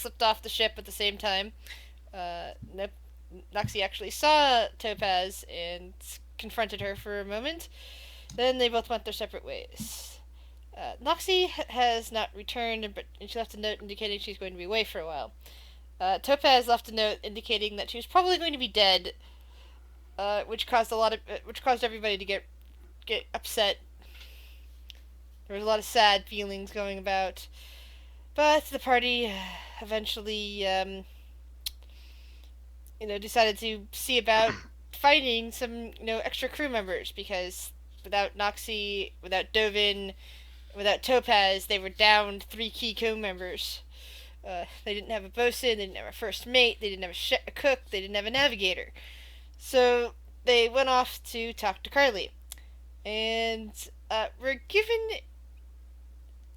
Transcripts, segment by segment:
slipped off the ship at the same time. Noxie actually saw Topaz and confronted her for a moment. Then they both went their separate ways. Noxie has not returned, but she left a note indicating she's going to be away for a while. Topaz left a note indicating that she was probably going to be dead, which caused everybody to get upset. There was a lot of sad feelings going about, but the party eventually, decided to see about finding some, extra crew members because without Noxie, without Dovin, without Topaz, they were down 3 key crew members. They didn't have a bosun, they didn't have a first mate, they didn't have a cook, they didn't have a navigator. So they went off to talk to Carly, and were given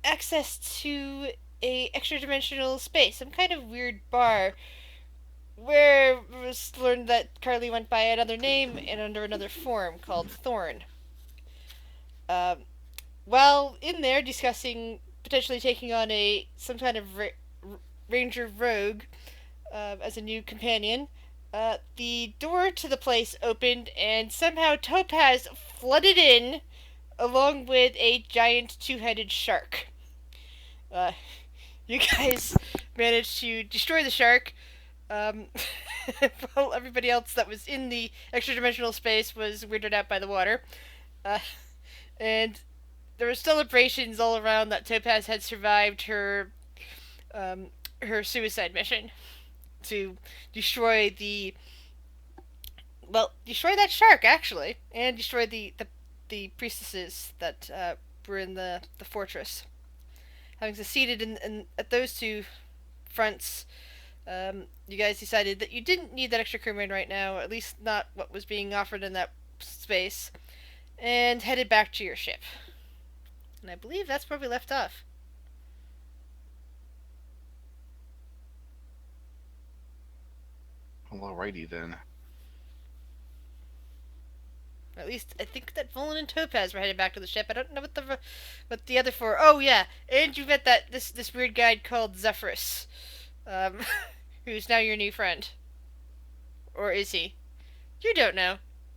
access to a extra dimensional space, some kind of weird bar, where it was learned that Carly went by another name and under another form called Thorn. Um, while in there discussing potentially taking on some kind of ranger rogue as a new companion, the door to the place opened and somehow Topaz flooded in along with a giant two-headed shark. Uh, you guys managed to destroy the shark. While everybody else that was in the extra-dimensional space was weirded out by the water. Uh, and there were celebrations all around that Topaz had survived her suicide mission to destroy destroy that shark actually, and destroy the priestesses that were in the fortress. Having succeeded in at those two fronts, you guys decided that you didn't need that extra crewman right now, at least not what was being offered in that space, and headed back to your ship. And I believe that's where we left off. Alrighty then. At least I think that Volan and Topaz were headed back to the ship. I don't know what the other four. Oh yeah, and you met this weird guy called Zephyrus, um, who's now your new friend, or is he? You don't know.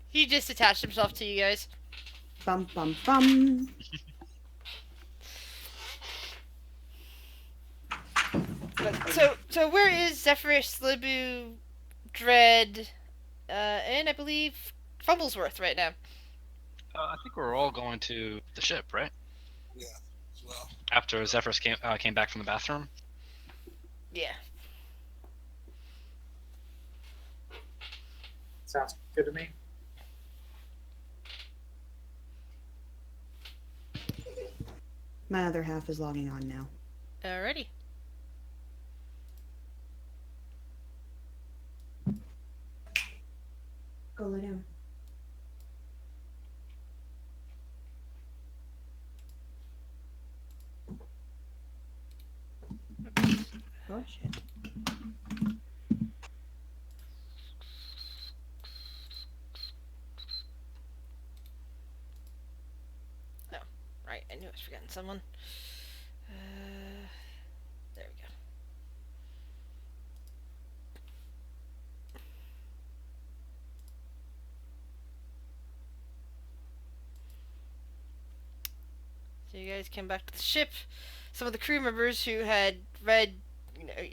He just attached himself to you guys. Bum bum bum. So where is Zephyrus, Libu, Dread, and I believe Fumblesworth right now? I think we're all going to the ship, right? Yeah, as well. After Zephyrus came back from the bathroom. Yeah. Sounds good to me. My other half is logging on now. Alrighty. Go lay down. Oh shit. No. Right, I knew I was forgetting someone. There we go. So you guys came back to the ship. Some of the crew members who had read,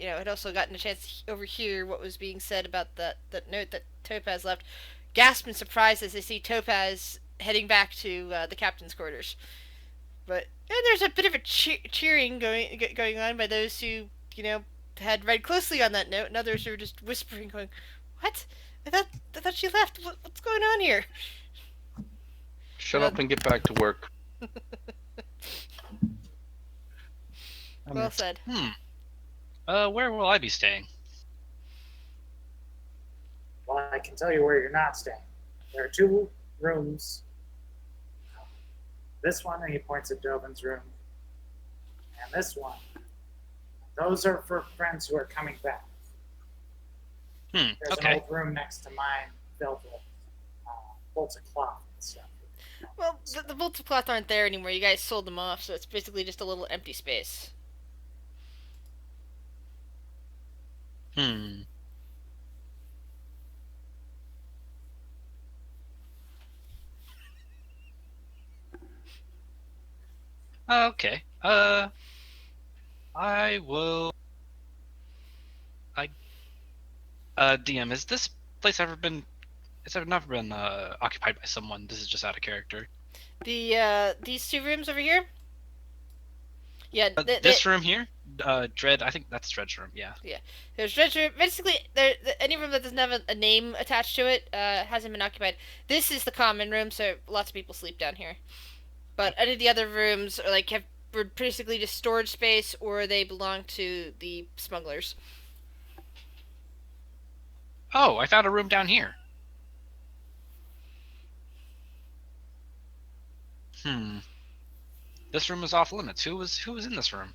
had also gotten a chance to overhear what was being said about that note that Topaz left, gasp in surprise as they see Topaz heading back to the captain's quarters. But there's a bit of a cheering going on by those who had read closely on that note, and others who were just whispering, going, "What? I thought she left. What's going on here?" Shut up and get back to work. Well said. Where will I be staying? Well, I can tell you where you're not staying. There are 2 rooms. This one, and he points at Dovin's room. And this one. Those are for friends who are coming back. There's okay. an old room next to mine filled with bolts of cloth and stuff. Well, the bolts of cloth aren't there anymore. You guys sold them off, so it's basically just a little empty space. Hmm. Okay. I will. I. DM, is this place ever been? It's ever never been occupied by someone. This is just out of character. These two rooms over here. Yeah, This room here, Dread. I think that's Dread's room. Yeah. there's treasure. Basically, any room that doesn't have a name attached to it hasn't been occupied. This is the common room, so lots of people sleep down here. But any of the other rooms are like have were basically just storage space, or they belong to the smugglers. Oh, I found a room down here. Hmm. This room is off limits. Who was in this room?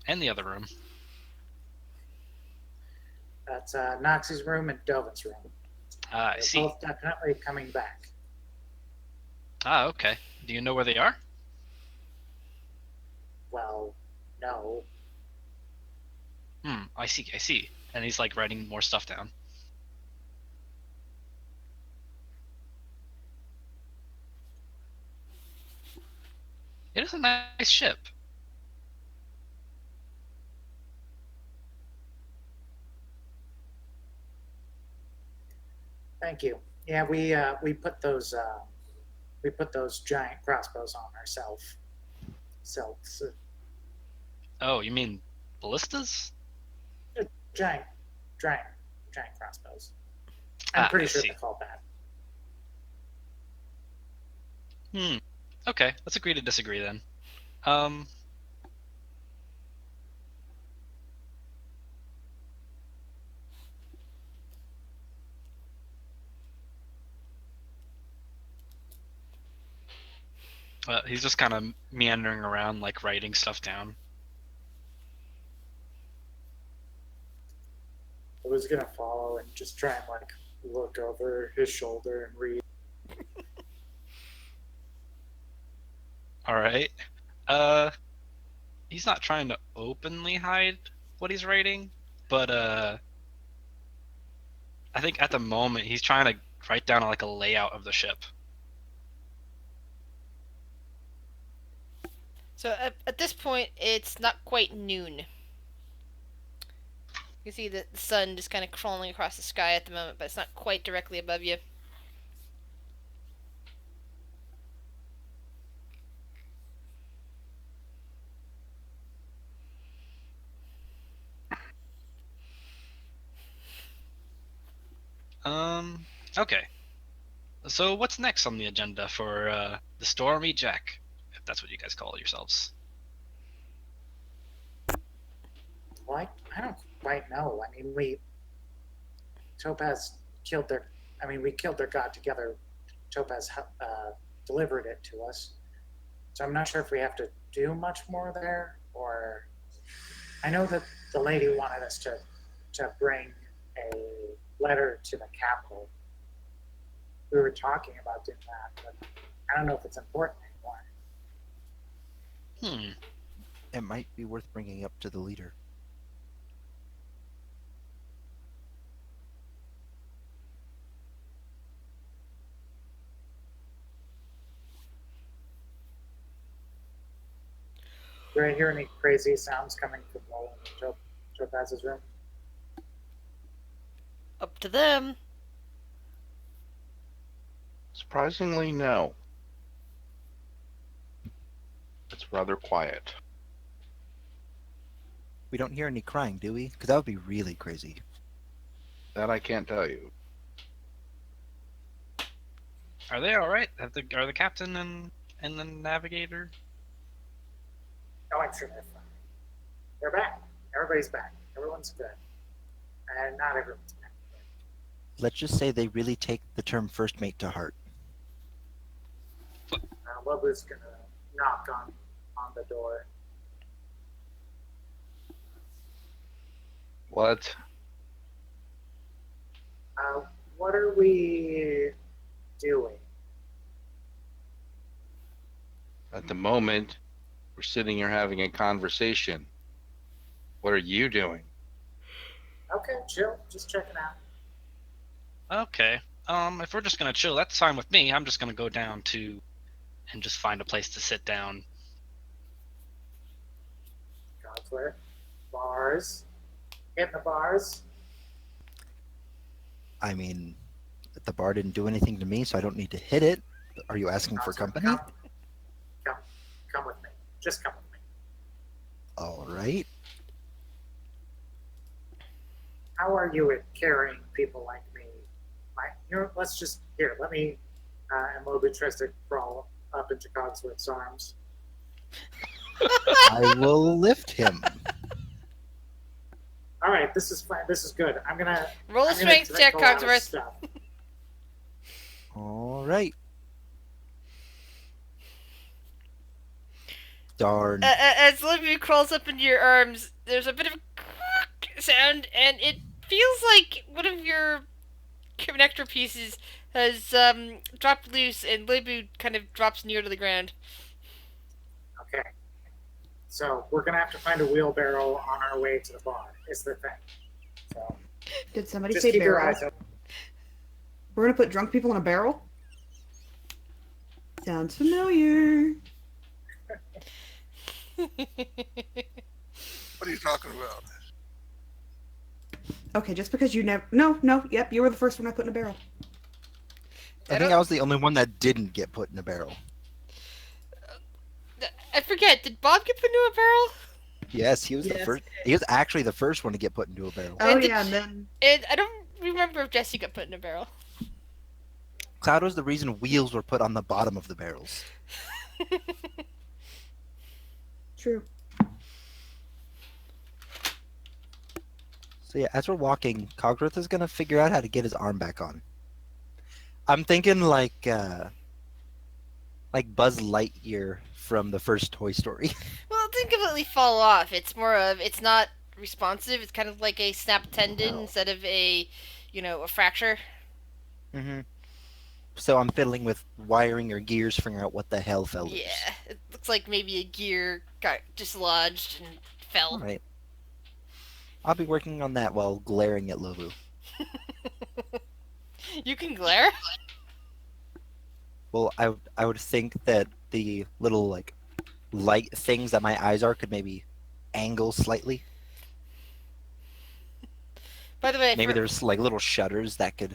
And the other room. That's Noxie's room and Dovin's room. I They're see. both definitely coming back. Okay. Do you know where they are? Well, no. I see. And he's like writing more stuff down. It is a nice ship. Thank you. Yeah, we put those giant crossbows on ourselves. Oh, you mean ballistas? Giant, giant, giant crossbows. I'm pretty I sure see. they're called that. Okay, let's agree to disagree then. Um. He's just kind of meandering around, like writing stuff down. I was gonna follow and just try and like look over his shoulder and read. All right. He's not trying to openly hide what he's writing, but I think at the moment he's trying to write down like a layout of the ship. So at this point, it's not quite noon. You can see the sun just kind of crawling across the sky at the moment, but it's not quite directly above you. Okay. So what's next on the agenda for the Stormy Jack, if that's what you guys call yourselves? Well, I don't quite know. I mean, Topaz killed their. I mean, we killed their god together. Topaz delivered it to us, so I'm not sure if we have to do much more there. Or I know that the lady wanted us to bring a letter to the capital. We were talking about doing that, but I don't know if it's important anymore. It might be worth bringing up to the leader. Do I hear any crazy sounds coming from Nolan and Topaz's room? Up to them. Surprisingly, no. It's rather quiet. We don't hear any crying, do we? Because that would be really crazy. That I can't tell you. Are they all right? Are the captain and the navigator? Oh, I'm sure they're fine. They're back. Everybody's back. Everyone's good. And not everyone's back. Let's just say they really take the term first mate to heart. Loba's gonna knock on the door. What? What are we doing? At the moment, we're sitting here having a conversation. What are you doing? Okay, chill. Just checking out. Okay. If we're just gonna chill, that's fine with me. I'm just gonna go down to and just find a place to sit down. Cogsworth. Bars. Hitting the bars. I mean, the bar didn't do anything to me, so I don't need to hit it. Are you asking for Cogsworth, company? Come with me. Just come with me. All right. How are you at carrying people like me? Let's just here. Let me. And Moby tries to crawl up into Cogsworth's arms. I will lift him. All right, this is fine. This is good. I'm gonna Roll a I'm gonna strength drink check, a lot of Cogsworth. stuff. All right. Darn. As Libby crawls up into your arms, there's a bit of a sound, and it feels like one of your connector pieces has dropped loose, and Lebu kind of drops near to the ground. Okay. So we're gonna have to find a wheelbarrow on our way to the bar. Is the thing. So Did somebody just say keep your barrel? eyes open. We're gonna put drunk people in a barrel? Sounds familiar. What are you talking about? Okay, just because you never... No, yep, you were the first one I put in a barrel. I think I was the only one that didn't get put in a barrel. I forget, did Bob get put into a barrel? Yes, he was the Yes. first. He was actually the first one to get put into a barrel. Oh, And yeah, and then... And I don't remember if Jesse got put in a barrel. Cloud was the reason wheels were put on the bottom of the barrels. True. So yeah, as we're walking, Cogsworth is gonna figure out how to get his arm back on. I'm thinking like Buzz Lightyear from the first Toy Story. Well, it didn't completely fall off. It's more of, it's not responsive. It's kind of like a snapped tendon instead of a fracture. Mm-hmm. So I'm fiddling with wiring or gears, figuring out what the hell fell loose. Yeah, it looks like maybe a gear got dislodged and fell. All right. I'll be working on that while glaring at Lobu. You can glare? Well, I would think that the little light things that my eyes are could maybe angle slightly. By the way, Maybe for, there's little shutters that could.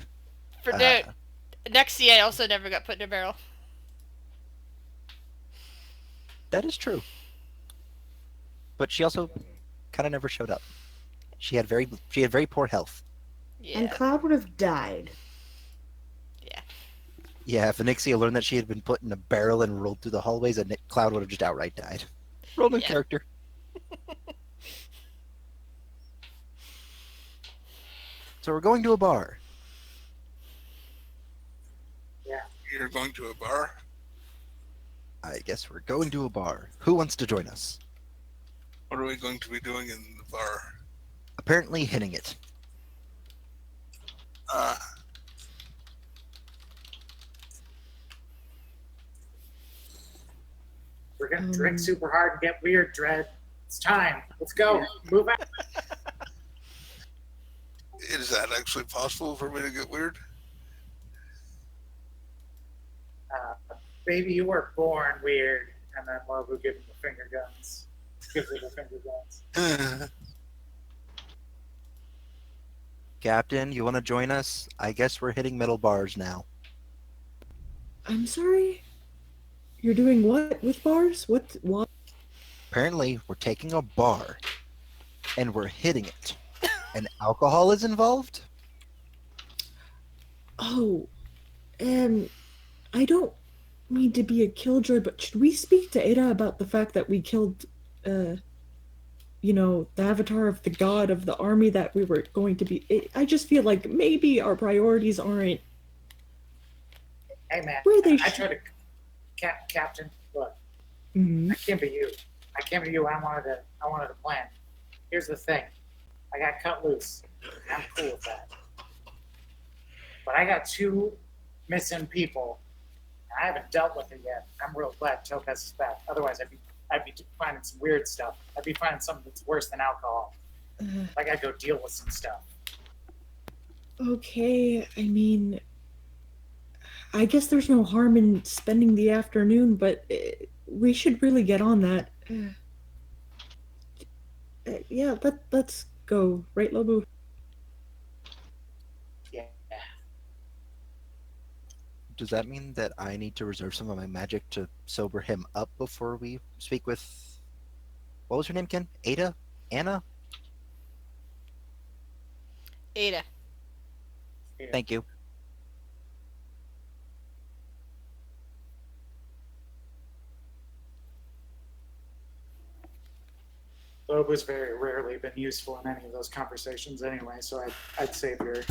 for note, Nexia also never got put in a barrel. That is true. But she also kind of never showed up. She had very poor health. Yeah. And Cloud would have died. Yeah, if Anixia learned that she had been put in a barrel and rolled through the hallways, Cloud would have just outright died. Rolled in Yeah. character. So we're going to a bar. You're going to a bar? I guess we're going to a bar. Who wants to join us? What are we going to be doing in the bar? Apparently hitting it. We're gonna drink super hard and get weird, Dread. It's time. Let's go. Move out. Is that actually possible for me to get weird? Baby, you were born weird. And then Lobu gives him the finger guns. Gives her the finger guns. Captain, you want to join us? I guess we're hitting middle bars now. I'm sorry? You're doing what with bars? What? Apparently, we're taking a bar, and we're hitting it. And alcohol is involved? Oh, I don't mean to be a killjoy, but should we speak to Ada about the fact that we killed, the avatar of the god of the army that we were going to be? I just feel like maybe our priorities aren't Hey, man. where they I should. tried to... Captain, look. Mhm. I can't be you. I wanted to plan. Here's the thing. I got cut loose. I'm cool with that. But I got 2 missing people. And I haven't dealt with it yet. I'm real glad Topaz is back. Otherwise, I'd be finding some weird stuff. I'd be finding something that's worse than alcohol. I gotta go deal with some stuff. Okay, I mean, I guess there's no harm in spending the afternoon, but we should really get on that. Yeah, let's go, right, Lobo? Yeah. Does that mean that I need to reserve some of my magic to sober him up before we speak with... What was her name again? Ada? Anna? Ada. Yeah. Thank you. Lobo's very rarely been useful in any of those conversations anyway, so I'd save your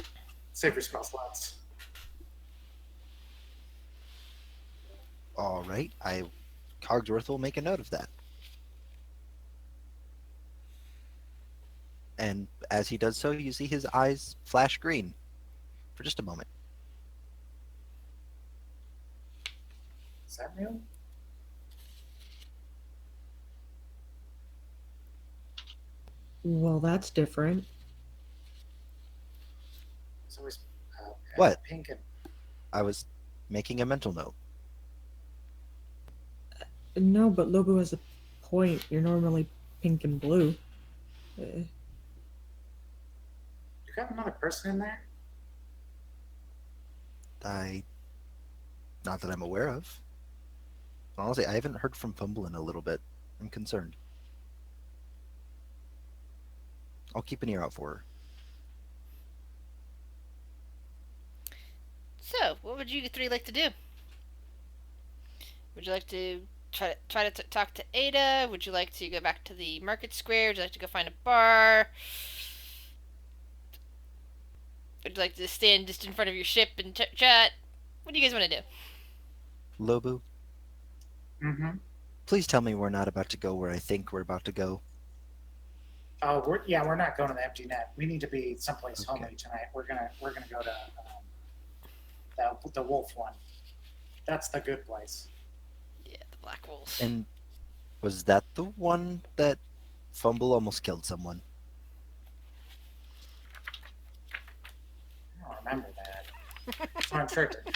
spell slots. All right. Cogsworth will make a note of that. And as he does so, you see his eyes flash green for just a moment. Is that new? Well, that's different. It's always What? pink and I was making a mental note. No, but Lobo has a point. You're normally pink and blue. you got another person in there? Not that I'm aware of. Honestly, I haven't heard from Fumble in a little bit. I'm concerned. I'll keep an ear out for her. So, what would you three like to do? Would you like to try to talk to Ada? Would you like to go back to the market square? Would you like to go find a bar? Would you like to stand just in front of your ship and chat? What do you guys want to do? Lobu, Mm-hmm. please tell me we're not about to go where I think we're about to go. Oh, we're not going to the empty net. We need to be someplace Okay. homely tonight. We're gonna go to the wolf one. That's the good place. Yeah, the Black Wolves. And was that the one that Fumble almost killed someone? I don't remember that. So I'm triggered.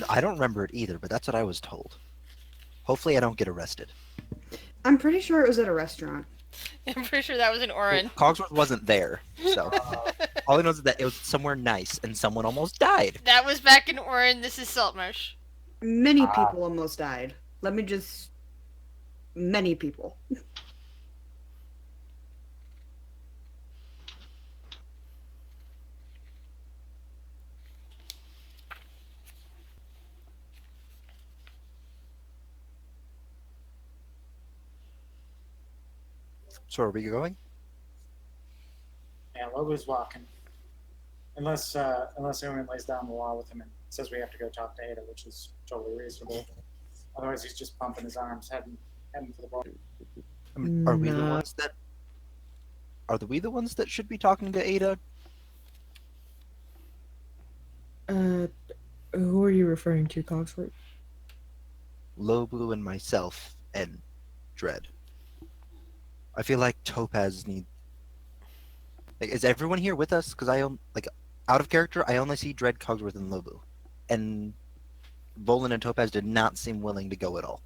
I don't remember it either, but that's what I was told. Hopefully I don't get arrested. I'm pretty sure it was at a restaurant. I'm pretty sure that was in Orin. Cogsworth wasn't there, so all I know is that it was somewhere nice and someone almost died. That was back in Orin. This is Saltmarsh. Many people almost died. Many people. So are we going? Yeah, Lobo's walking. Unless anyone lays down the law with him and says we have to go talk to Ada, which is totally reasonable. Otherwise, he's just pumping his arms, heading for the bar. I mean, are we the Nah. ones that... Are we the ones that should be talking to Ada? Who are you referring to, Cogsworth? Lobu and myself and Dread. I feel like Topaz need... Like, is everyone here with us? Because out of character, I only see Dread, Cogsworth, and Lobu. And Volan and Topaz did not seem willing to go at all.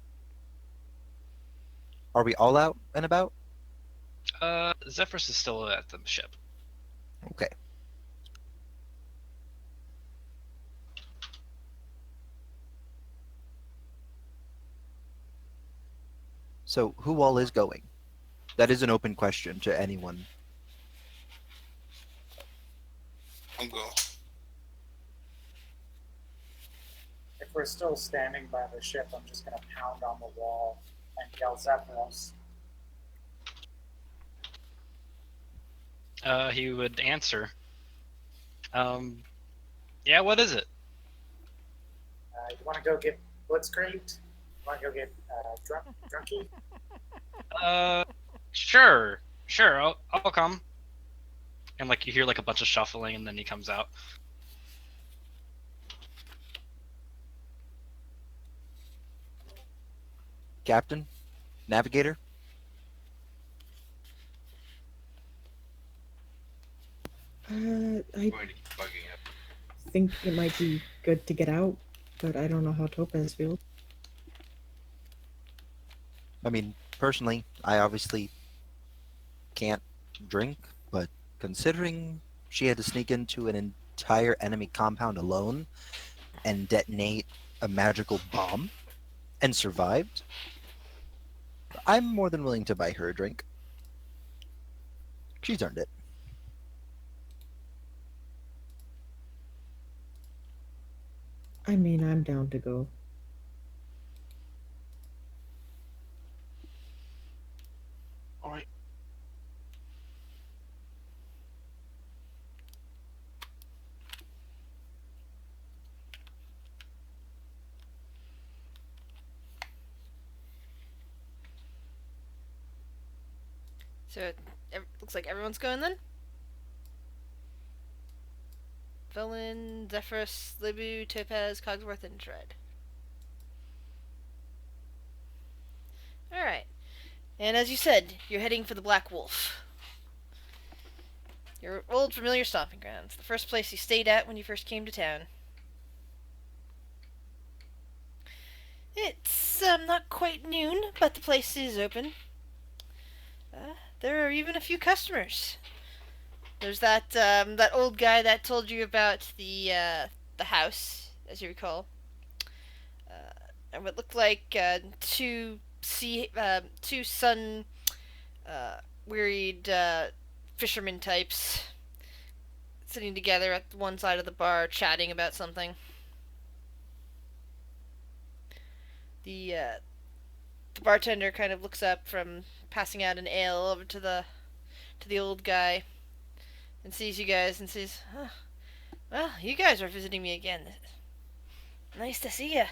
Are we all out and about? Zephyrus is still at the ship. Okay. So, who all is going? That is an open question to anyone. I'll go. If we're still standing by the ship, I'm just gonna pound on the wall and yell Zephyros. He would answer. Yeah, what is it? You want to go get Blitzkrieg? You want to go get Drunky? Sure, I'll come. And like you hear like a bunch of shuffling, and then he comes out. Captain? Navigator? I Going to keep bugging it. think it might be good to get out, but I don't know how Topaz feels. I mean, personally, I obviously can't drink, but considering she had to sneak into an entire enemy compound alone and detonate a magical bomb and survived, I'm more than willing to buy her a drink. She's earned it. I mean, I'm down to go. All right. So it looks like everyone's going then. Velen, Zephyrus, Libu, Topaz, Cogsworth, and Dread. Alright. And as you said, you're heading for the Black Wolf. Your old familiar stomping grounds. The first place you stayed at when you first came to town. It's not quite noon, but the place is open. There are even a few customers. There's that old guy that told you about the house, as you recall. And what looked like two sun wearied fisherman types sitting together at one side of the bar, chatting about something. The bartender kind of looks up from passing out an ale over to the old guy and sees you guys and says, "Huh, well, you guys are visiting me again. Nice to see you."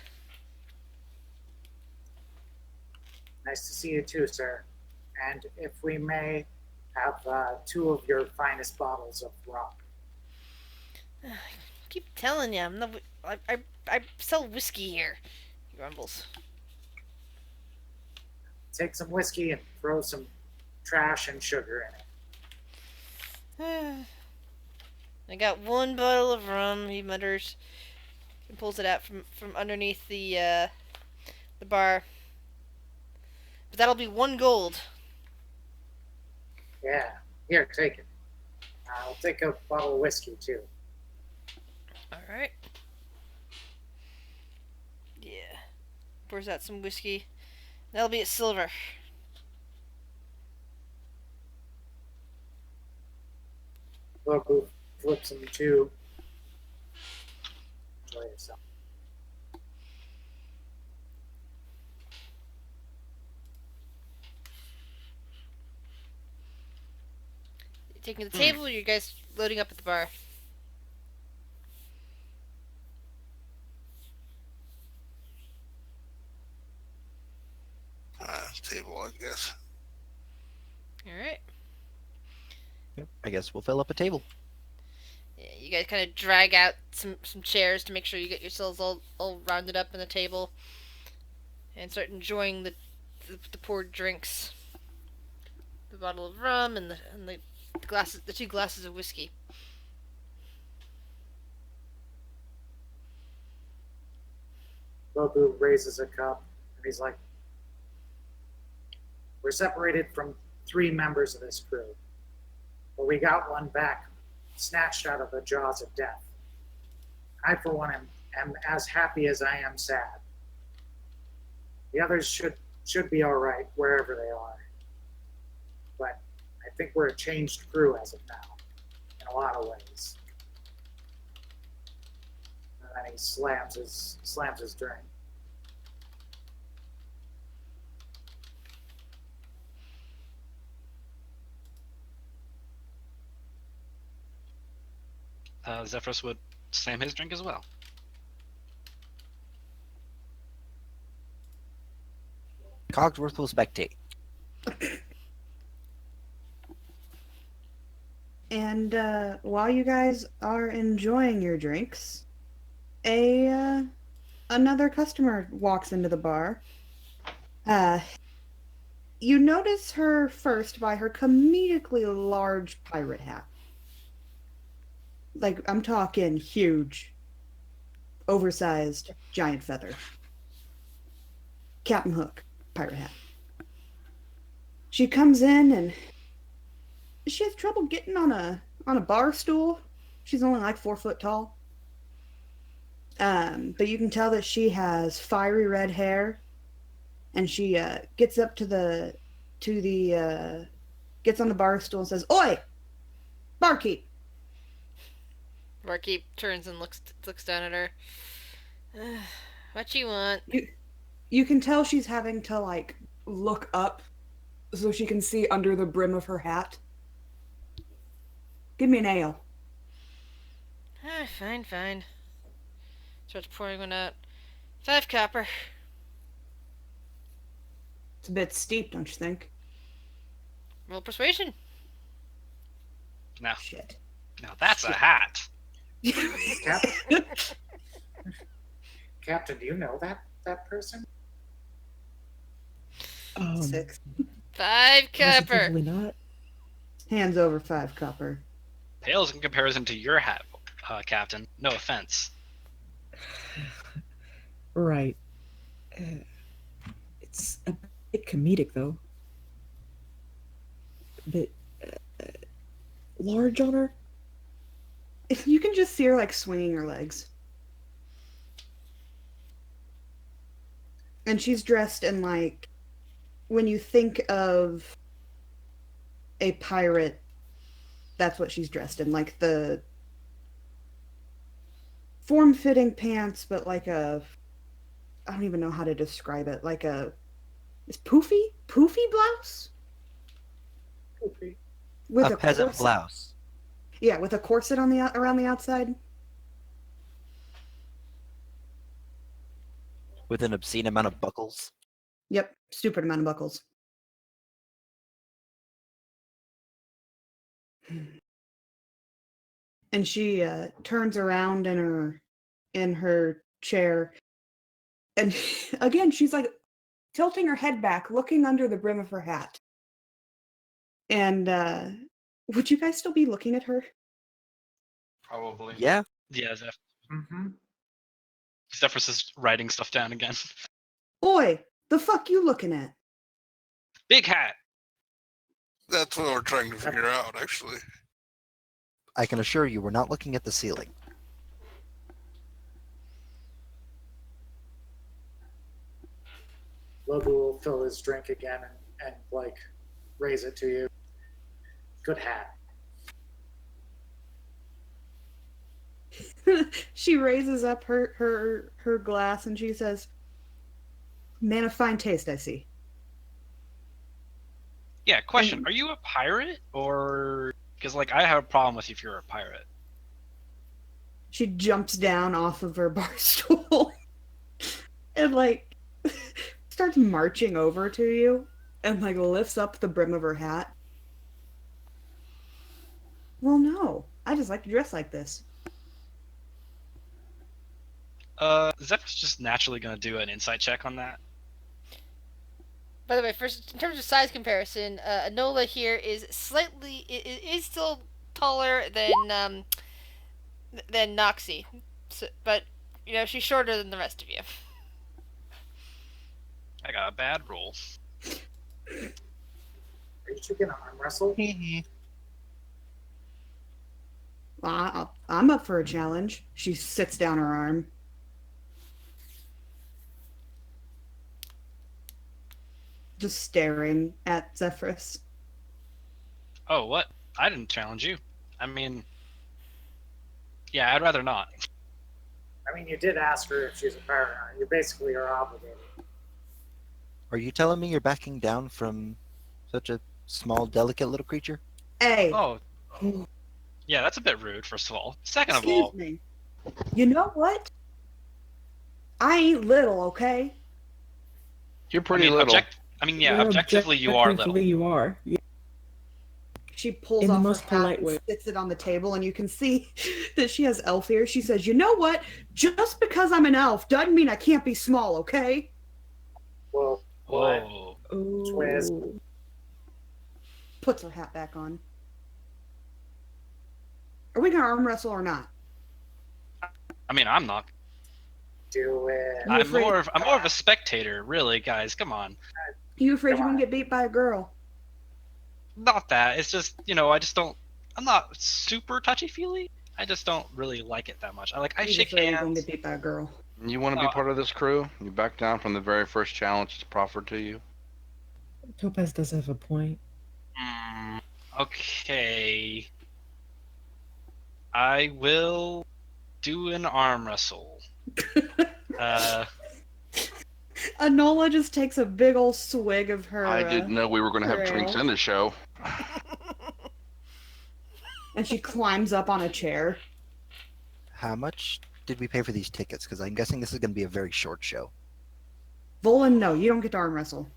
Nice to see you too, sir. And if we may have two of your finest bottles of rum. Keep telling you, I sell whiskey here. He grumbles. Take some whiskey and throw some trash and sugar in it. I got one bottle of rum, he mutters, and pulls it out from underneath the bar. But that'll be 1 gold. Yeah, here, take it. I'll take a bottle of whiskey too. Alright. Yeah. Pours out some whiskey. That'll be at silver. Local flips them too. Enjoy yourself. You taking the table, or you guys loading up at the bar? Table, I guess. Alright. Yep, I guess we'll fill up a table. Yeah, you guys kind of drag out some chairs to make sure you get yourselves all rounded up in the table and start enjoying the poured drinks. The bottle of rum and the glasses, the 2 glasses of whiskey. Bobu raises a cup and he's like, "We're separated from 3 members of this crew, but we got one back, snatched out of the jaws of death. I, for one, am as happy as I am sad. The others should be all right wherever they are, but I think we're a changed crew as of now, in a lot of ways." And then he slams his drink. Zephyrus would slam his drink as well. Cogsworth will spectate. And while you guys are enjoying your drinks, another customer walks into the bar. You notice her first by her comedically large pirate hat. Like, I'm talking huge, oversized, giant feather. Captain Hook, pirate hat. She comes in and she has trouble getting on a bar stool. She's only like 4 foot tall. But you can tell that she has fiery red hair, and she gets up gets on the bar stool and says, "Oi, barkeep!" Barkeep turns and looks down at her. What you want? You can tell she's having to like look up so she can see under the brim of her hat. Give me an ale. Fine. Starts pouring one out. 5 copper. It's a bit steep, don't you think? Roll persuasion. Now, Shit. now that's a hat. Captain, Captain, do you know that person? 6. 5 copper. Positively not. Hands over 5 copper. Pales in comparison to your hat, Captain. No offense. Right. It's a bit comedic, though. A bit large on her. You can just see her like swinging her legs. And she's dressed in like, when you think of a pirate, that's what she's dressed in. Like the form-fitting pants, but like I don't even know how to describe it. Like is poofy blouse Poopy. with A peasant corset. blouse. Yeah, with a corset on around the outside. With an obscene amount of buckles. Yep, stupid amount of buckles. And she turns around in her chair, and again she's like tilting her head back, looking under the brim of her hat. And would you guys still be looking at her? Probably. Yeah. Yeah, Mm-hmm. Zephyrus is writing stuff down again. Oi, the fuck you looking at? Big hat. That's what we're trying to figure out, actually. I can assure you we're not looking at the ceiling. Lobu will fill his drink again and like raise it to you. Good hat. She raises up her glass and she says, "Man of fine taste, I see." Yeah, question. Are you a pirate? Or... Because, like, I have a problem with you if you're a pirate. She jumps down off of her bar stool and like starts marching over to you and like lifts up the brim of her hat. Well, no, I just like to dress like this. Zephyrus just naturally gonna do an insight check on that. By the way, first in terms of size comparison, Anola here is still taller than Noxie, but she's shorter than the rest of you. I got a bad roll. Are you two gonna arm wrestle? I'm up for a challenge. She sits down her arm. Just staring at Zephyrus. Oh, what? I didn't challenge you. I mean... Yeah, I'd rather not. I mean, you did ask her if she's a pirate. You basically are obligated. Are you telling me you're backing down from such a small, delicate little creature? Hey, Oh. Yeah, that's a bit rude, first of all. Second of excuse all... me. You know what? I ain't little, okay? You're pretty little. yeah, objectively you are little. You are. Yeah. She pulls In the off most her hat polite and way. sits it on the table, and you can see that she has elf ears. She says, "You know what? Just because I'm an elf doesn't mean I can't be small, okay?" Well, what? Whoa. Twist. Puts her hat back on. Are we gonna arm wrestle or not? I mean, I'm not. Do it. You I'm afraid- more of a spectator, really, guys. Come on. You afraid Come you're gonna on. get beat by a girl? Not that. It's just, I just don't. I'm not super touchy feely. I just don't really like it that much. I He's shake afraid you're gonna hands. get beat by a girl. You want to be part of this crew? You back down from the very first challenge that's proffered to you? Topaz does have a point. Okay. I will do an arm wrestle. Anola just takes a big old swig of her. I didn't know we were going to have drinks ale. in the show. And she climbs up on a chair. How much did we pay for these tickets? Because I'm guessing this is going to be a very short show. Volan, no, you don't get to arm wrestle.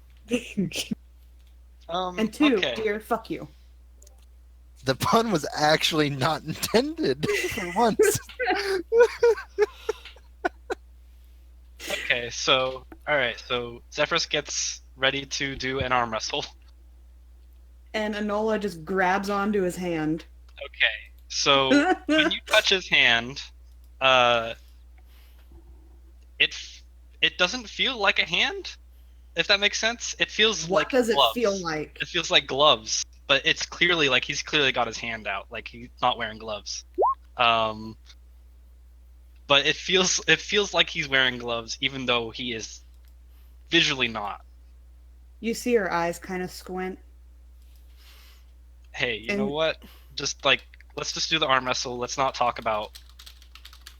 And two, okay. dear, fuck you. The pun was actually not intended for once. Okay, so alright, so Zephyrus gets ready to do an arm wrestle. And Anola just grabs onto his hand. Okay, so when you touch his hand, it doesn't feel like a hand, if that makes sense. It feels What like does it gloves. feel like? It feels like gloves, but it's clearly like he's clearly got his hand out, like he's not wearing gloves. But it feels like he's wearing gloves, even though he is visually not. You see her eyes kind of squint. Hey, you know what? Just let's just do the arm wrestle. Let's not talk about.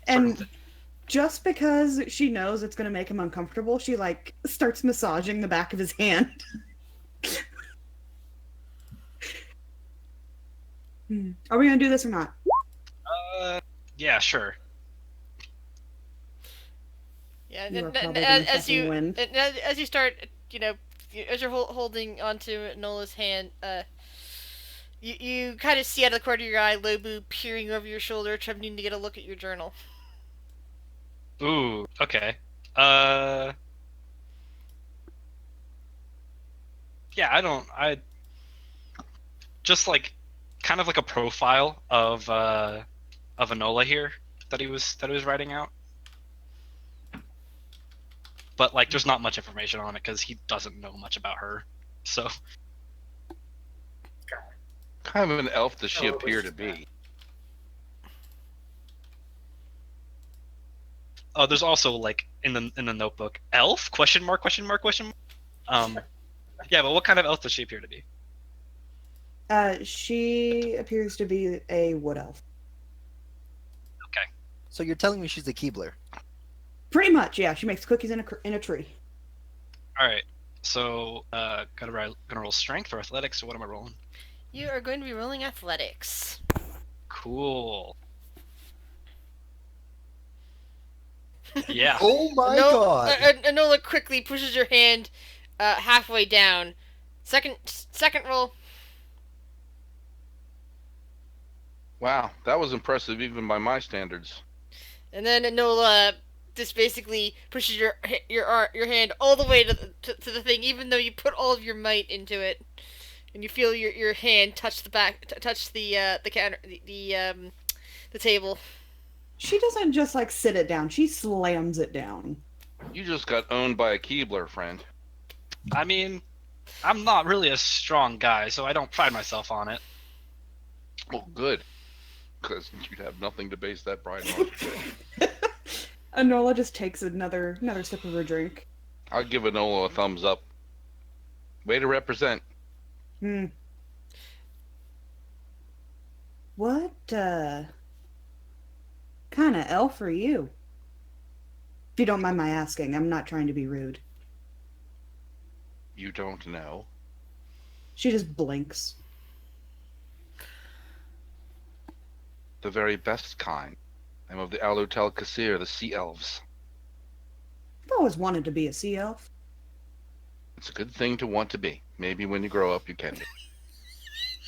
And just because she knows it's gonna make him uncomfortable, she starts massaging the back of his hand. Are we gonna do this or not? Yeah, sure. Yeah, You are and probably as gonna fucking you win. as you start, as you're holding onto Nola's hand, you kind of see out of the corner of your eye Lobu peering over your shoulder, attempting to get a look at your journal. Ooh, okay. Yeah, I just kind of like a profile of Enola here that he was writing out. But there's not much information on it because he doesn't know much about her. So Kind of an elf does she Oh, it was appear to just be? oh, there's also in the notebook, elf? Question mark? Question mark? Question mark? Yeah, but what kind of elf does she appear to be? She appears to be a wood elf. Okay. So you're telling me she's a Keebler? Pretty much, yeah. She makes cookies in a tree. All right. So gonna roll strength or athletics, or what am I rolling? You are going to be rolling athletics. Cool. Yeah. Oh my god! Enola quickly pushes your hand halfway down. Second roll. Wow, that was impressive even by my standards. And then Enola just basically pushes your hand all the way to the thing, even though you put all of your might into it, and you feel your hand touch the counter, the table. She doesn't just sit it down. She slams it down. You just got owned by a Keebler, friend. I mean, I'm not really a strong guy, so I don't pride myself on it. Well, good. Because you'd have nothing to base that pride on. Enola just takes another sip of her drink. I'll give Enola a thumbs up. Way to represent. What, kind of elf are you? If you don't mind my asking, I'm not trying to be rude. You don't know. She just blinks. The very best kind. I'm of the Alutel Kasir, the Sea Elves. I've always wanted to be a sea elf. It's a good thing to want to be. Maybe when you grow up you can be.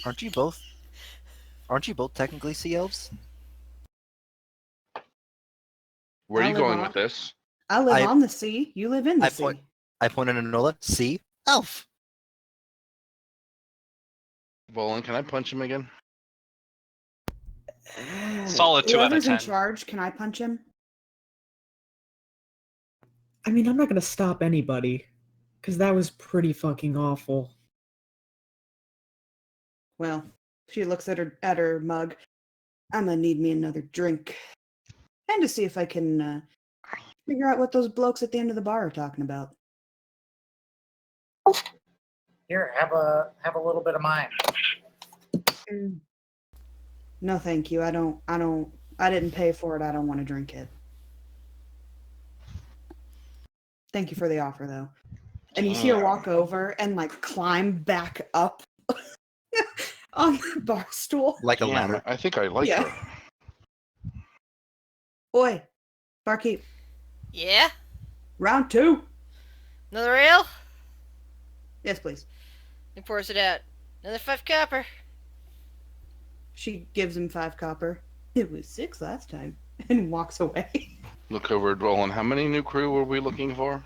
Aren't you both technically sea elves? Where are you I live going on- with this? I live I- on the sea. You live in the I sea. point- I pointed at Enola. Sea elf. Volan, can I punch him again? Solid 2 out of Whoever's in 10. charge, can I punch him? I mean, I'm not gonna stop anybody, because that was pretty fucking awful. Well, she looks at her mug. I'm gonna need me another drink, and to see if I can figure out what those blokes at the end of the bar are talking about. Here, have a little bit of mine. No, thank you. I didn't pay for it. I don't want to drink it. Thank you for the offer, though. And you see her walk over and like climb back up on the bar stool. Like a Damn, ladder. I think I like Yeah. her. Oi, barkeep, Yeah? round 2. Another ale? Yes, please. He pours it out. Another 5 copper. She gives him 5 copper. It was 6 last time, and walks away. Look over at Roland. How many new crew were we looking for?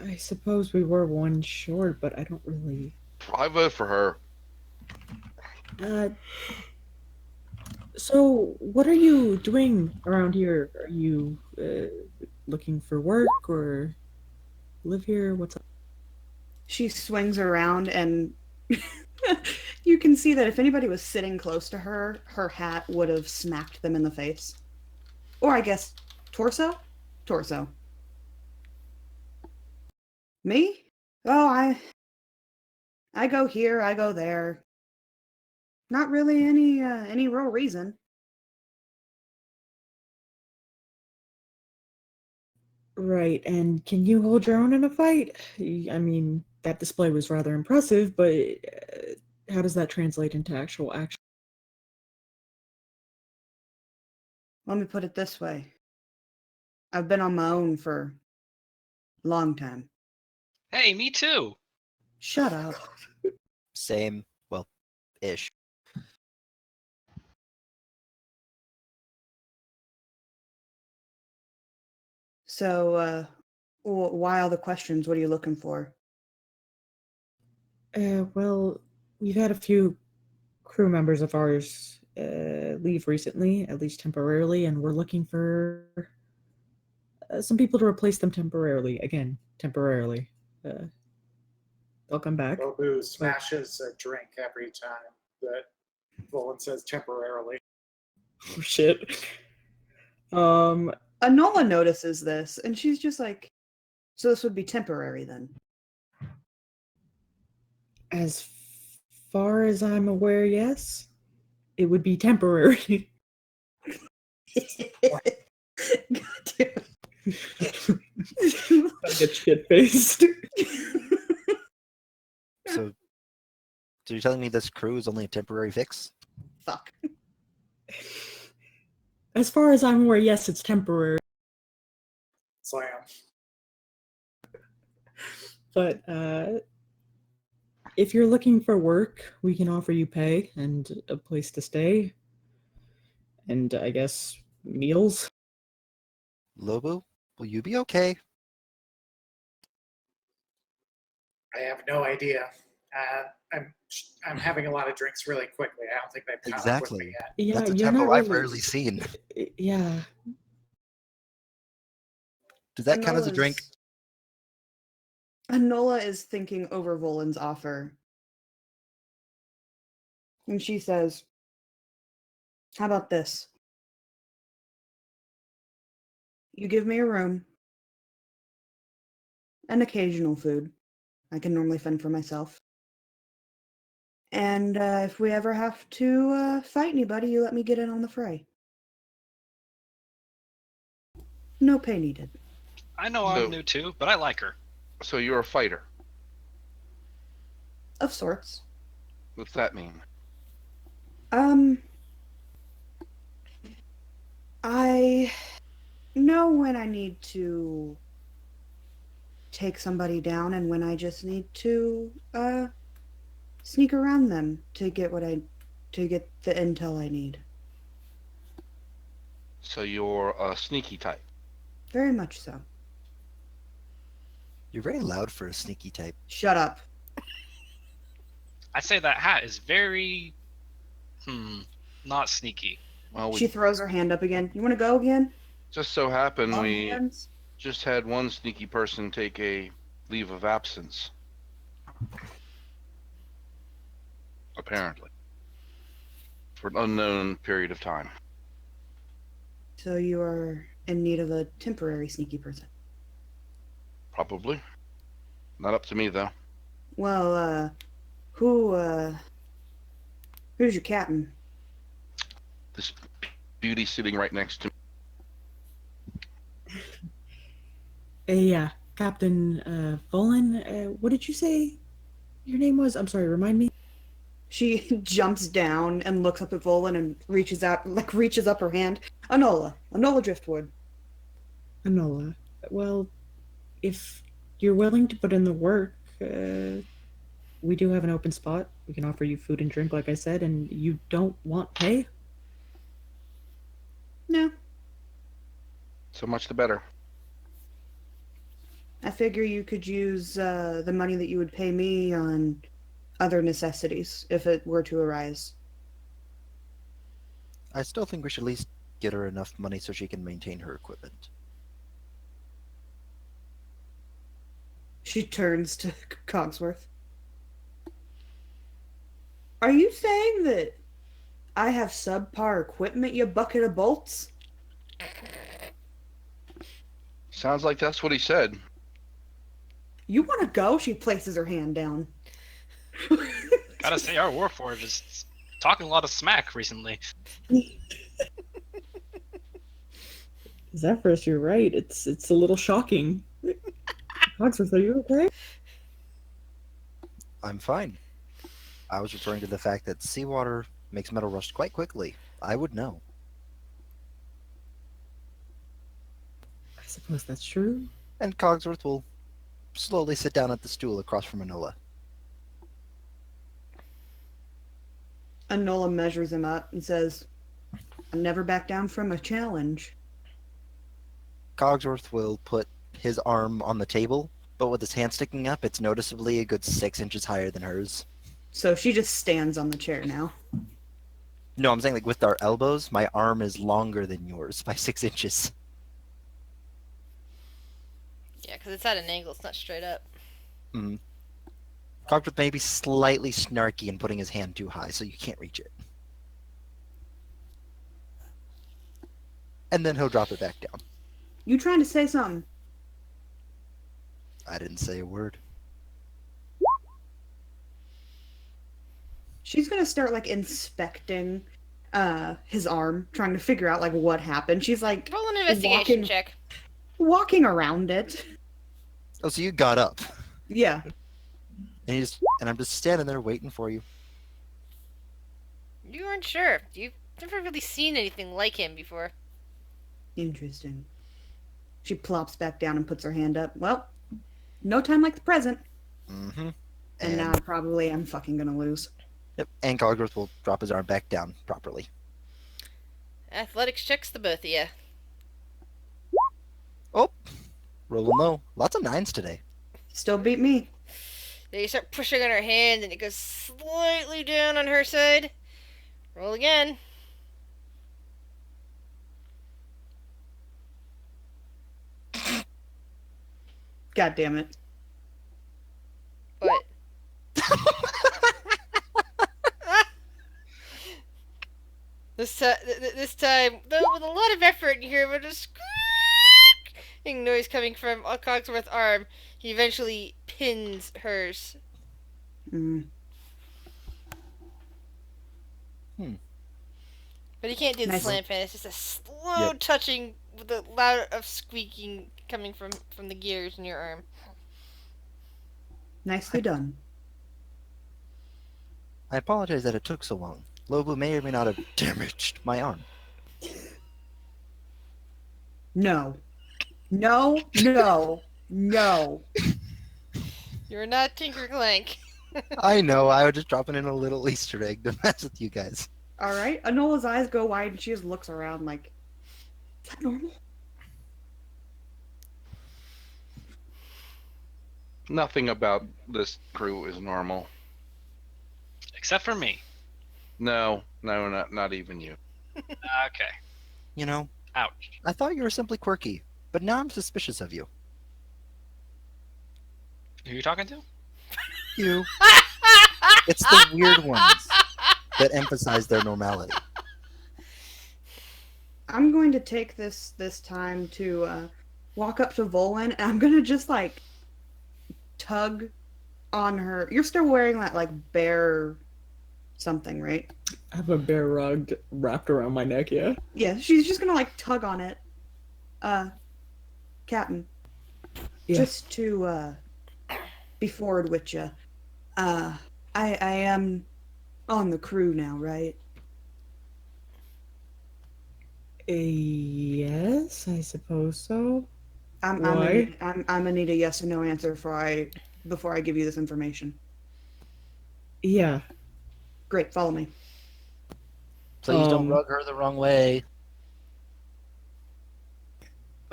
I suppose we were one short, but I don't really. I vote for her. So, what are you doing around here? Are you looking for work or live here? What's up? She swings around, and you can see that if anybody was sitting close to her, her hat would have smacked them in the face. Or I guess torso? Torso. Me? Oh, I go here, I go there. Not really any real reason. Right, and can you hold your own in a fight? I mean, that display was rather impressive, but how does that translate into actual action? Let me put it this way. I've been on my own for a long time. Hey, me too. Shut up. Same. Well, ish. So, why all the questions? What are you looking for? Well, we've had a few crew members of ours leave recently, at least temporarily, and we're looking for some people to replace them temporarily. Again, temporarily. They'll come back. Bobu smashes a drink every time that Roland says temporarily. Oh, shit. Anola notices this, and she's just like, so this would be temporary then. As far as I'm aware, yes. It would be temporary. God damn. I get shit faced. So you're telling me this crew is only a temporary fix? Fuck. As far as I'm aware, yes, it's temporary. Slam. But if you're looking for work, we can offer you pay and a place to stay. And I guess meals. Lobo, will you be okay? I have no idea. I'm having a lot of drinks really quickly. I don't think they've caught up with me Exactly. yet. Yeah, That's a you're tempo not I've really- rarely seen. Yeah. Does that count as a drink? Anola is thinking over Volan's offer. And she says, how about this? You give me a room and occasional food. I can normally fend for myself. And if we ever have to fight anybody, you let me get in on the fray. No pay needed. I know So- I'm new too, but I like her. So you're a fighter. Of sorts. What's that mean? I know when I need to take somebody down and when I just need to sneak around them to get to get the intel I need. So you're a sneaky type. Very much so. You're very loud for a sneaky type. Shut up. I say that hat is very Not sneaky. Well, She we throws her hand up again. You want to go again? just so happen All we hands? just had one sneaky person take a leave of absence. Apparently. For an unknown period of time. So you are in need of a temporary sneaky person. Probably. Not up to me, though. Well, who's your captain? This beauty sitting right next to me. Yeah, Captain Volan. What did you say your name was? I'm sorry. Remind me. She jumps down and looks up at Volan and reaches up her hand. Anola Driftwood. Anola. Well, if you're willing to put in the work, we do have an open spot. We can offer you food and drink, like I said, and you don't want pay? No, So much the better. I figure you could use the money that you would pay me on other necessities if it were to arise. I still think we should at least get her enough money so she can maintain her equipment. She turns to Cogsworth. Are you saying that I have subpar equipment, you bucket of bolts? Sounds like that's what he said. You want to go? She places her hand down. Gotta say, our Warforged is talking a lot of smack recently. Zephyrus, you're right. It's a little shocking. Cogsworth, are you okay? I'm fine. I was referring to the fact that seawater makes metal rust quite quickly. I would know. I suppose that's true. And Cogsworth will slowly sit down at the stool across from Enola. Anola measures him up and says, I never back down from a challenge. Cogsworth will put his arm on the table, but with his hand sticking up, it's noticeably a good 6 inches higher than hers. So she just stands on the chair now. No, I'm saying like with our elbows, my arm is longer than yours by 6 inches. Yeah, because it's at an angle. It's not straight up. Mm. Cogsworth may be slightly snarky in putting his hand too high, so you can't reach it. And then he'll drop it back down. You trying to say something? I didn't say a word. She's gonna start like inspecting his arm, trying to figure out like what happened. She's like Roll an investigation walking, check. walking around it. Oh, so you got up. Yeah. And I'm just standing there waiting for you. You aren't sure. You've never really seen anything like him before. Interesting. She plops back down and puts her hand up. Well, no time like the present. Mm-hmm. And now I probably am fucking gonna lose. Yep. And Cogsworth will drop his arm back down properly. Athletics checks the both of you. Oh, rolling low. Lots of 9s today. Still beat me. Then you start pushing on her hand, and it goes slightly down on her side. Roll again. God damn it. What? This time, though, with a lot of effort, you hear a squeaking noise coming from Cogsworth's arm. He eventually pins hers. Mm. But he can't do the Nice. slam pin. It's just a slow touching with a loud of squeaking coming from the gears in your arm. Nicely done. I apologize that it took so long. Lobu may or may not have damaged my arm. No. No, no, no. You're not Tinker Clank. I know, I was just dropping in a little Easter egg to mess with you guys. Alright. Anola's eyes go wide and she just looks around like, is that normal? Nothing about this crew is normal. Except for me. No, not even you. Okay. You know, Ouch. I thought you were simply quirky, but now I'm suspicious of you. Who are you talking to? You. It's the weird ones that emphasize their normality. I'm going to take this time to walk up to Volan, and I'm gonna just like tug on her. You're still wearing that like bear something, right? I have a bear rug wrapped around my neck, yeah. Yeah, she's just gonna like tug on it. Captain, Yeah. just to be forward with you. I am on the crew now, right? Yes, I suppose so. I'm Why? gonna need a yes or no answer before I give you this information. Yeah. Great, follow me. Please don't rug her the wrong way.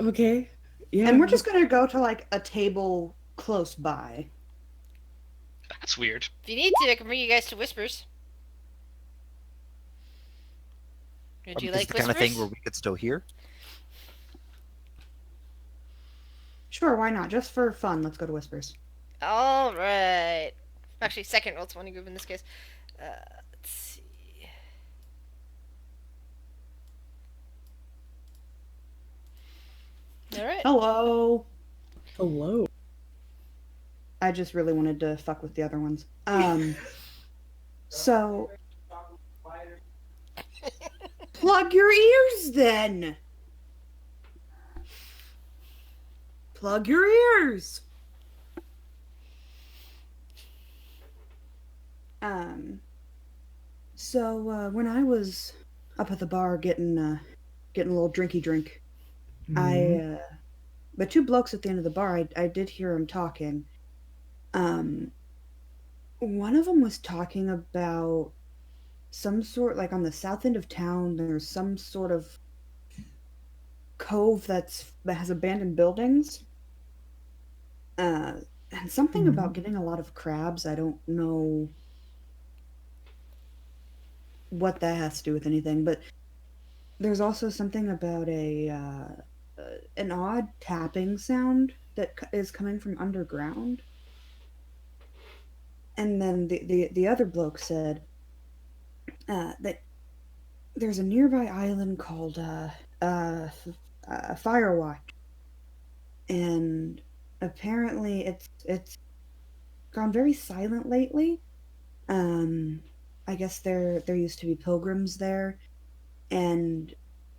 Okay. Yeah. And we're just gonna go to like a table close by. That's weird. If you need to, I can bring you guys to Whispers. Would you Is like the kind Whispers? of thing where we could still hear? Sure, why not? Just for fun, let's go to Whispers. All right. Actually, second roll 20 group in this case. Let's see. All right. Hello. Hello. I just really wanted to fuck with the other ones. So plug your ears then. Plug your ears. So when I was up at the bar getting a little drinky drink, Mhm. the two blokes at the end of the bar, I did hear them talking. One of them was talking about some sort, like on the south end of town, there's some sort of cove that has abandoned buildings. And something Mhm. about getting a lot of crabs. I don't know what that has to do with anything, but there's also something about an odd tapping sound that is coming from underground. And then the other bloke said that there's a nearby island called Firewatch, and apparently it's gone very silent lately. I guess there used to be pilgrims there, and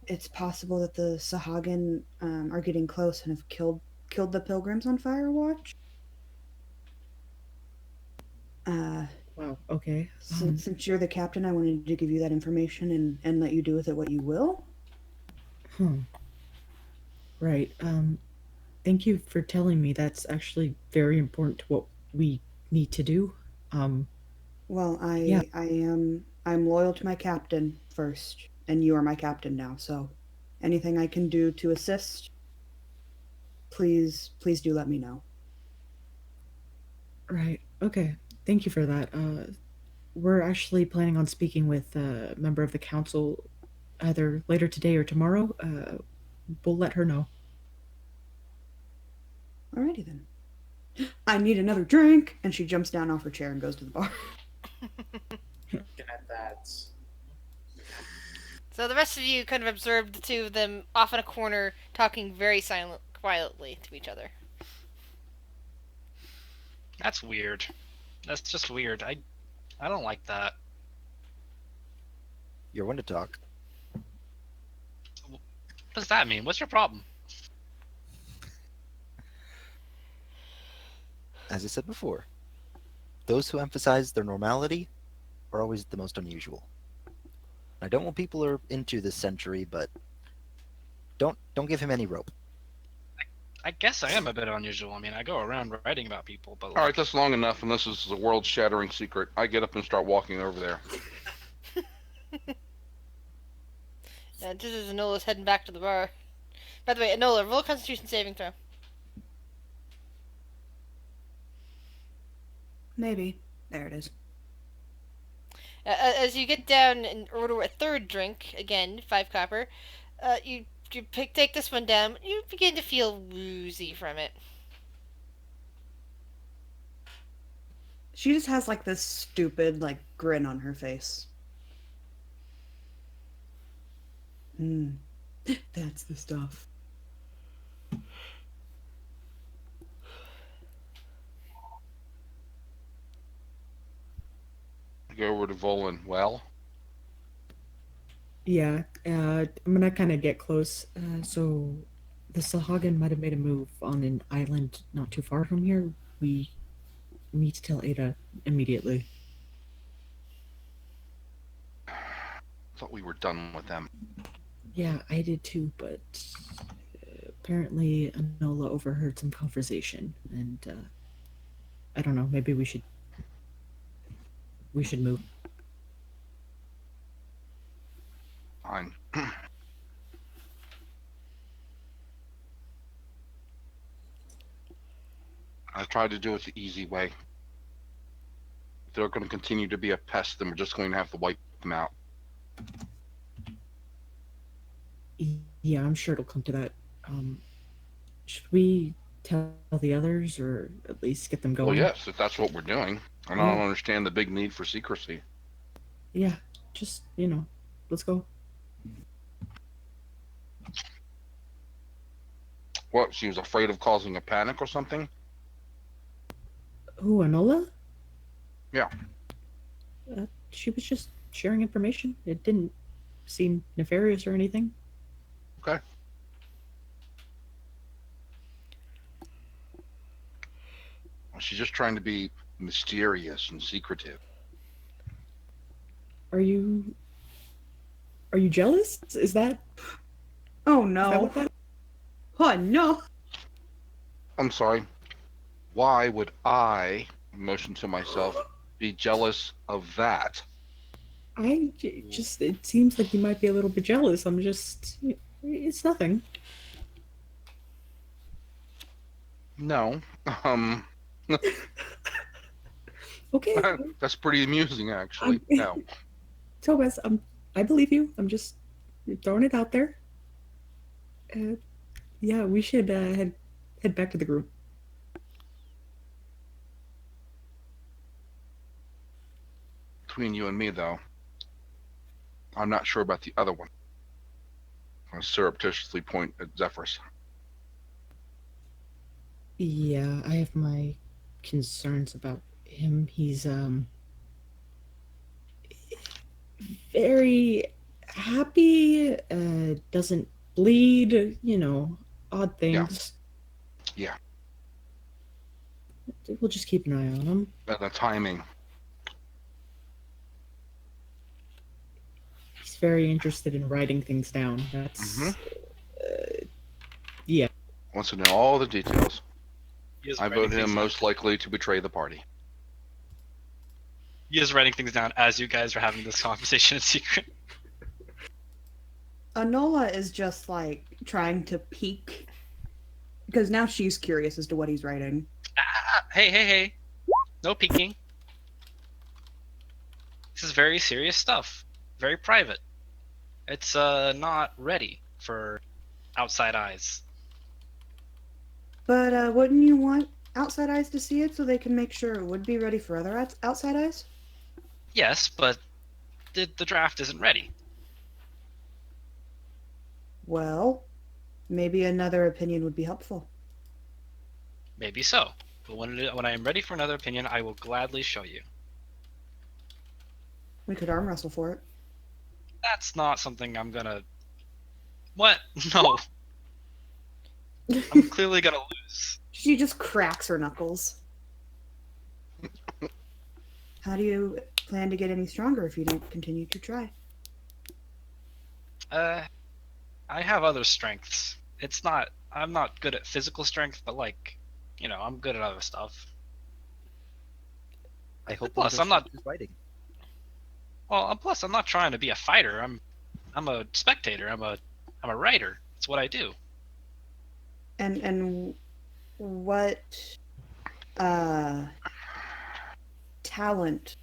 it's possible that the Sahagin are getting close and have killed the pilgrims on Firewatch. Wow. Okay. Since you're the captain, I wanted to give you that information and let you do with it what you will. Right. Thank you for telling me. That's actually very important to what we need to do. Well, Yeah. I'm loyal to my captain first, and you are my captain now. So, anything I can do to assist, please do let me know. Right. Okay. Thank you for that. We're actually planning on speaking with a member of the council either later today or tomorrow. We'll let her know. Alrighty then. I need another drink, and she jumps down off her chair and goes to the bar. Looking at that. So the rest of you kind of observed the two of them off in a corner, talking very quietly to each other. That's weird. That's just weird. I don't like that. You're one to talk. What does that mean? What's your problem? As I said before, those who emphasize their normality are always the most unusual. I don't want people who are into this century, but don't give him any rope. I guess I am a bit unusual. I mean, I go around writing about people, but All right, that's long enough. And this is a world-shattering secret. I get up and start walking over there. Just as Enola's heading back to the bar. By the way, Enola, roll a Constitution saving throw. Maybe. There it is. As you get down and order a third drink, again 5 copper, take this one down. You begin to feel woozy from it. She just has like this stupid like grin on her face. That's the stuff. Go over to Volan. Well, Yeah, I'm gonna kind of get close. So the Sahagan might have made a move on an island not too far from here. We need to tell Ada immediately. thought we were done with them. Yeah, I did too, but apparently Anola overheard some conversation, and I don't know. Maybe we should move. Fine. I tried to do it the easy way. If they're going to continue to be a pest, then we're just going to have to wipe them out. Yeah, I'm sure it'll come to that. Should we tell the others, or at least get them going? Well, yes, if that's what we're doing. And I don't understand the big need for secrecy. Yeah, just let's go. What, she was afraid of causing a panic or something? Who, Anola? Yeah. She was just sharing information. It didn't seem nefarious or anything. Okay. She's just trying to be mysterious and secretive. Are you jealous? Is that Oh is that no. what that? Oh no. I'm sorry. Why would I, motion to myself, be jealous of that? Just it seems like you might be a little bit jealous. It's nothing. No. Okay, That's pretty amusing, actually. No. Tobas, I believe you. I'm just throwing it out there. Yeah, we should head back to the group. Between you and me, though, I'm not sure about the other one. I surreptitiously point at Zephyrus. Yeah, I have my concerns about him. He's very happy, doesn't bleed, odd things. Yeah. We'll just keep an eye on him. And the timing. He's very interested in writing things down. That's yeah. Wants to know all the details. He is I writing vote him things most down. likely to betray the party. He is writing things down as you guys are having this conversation in secret. Anola is just like trying to peek because now she's curious as to what he's writing. Hey. No peeking. This is very serious stuff. Very private. It's not ready for outside eyes. But wouldn't you want outside eyes to see it so they can make sure it would be ready for other outside eyes? Yes, but the draft isn't ready. Well, maybe another opinion would be helpful. Maybe so. But when I am ready for another opinion, I will gladly show you. We could arm wrestle for it. That's not something I'm gonna... What? No. I'm clearly gonna lose. She just cracks her knuckles. How do you plan to get any stronger if you don't continue to try? I have other strengths. I'm not good at physical strength, but I'm good at other stuff. I hope. Plus, Others I'm not- is writing. Well, plus I'm not trying to be a fighter. I'm a spectator. I'm a writer. It's what I do. And what talent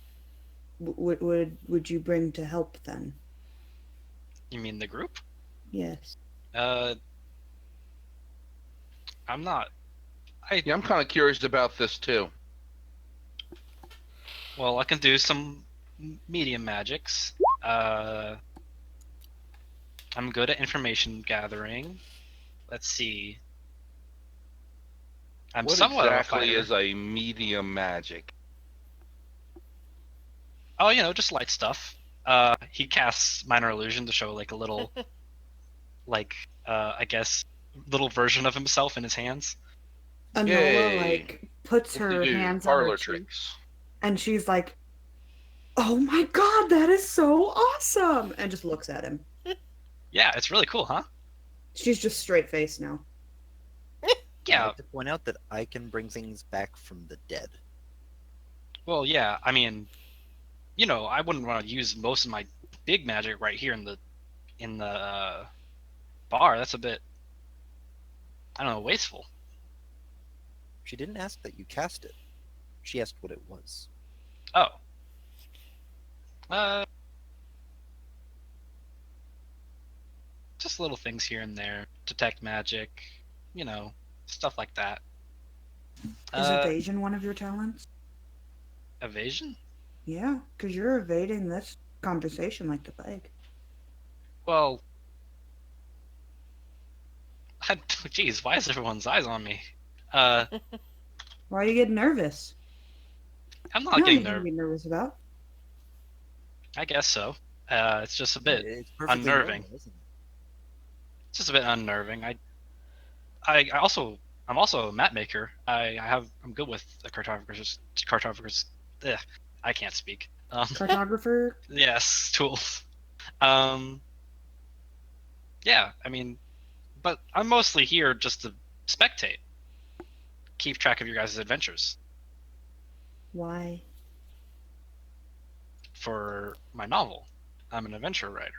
would you bring to help then? You mean the group? Yes. I'm not. Yeah, I'm kind of curious about this too. Well, I can do some medium magics. I'm good at information gathering. Let's see. I'm What somewhat of a exactly fighter. is a medium magic? Oh, just light stuff. He casts minor illusion to show like a little, like, I guess, little version of himself in his hands. Anola Yay! puts What do you her do? hands on her Parlor cheek, tricks. and she's like, "Oh my god, that is so awesome!" and just looks at him. Yeah, it's really cool, huh? She's just straight faced now. I'd Yeah. like to point out that I can bring things back from the dead. Well, yeah. I mean, I wouldn't want to use most of my big magic right here in the bar. That's a bit, I don't know, wasteful. She didn't ask that you cast it. She asked what it was. Oh. Uh, just little things here and there. Detect magic, stuff like that. Is evasion one of your talents? Evasion? Yeah, because you're evading this conversation like the plague. Well, geez, why is everyone's eyes on me? Why are you getting nervous? I'm No, not getting anything to be nervous about. I guess so. It's just a bit It's perfectly unnerving. normal, isn't it? It's just a bit unnerving. I'm also a map maker. I'm good with the cartographers. Ugh, I can't speak. Cartographer? Yes, tools. Um, yeah, I mean, but I'm mostly here just to spectate, keep track of your guys' adventures Why? for my novel. I'm an adventure writer.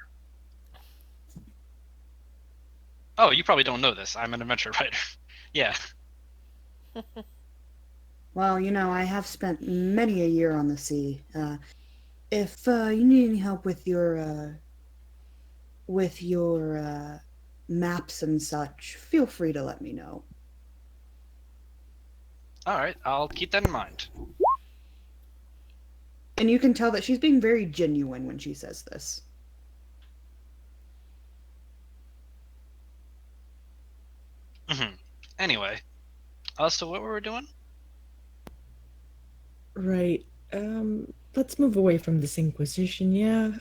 Oh, you probably don't know this. I'm an adventure writer. Yeah. Well, I have spent many a year on the sea. If you need any help with your maps and such, feel free to let me know. All right, I'll keep that in mind. And you can tell that she's being very genuine when she says this. Anyway, so what were we doing? Right. Let's move away from this Inquisition, yeah?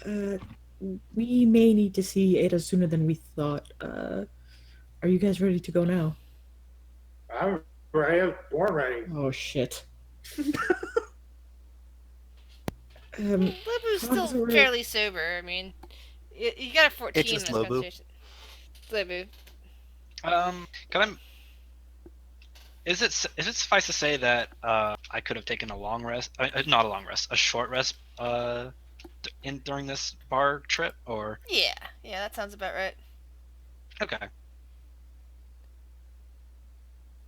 We may need to see Ada sooner than we thought. Are you guys ready to go now? I'm ready. Born ready. Oh, shit. Lebu's still How's it- fairly sober. I mean, you got a 14 It's just in this Lobu. conversation. Lebu. Can I? Is it suffice to say that I could have taken a long rest, not a long rest, a short rest, during this bar trip, or Yeah, that sounds about right. okay?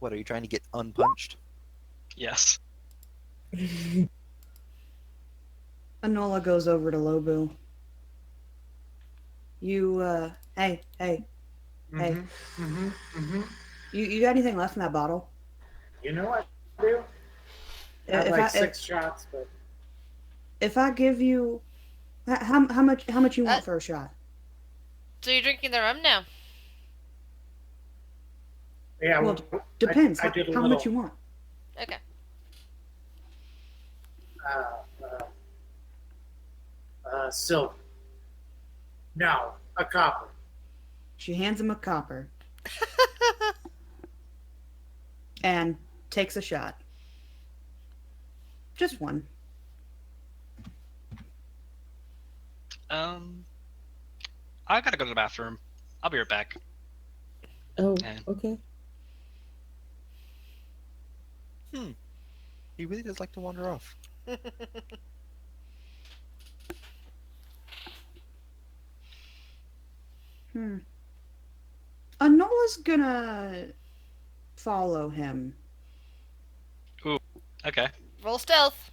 What, are you trying to get unpunched? Yes. Anola goes over to Lobu. You, hey. You got anything left in that bottle? You know what I do? Have like 6 shots, but If I give you, how much you want for a shot? So you're drinking the rum now? yeah. Well, depends. I did a how little, much you want? Okay. silver. No, a copper. She hands him a copper and takes a shot. Just one. I gotta go to the bathroom. I'll be right back. Oh, And- okay. He really does like to wander off. Anola's gonna follow him. Okay. Roll stealth.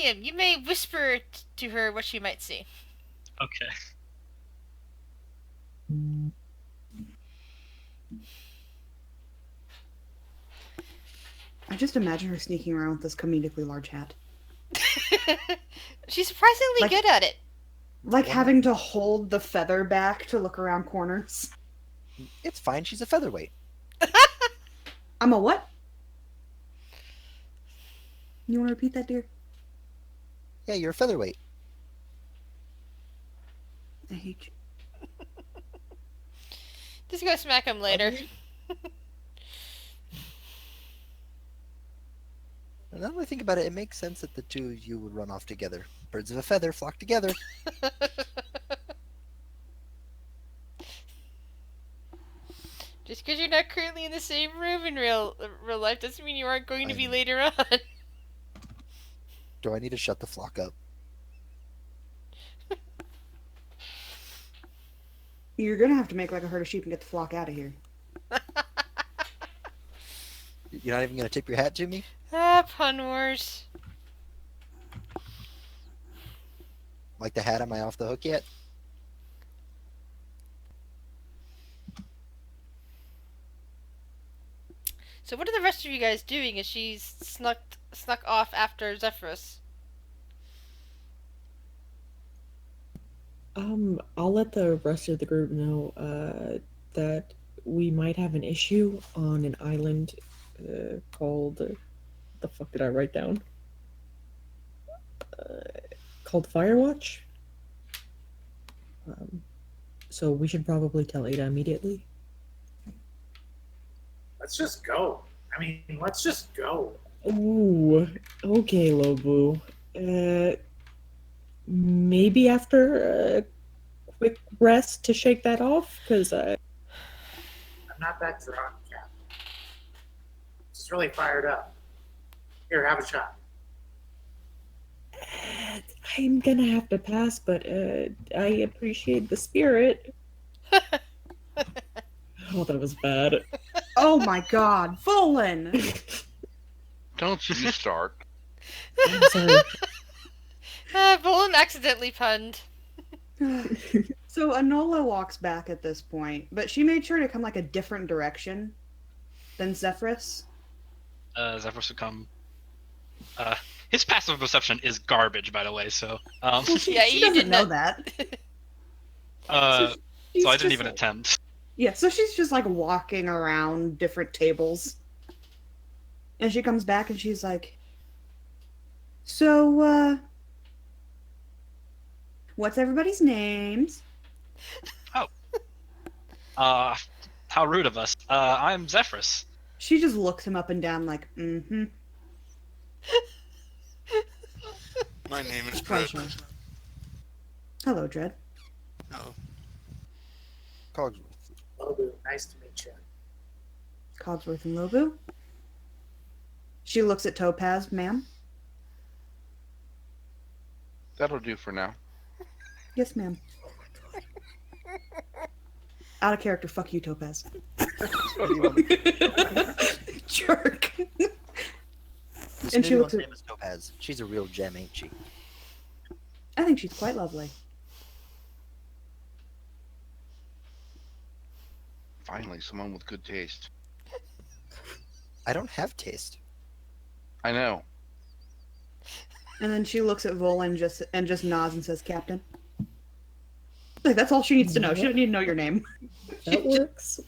him. You may whisper to her what she might see. Okay. I just imagine her sneaking around with this comedically large hat. She's surprisingly Like- good at it. Like Well, having to hold the feather back to look around corners. It's fine. She's a featherweight. I'm a what? You want to repeat that, dear? Yeah, you're a featherweight. I hate you. Just go smack him later. And now that I think about it, it makes sense that the two of you would run off together. Birds of a feather flock together. Just because you're not currently in the same room in real life doesn't mean you aren't going to be later on. Do I need to shut the flock up? You're gonna have to make like a herd of sheep and get the flock out of here. You're not even gonna tip your hat to me? Pun wars. Like the hat, am I off the hook yet? So what are the rest of you guys doing as she's snuck off after Zephyrus? I'll let the rest of the group know that we might have an issue on an island called. The fuck did I write down? Called Firewatch. So we should probably tell Ada immediately. Let's just go. I mean, let's just go. Ooh, okay, Lobu. Maybe after a quick rest to shake that off, because I'm not that drunk, Cap. Just really fired up. Here, have a shot. I'm gonna have to pass, but I appreciate the spirit. Oh, that was bad. Oh my god, Volan! Don't you start. I'm sorry. Bolin accidentally punned. So Anola walks back at this point, but she made sure to come like a different direction than Zephyrus. Zephyrus would come. His passive perception is garbage, by the way. So, Well, she, Yeah, she you doesn't did know not- that. so I She's didn't just even like- attempt. Yeah, so she's just like walking around different tables. And she comes back and she's like, So, what's everybody's names? How rude of us. I'm Zephyrus. She just looks him up and down like, mm-hmm. My name is Pleasure. Brett. Hello, Dread. Oh, Cogsworth. Lobu, nice to meet you. Cogsworth and Lobu. She looks at Topaz, ma'am. That'll do for now. Yes, ma'am. Out of character, fuck you, Topaz. Jerk. This And she new looks one's at- name is Topaz. She's a real gem, ain't she? I think she's quite lovely. Finally, someone with good taste. I don't have taste. I know. And then she looks at Volan and just nods and says, Captain. Like, that's all she needs to know. She doesn't need to know your name. That works.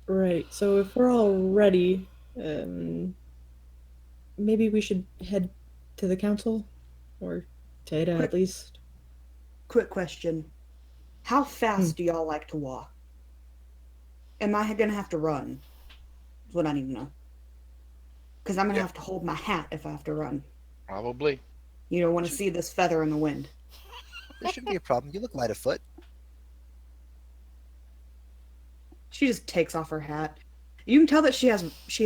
Right, so if we're all ready, maybe we should head to the council? Or to Ada, at least? Quick question. How fast do y'all like to walk? Am I going to have to run? Is what I need to know. Because I'm going to have to hold my hat if I have to run. Probably. You don't want to see this feather in the wind. There shouldn't be a problem. You look light of foot. She just takes off her hat. You can tell that she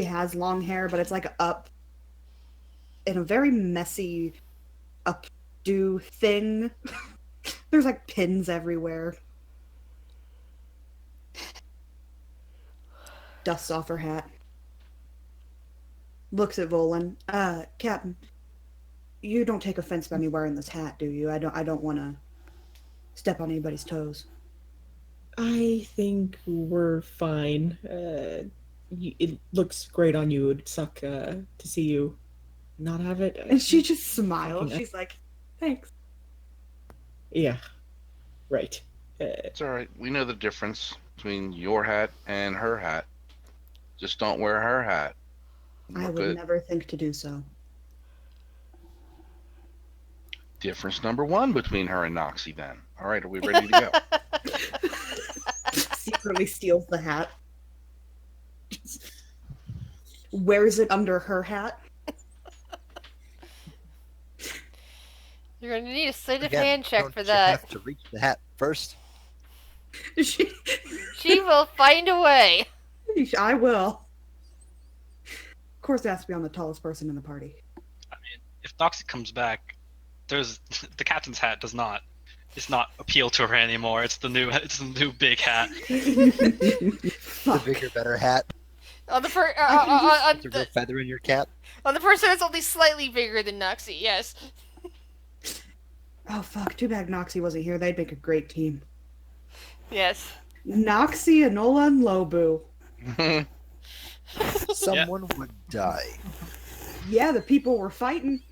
has long hair, but it's like up in a very messy updo thing. There's like pins everywhere. Dusts off her hat. looks at Volan. Captain, you don't take offense by me wearing this hat, do you? I don't want to step on anybody's toes. I think we're fine. It looks great on you. It'd suck to see you not have it. And she just smiles. Fucking- She's like, thanks. Yeah, right. It's all right. We know the difference between your hat and her hat. Just don't wear her hat. I We're would good. never think to do so. Difference number one between her and Noxie, then. All right, are we ready to go? Secretly steals the hat. Wears it under her hat. You're gonna need a sleight of Again, hand check don't for you that. have to reach the hat first. She, She will find a way. I will. Of course, it has to be on the tallest person in the party. I mean, if Noxie comes back, there's the captain's hat does not. It's not appeal to her anymore. It's the new big hat. The Fuck. bigger, better hat. On the It's a real feather in your cap. on the person that's only slightly bigger than Noxie, yes. Oh, fuck. Too bad Noxie wasn't here. They'd make a great team. Yes. Noxie, Enola, and Lobu. Someone would die. Yeah, the people were fighting.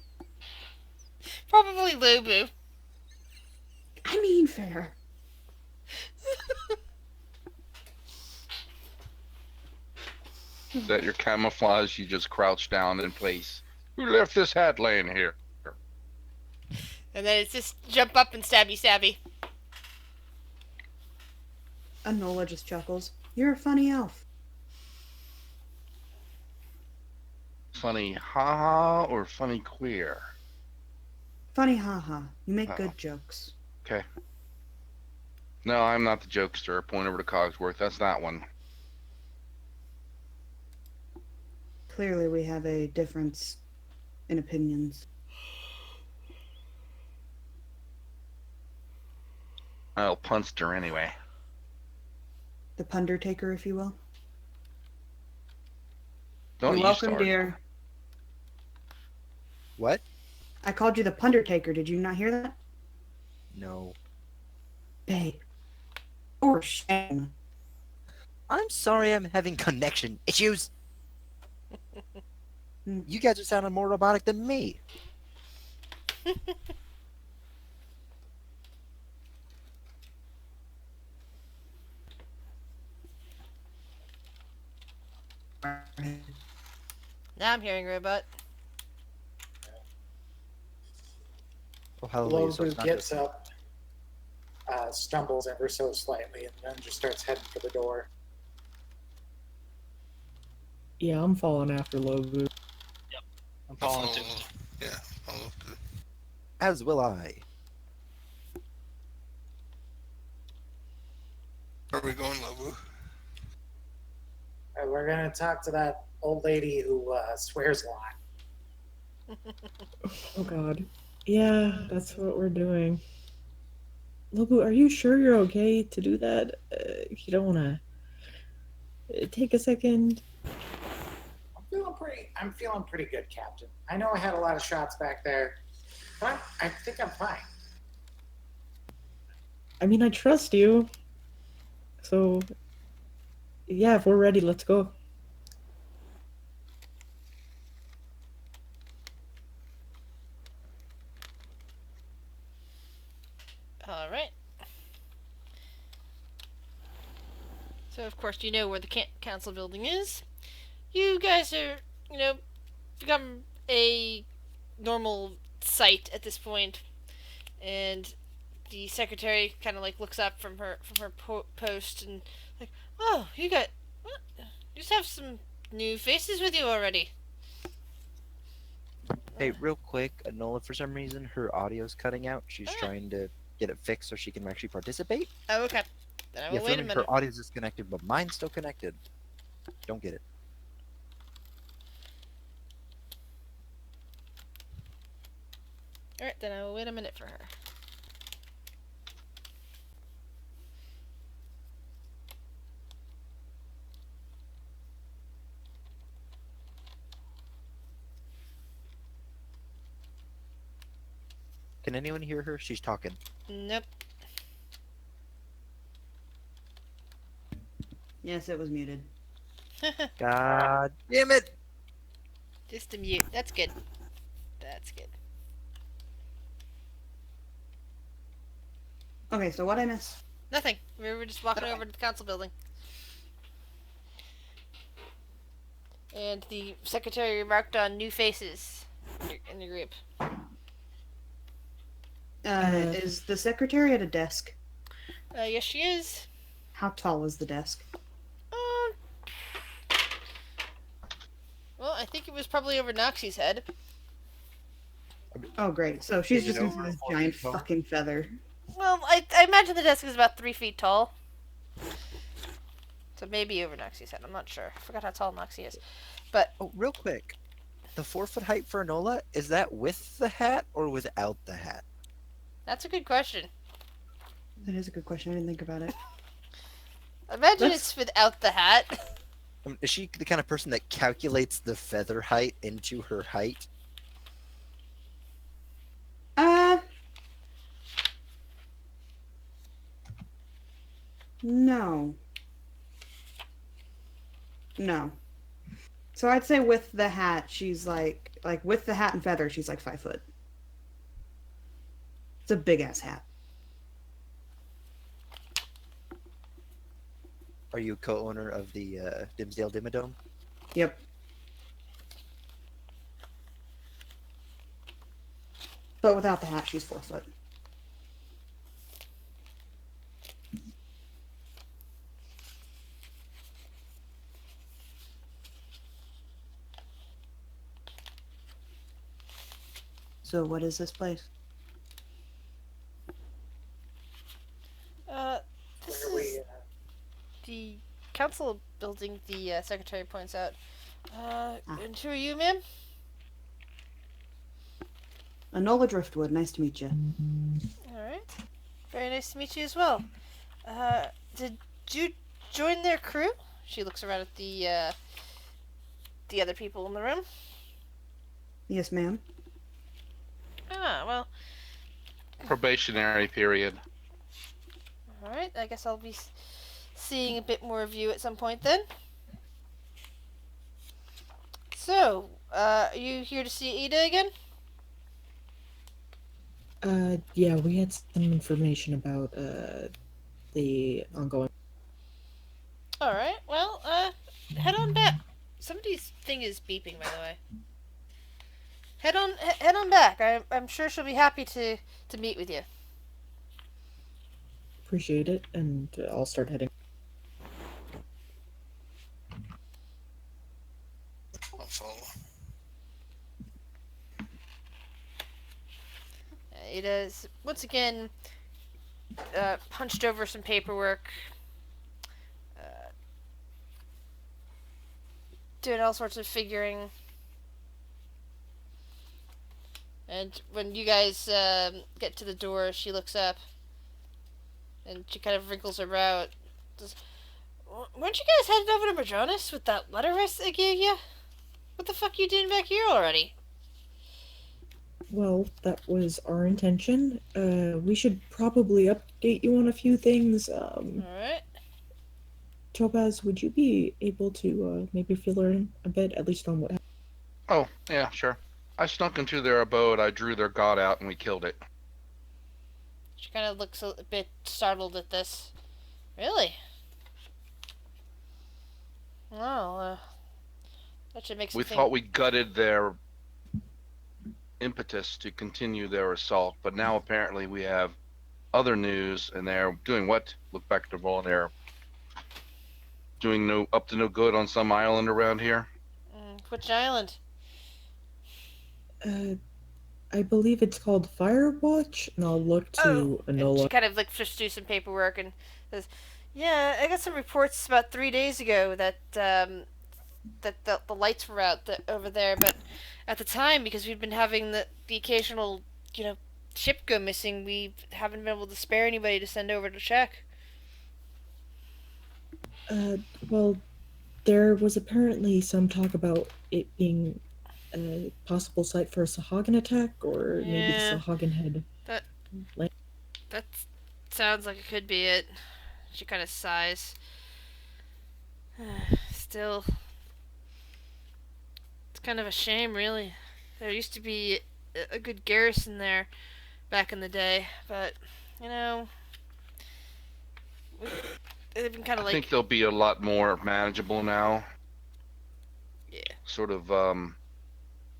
Probably Lubu. I mean, fair. Is that your camouflage? You just crouch down in place. Who left this hat laying here? And then it's just jump up and stabby stabby. Enola just chuckles. You're a funny elf. Funny ha-ha or funny queer? Funny haha. You make Oh. good jokes. Okay. No, I'm not the jokester. Point over to Cogsworth. That's that one. Clearly, we have a difference in opinions. I'll punched her anyway. The pundertaker, if you will. Don't You're you welcome, start. dear. What? I called you the pundertaker. Did you not hear that? No. Babe. Or shame. I'm sorry I'm having connection issues. Hmm. You guys are sounding more robotic than me. Now I'm hearing robot. Oh, hallelujah. So Lobu it's not gets just- up, stumbles ever so slightly, and then just starts heading for the door. Yeah, I'm falling after Lobu. I'm following too. Yeah, I'll do. As will I. Where are we going, Lobu? We're gonna talk to that old lady who swears a lot. Oh god. Yeah, that's what we're doing. Lobu, are you sure you're okay to do that? You don't want to take a second. I'm feeling pretty good, Captain. I know I had a lot of shots back there, but I think I'm fine. I mean, I trust you. So, yeah, if we're ready, let's go. Alright. So, of course, you know where the council building is. You guys are, become a normal sight at this point. And the secretary kind of looks up from her post and oh, you just have some new faces with you already. Hey, real quick, Enola, for some reason, her audio's cutting out. She's Ah. trying to get it fixed so she can actually participate. Oh, okay. Then I will Yeah, wait a feeling minute. her audio's disconnected, but mine's still connected. Don't get it. Alright, then I will wait a minute for her. Can anyone hear her? She's talking. Nope. Yes, it was muted. God damn it! Just a mute. That's good. That's good. Okay, so what I miss? Nothing. We were just walking over to the council building. And the secretary remarked on new faces in the group. Is the secretary at a desk? Yes, she is. How tall is the desk? Well, I think it was probably over Noxie's head. Oh, great. So she's Is it just using over this 4 giant feet tall? fucking feather. Well, I imagine the desk is about 3 feet tall. So maybe over Noxie's head. I'm not sure. I forgot how tall Noxie is. But Oh, real quick. The 4-foot height for Enola, is that with the hat or without the hat? that's a good question. That is a good question. I didn't think about it. I imagine Let's- it's without the hat. Is she the kind of person that calculates the feather height into her height? No. No. So I'd say with the hat, she's like with the hat and feather, she's like 5 foot. It's a big ass hat. Are you co-owner of the Dimsdale Dimmadome? Yep. But without the hat, she's 4 foot. So what is this place? This Where are is we? the council building, the secretary points out. And who are you, ma'am? Enola Driftwood, nice to meet you. Alright. Very nice to meet you as well. Did you join their crew? She looks around at the other people in the room. Yes, ma'am. Ah, well, Probationary period. alright. I guess I'll be seeing a bit more of you at some point then. So, are you here to see Ada again? Yeah, we had some information about the ongoing. Alright, well, head on back. Somebody's thing is beeping, by the way. Head on back. I'm sure she'll be happy to meet with you. Appreciate it, and I'll start heading. I'll follow. Ada's once again punched over some paperwork, doing all sorts of figuring. And when you guys get to the door, she looks up and she kind of wrinkles her brow. Weren't you guys headed over to Madronis with that letter I gave you? What the fuck are you doing back here already? Well, that was our intention. We should probably update you on a few things. Alright. Topaz, would you be able to maybe fill her in a bit, at least on what happened? Oh, yeah, sure. I snuck into their abode, I drew their god out, and we killed it. She kind of looks a bit startled at this. Really? Well, that should make some We thought we gutted their impetus to continue their assault, but now apparently we have other news, and they're doing what? Look back to Vol, they're doing up to no good on some island around here. Which island? I believe it's called Firewatch, and I'll look to And she Enola. kind of like just do some paperwork and says, "Yeah, I got some reports about 3 days ago that that the lights were out over there, but at the time, because we'd been having the occasional ship go missing, we haven't been able to spare anybody to send over to check." Well, there was apparently some talk about it being a possible site for a Sahagin attack, or maybe the Yeah. Sahagin had That sounds like it could be it. She kind of sighs. Still, it's kind of a shame, really. There used to be a good garrison there back in the day, but you know, they've been kind I of think like, they'll be a lot more manageable now. yeah. Sort of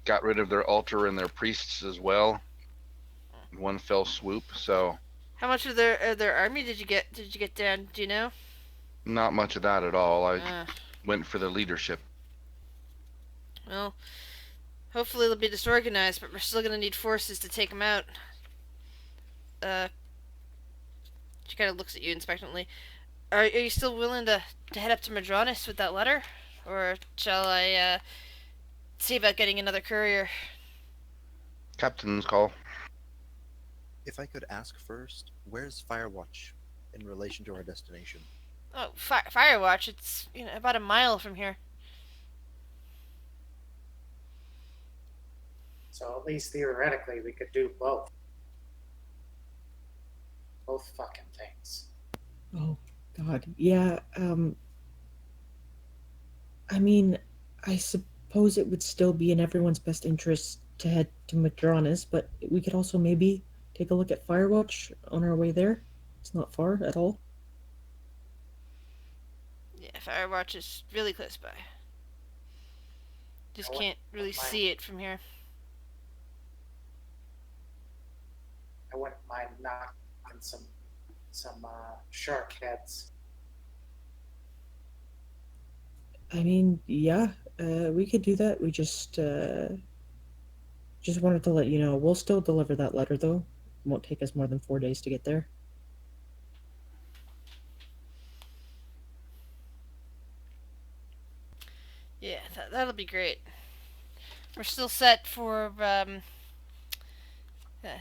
got rid of their altar and their priests as well in one fell swoop. So How much of their army did you get? Did you get down? Do you know? not much of that at all. I Uh, went for the leadership. well, hopefully they'll be disorganized, but we're still gonna need forces to take them out. Uh, she kind of looks at you expectantly. Are you still willing to head up to Madronis with that letter, or shall I see about getting another courier? Captain's call. If I could ask first, where's Firewatch in relation to our destination? Oh, Firewatch. It's about a mile from here. So at least theoretically, we could do both. Both fucking things. Oh God, yeah. I mean, I suppose it would still be in everyone's best interest to head to Madronas, but we could also maybe take a look at Firewatch on our way there. It's not far at all. Yeah, Firewatch is really close by. Just I can't really wouldn't mind- see it from here. I wouldn't mind knocking some shark heads. I mean, yeah, we could do that. We just wanted to let you know. We'll still deliver that letter, though. It won't take us more than 4 days to get there. Yeah, that'll be great. We're still set for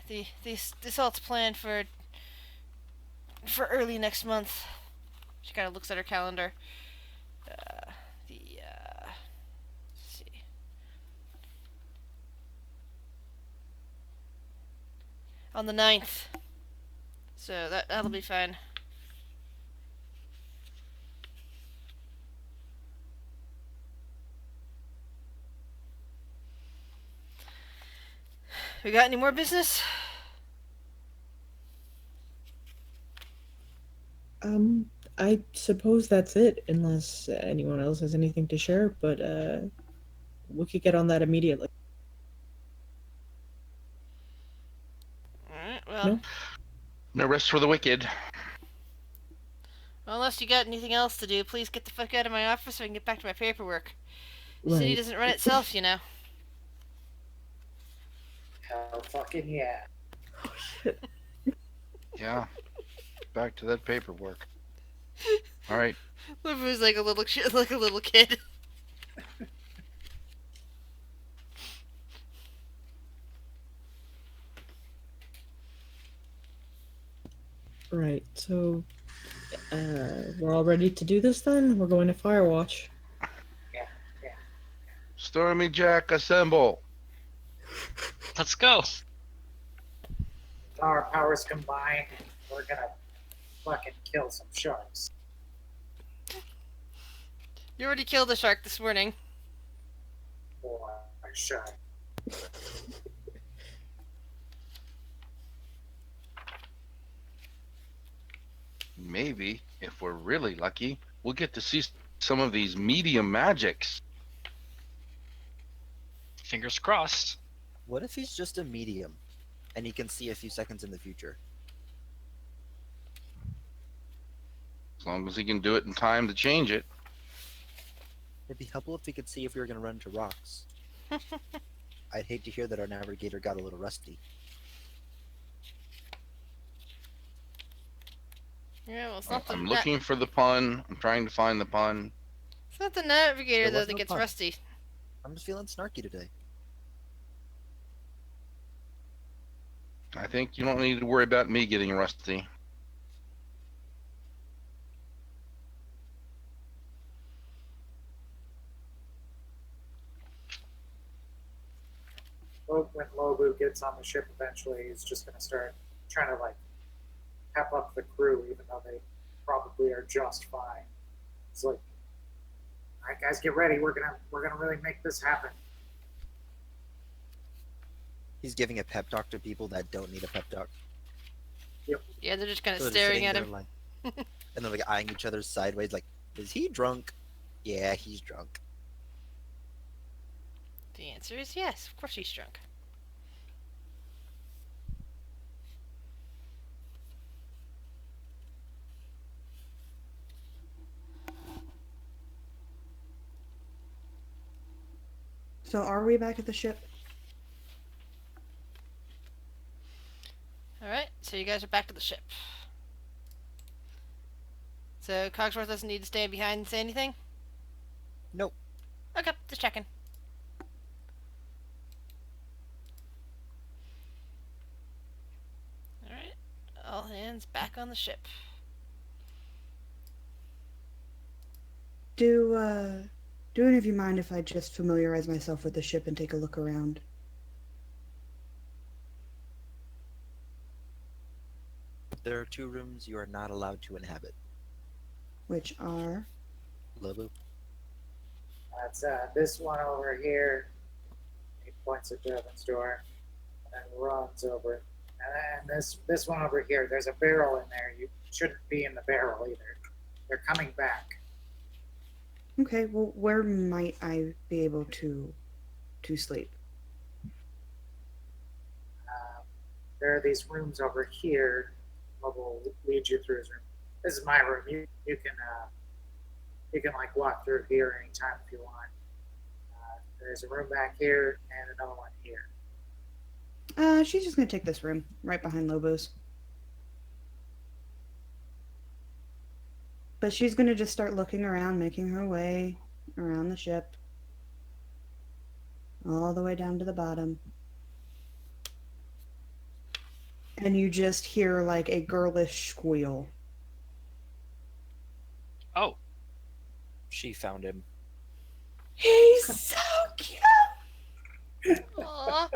the assault's planned for early next month. She kind of looks at her calendar. Let's see. On the 9th. So that'll be fine. We got any more business? I suppose that's it, unless anyone else has anything to share, but we could get on that immediately. Alright, well, No? No rest for the wicked. unless you got anything else to do, please get the fuck out of my office so I can get back to my paperwork. The city Right. doesn't run itself, you know. Hell fucking yeah. Yeah. Back to that paperwork. All right. Livu's like a little kid. Right, so we're all ready to do this then? We're going to Firewatch. Stormy Jack, assemble. Let's go. With our powers combined, we're gonna fucking kill some sharks. You already killed a shark this morning. Or a shark. Maybe, if we're really lucky, we'll get to see some of these medium magics. Fingers crossed. What if he's just a medium and he can see a few seconds in the future? As long as he can do it in time to change it. It'd be helpful if he could see if we were going to run into rocks. I'd hate to hear that our navigator got a little rusty. Yeah, well, it's not the I'm looking for the pun. I'm trying to find the pun. it's not the navigator There though was that no gets pun. rusty. I'm just feeling snarky today. I think you don't need to worry about me getting rusty. When Lobu gets on the ship eventually, he's just gonna start trying to like pep up the crew, even though they probably are just fine. It's like, all right, guys, get ready. We're gonna really make this happen. He's giving a pep talk to people that don't need a pep talk. Yeah, they're just kind of So they're just staring sitting at there him. like, and they're like eyeing each other sideways, like, is he drunk? Yeah, he's drunk. The answer is yes. Of course he's drunk. So are we back at the ship? Alright, so you guys are back to the ship. So Cogsworth doesn't need to stand behind and say anything? Nope. Okay, just checking. Alright, all hands back on the ship. Do any of you mind if I just familiarize myself with the ship and take a look around? There are 2 rooms you are not allowed to inhabit. Which are? Lobo. That's this one over here. He points at Devin's door and then runs over. And this one over here, there's a barrel in there. You shouldn't be in the barrel either. They're coming back. Okay, well, where might I be able to sleep? There are these rooms over here. We'll lead you through his room. This is my room. You can like walk through here anytime if you want. There's a room back here and another one here. She's just gonna take this room right behind Lobo's. But she's gonna just start looking around, making her way around the ship, all the way down to the bottom. And you just hear like a girlish squeal. Oh, She found him. He's so cute! Aww.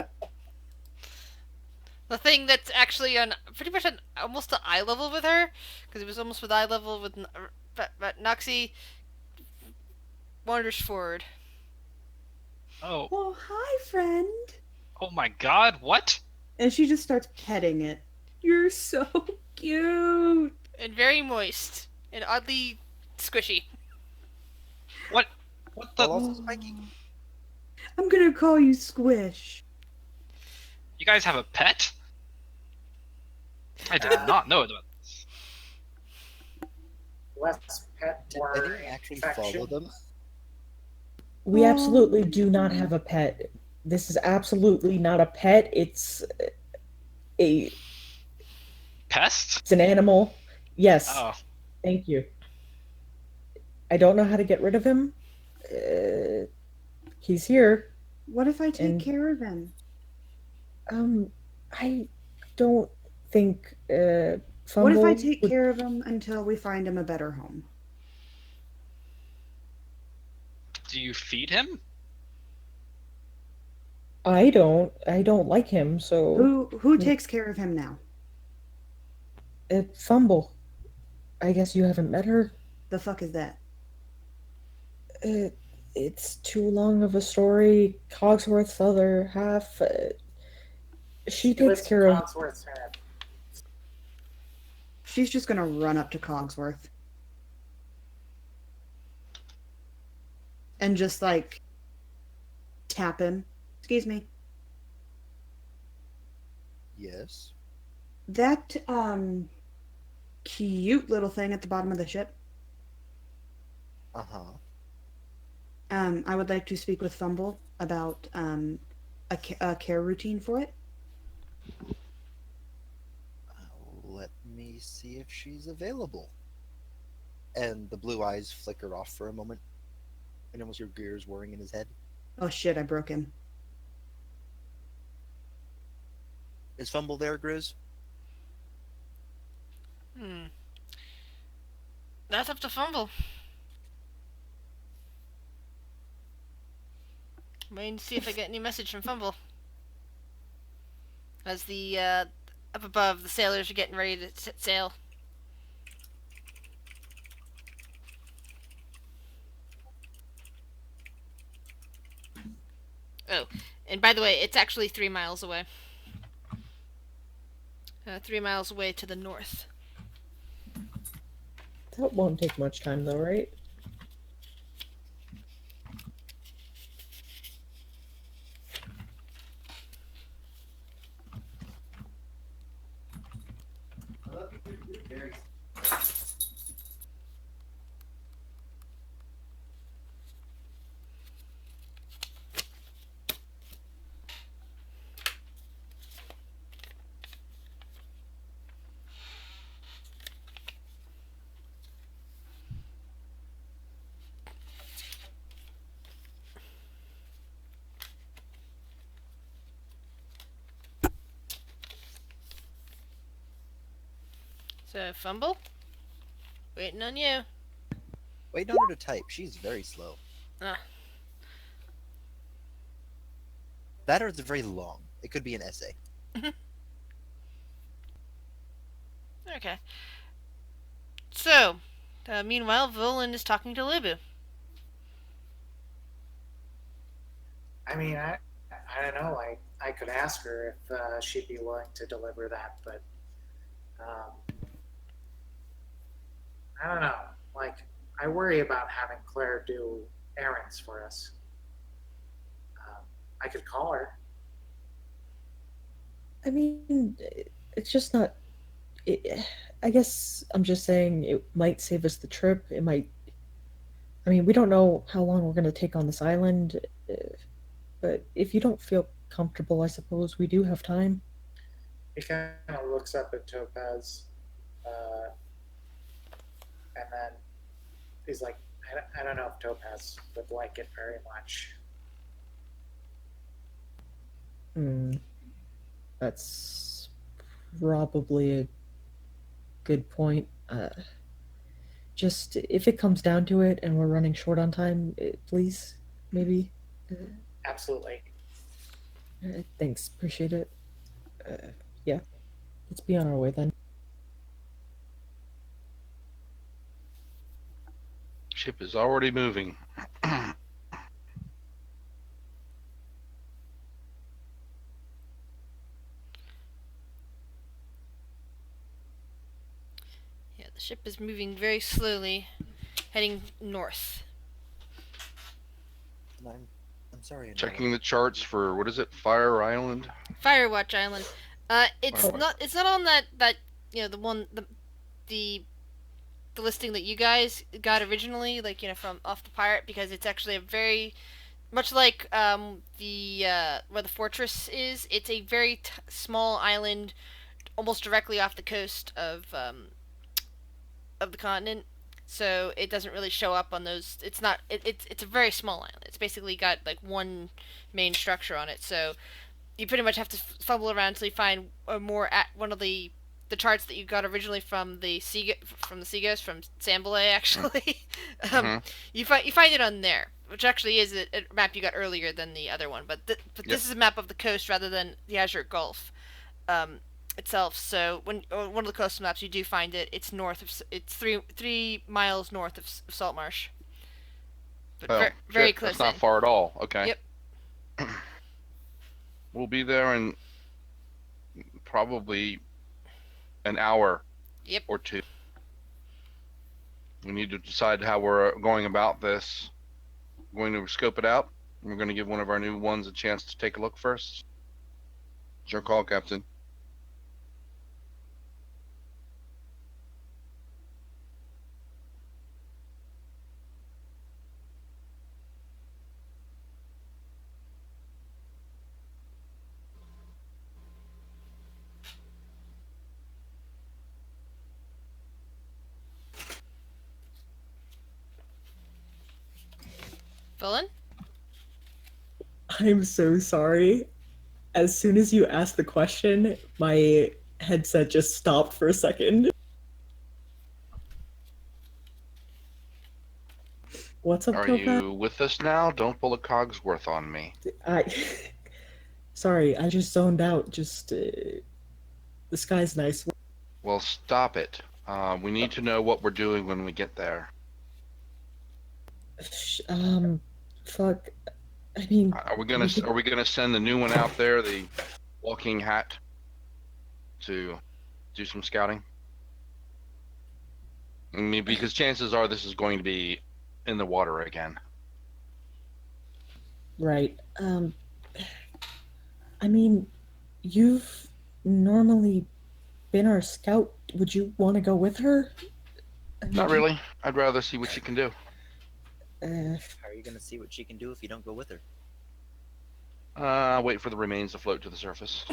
The thing that's actually on pretty much on almost to eye level with her, because it was almost with eye level with, but Noxie wanders forward. oh, Oh, hi, friend. oh my God! What? And she just starts petting it. You're so cute. And very moist. And oddly squishy. What? What the? While also spiking. I'm gonna call you Squish. You guys have a pet? I did not know about this. Less pet, Did more anyone actually follow infection. them? We Oh. absolutely do not have a pet. This is absolutely not a pet. It's Pest? it's an animal. Yes. Oh, Thank you. I don't know how to get rid of him. He's here. What if I take And- care of him? I don't think What if I Fumble take would- care of him until we find him a better home? do you feed him? I don't like him, so Who takes care of him now? Fumble. I guess you haven't met her. The fuck is that? It's too long of a story. Cogsworth's other half. She He takes lives in care of. Cogsworth's head. She's just gonna run up to Cogsworth and just like tap him. Excuse me. Yes. That cute little thing at the bottom of the ship. Uh-huh. I would like to speak with Fumble about a care routine for it. Let me see if she's available. And the blue eyes flicker off for a moment. And almost your gears whirring in his head. Oh shit, I broke him. Is Fumble there, Grizz? That's up to Fumble. Waiting to see if I get any message from Fumble. As the Up above, the sailors are getting ready to set sail. Oh, and by the way, it's actually 3 miles away. 3 miles away to the north. That won't take much time, though, right? So, Fumble, waiting on you. Waiting on her to type. She's very slow. Ah. That or it's very long. It could be an essay. Okay. So, meanwhile, Volan is talking to Lubu. I mean, I don't know. I could ask her if she'd be willing to deliver that, but I don't know. Like, I worry about having Claire do errands for us. I could call her. I mean, it's just not. I guess I'm just saying it might save us the trip. It might. I mean, we don't know how long we're going to take on this island, but if you don't feel comfortable, I suppose we do have time. He kind of looks up at Topaz, and then he's like, I don't know if Topaz would like it very much. That's probably a good point. Just if it comes down to it and we're running short on time, please, maybe. Absolutely. Thanks, appreciate it. Yeah, let's be on our way then. Ship is already moving. Yeah, the ship is moving very slowly, heading north. I'm sorry. Checking the charts for what is it? Fire Island. Firewatch Island. It's Firewatch. not. It's not on that the one the listing that you guys got originally, like from off the pirate, because it's actually a very much like the where the fortress is. It's a very small island, almost directly off the coast of the continent. So it doesn't really show up on those. It's not. It's a very small island. It's basically got like one main structure on it. So you pretty much have to fumble around until you find more at one of the charts that you got originally from the Seagulls from Sambalay actually. You find it on there, which actually is a map you got earlier than the other one. But this is a map of the coast rather than the Azure Gulf itself. So when one of the coastal maps you do find it, it's north of it's 3 miles north of Saltmarsh. But very close. That's not far at all. Okay. Yep. We'll be there in probably an hour. Yep. Or two. We need to decide how we're going about this. We're going to scope it out. We're going to give one of our new ones a chance to take a look first. It's your call, Captain. Villain? I'm so sorry. As soon as you asked the question, my headset just stopped for a second. What's up, Are Topaz? you with us now? Don't pull a Cogsworth on me. Sorry, I just zoned out. Just The sky's nice. Well, stop it. We need to know what we're doing when we get there. Fuck. I mean, Are we we could, gonna send the new one out there, the walking hat, to do some scouting? I mean, because chances are this is going to be in the water again. right. I mean, you've normally been our scout. Would you want to go with her? I Not mean, really. I'd rather see what she can do. How are you gonna see what she can do if you don't go with her? Wait for the remains to float to the surface.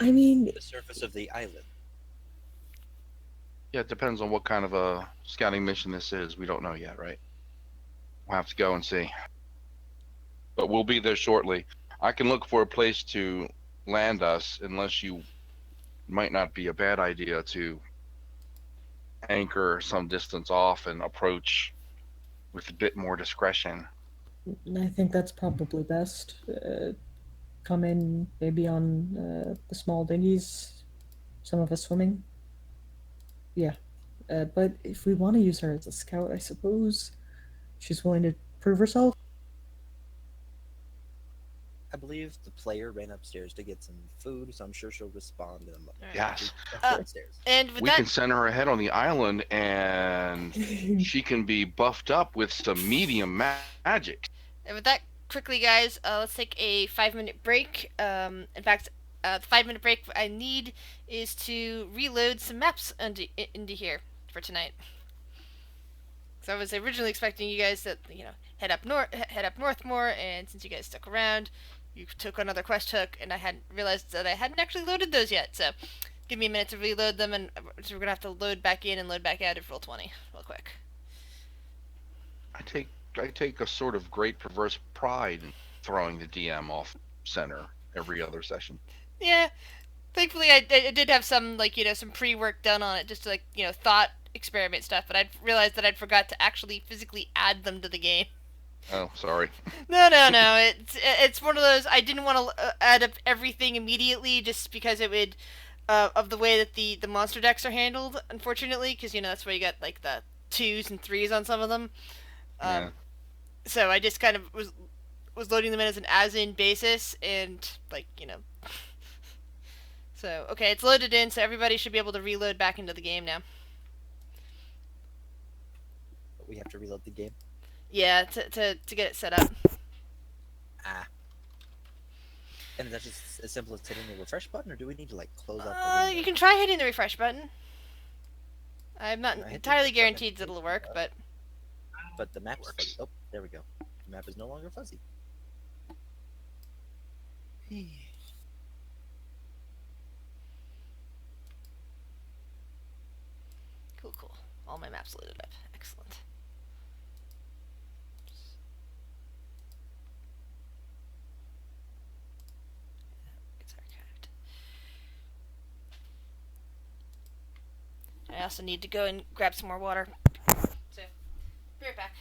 I mean, The surface of the island. Yeah, it depends on what kind of a scouting mission this is. We don't know yet, right? We'll have to go and see. But we'll be there shortly. I can look for a place to land us, unless you might not be a bad idea to anchor some distance off and approach with a bit more discretion. I think that's probably best. Come in maybe on the small dinghies, some of us swimming. Yeah. But if we want to use her as a scout, I suppose she's willing to prove herself. I believe the player ran upstairs to get some food, so I'm sure she'll respond in a moment. Yes. Upstairs. And with We that, can send her ahead on the island, and she can be buffed up with some medium magic. and with that, quickly, guys, let's take a 5-minute break. In fact, the 5-minute break I need is to reload some maps into here for tonight. So I was originally expecting you guys to, head up north more, and since you guys stuck around, you took another quest hook, and I hadn't realized that I hadn't actually loaded those yet. So give me a minute to reload them, and so we're gonna have to load back in and load back out of Roll20 real quick. I take a sort of great perverse pride in throwing the DM off center every other session. Yeah, thankfully I did have some some pre-work done on it, just to thought experiment stuff, but I'd realized that I'd forgot to actually physically add them to the game. Oh, sorry. No. It's one of those. I didn't want to add up everything immediately, just because it would, of the way that the monster decks are handled. Unfortunately, because that's where you got like the 2s and 3s on some of them. Yeah. So I just kind of was loading them in as an as-in basis, and So okay, it's loaded in, so everybody should be able to reload back into the game now. But we have to reload the game. Yeah, to get it set up. Ah. And is that just as simple as hitting the refresh button, or do we need to close out the window? You can try hitting the refresh button. I'm not I hit the entirely refresh button. guaranteed that it'll work, but But the map's fuzzy. Oh, there we go. The map is no longer fuzzy. cool. All my maps loaded up. Excellent. It's archived. I also need to go and grab some more water. So, be right back.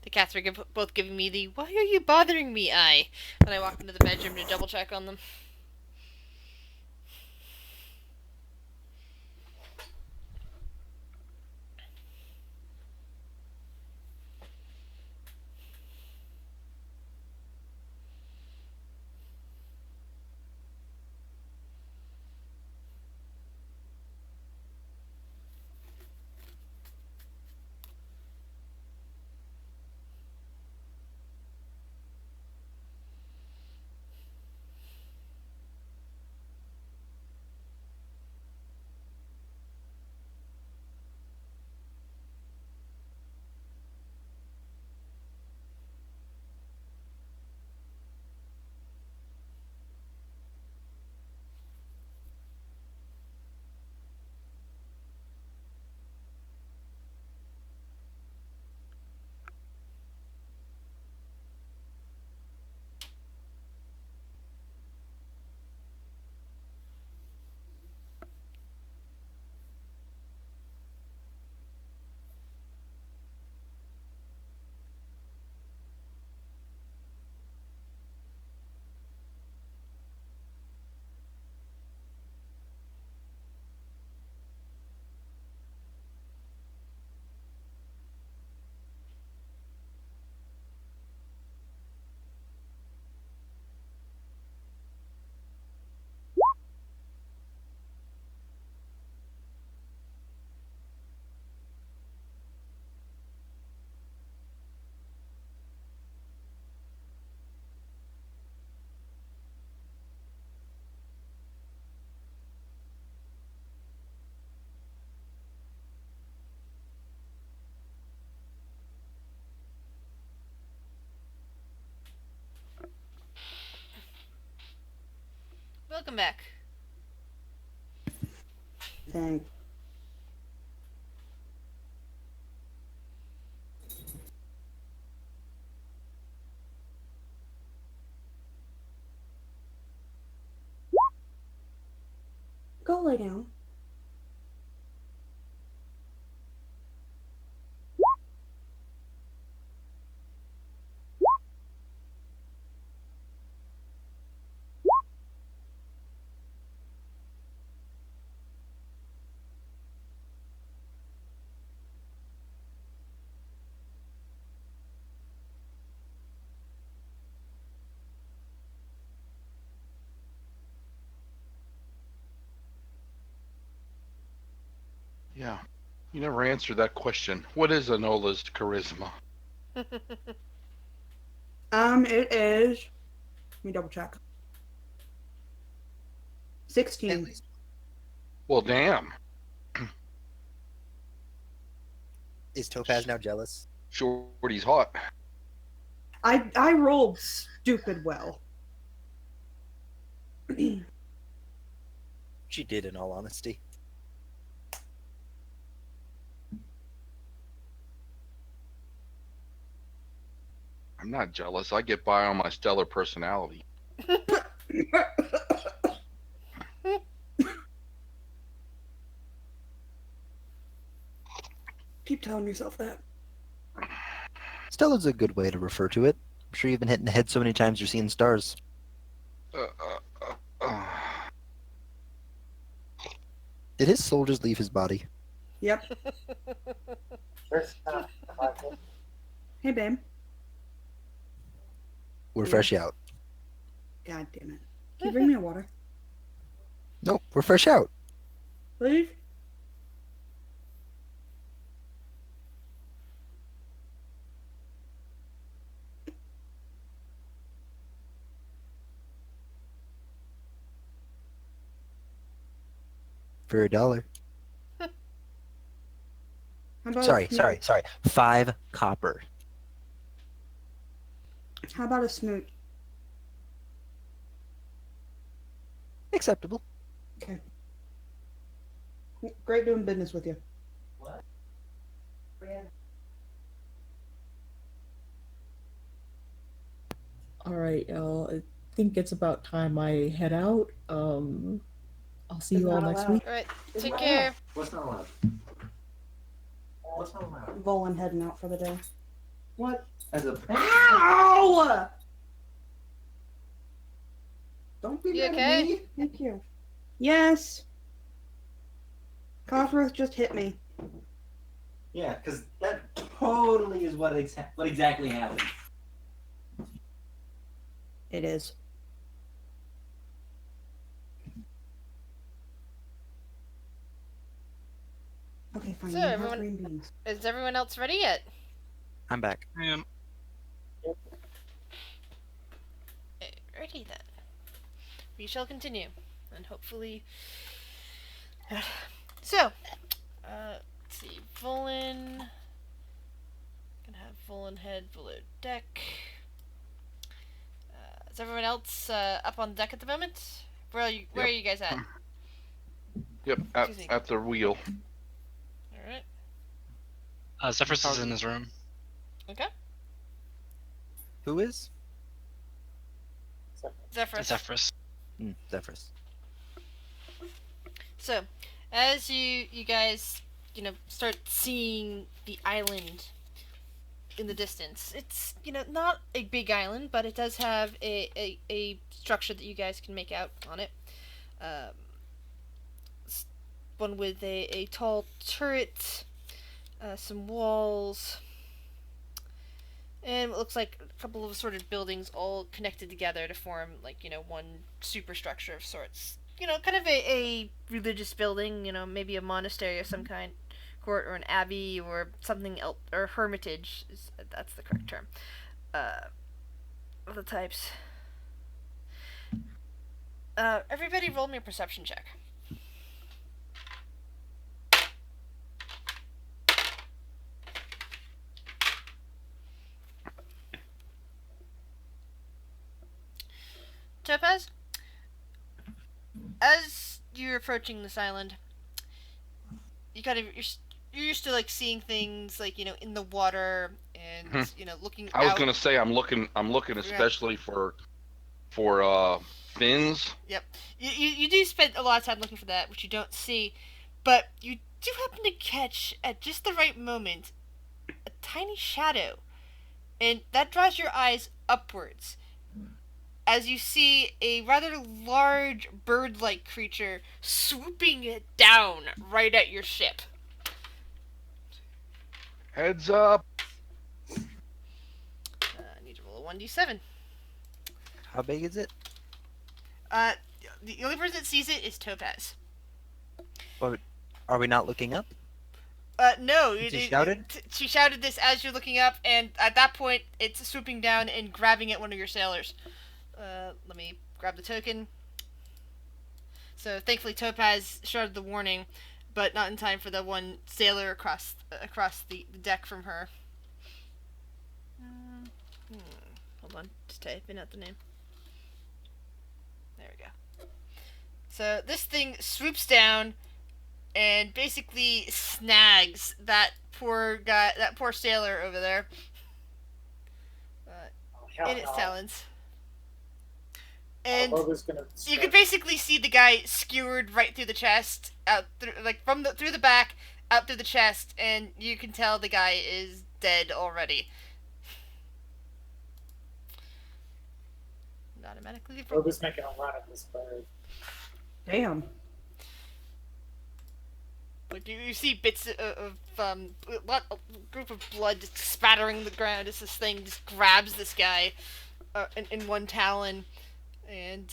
The cats were both giving me the "Why are you bothering me?" eye when I walked into the bedroom to double check on them. Welcome back. Thanks. Go lay down. Yeah. You never answered that question. What is Anola's charisma? It is. Let me double check. 16. Well, damn. Is Topaz now jealous? Shorty's hot. I rolled stupid well. She did, in all honesty. I'm not jealous. I get by on my stellar personality. Keep telling yourself that. Stella's a good way to refer to it. I'm sure you've been hitting the head so many times you're seeing stars. Uh, uh, uh. Did his soul just leave his body? Yep. There's not like it. Hey, babe. We're Yeah. fresh out. God damn it. Can you bring me a water? Nope, we're fresh out. Please? For $1. How about Sorry. a smooch? 5 copper. How about a smooch? Acceptable. Okay. Great doing business with you. What? All right, y'all. I think it's about time I head out. I'll see you all next week. Alright, take care. What's not allowed? What's not allowed? Volan heading out for the day. What? As a Ow! Don't be You mad okay? at me. Thank you. Yes. Cockroach just hit me. Yeah, because that totally is what exactly happened. It is. Okay, fine. So, You have everyone- green beans. Is everyone else ready yet? I'm back. Ready then. We shall continue, and hopefully. So, let's see. Volan. Gonna have Volan head below deck. Is everyone else up on deck at the moment? Where are you? Where Yep. are you guys at? Yep, Excuse me. at the wheel. All right. Zephyrus is in his room. Okay. Who is? Zephyrus. Zephyrus. Zephyrus. So, as you guys start seeing the island in the distance, it's not a big island, but it does have a structure that you guys can make out on it. One with a tall turret, some walls, and it looks like a couple of sort of buildings all connected together to form one superstructure of sorts. Kind of a religious building, maybe a monastery of some kind, court or an abbey or something else, or hermitage, that's the correct term. Of the types. Everybody roll me a perception check. Topaz, as you're approaching this island, you're used to seeing things in the water and looking I was out. gonna say I'm looking especially for fins. Yep. You do spend a lot of time looking for that, which you don't see, but you do happen to catch at just the right moment a tiny shadow, and that draws your eyes upwards as you see a rather large bird-like creature swooping down right at your ship. Heads up. I need to roll a 1d7. How big is it? The only person that sees it is Topaz. Are we not looking up? No. She shouted? She shouted this as you're looking up, and at that point, it's swooping down and grabbing at one of your sailors. Let me grab the token. So thankfully Topaz shouted the warning, but not in time for the one sailor across the deck from her. Hold on, just typing out the name. There we go. So this thing swoops down and basically snags that poor guy, that poor sailor over there, in its talons. And you could basically see the guy skewered right through the chest, out through, through the back, out through the chest, and you can tell the guy is dead already. Automatically. Boba's making a run at this bird. Damn. Like you see bits of a group of blood just spattering the ground as this thing just grabs this guy in one talon and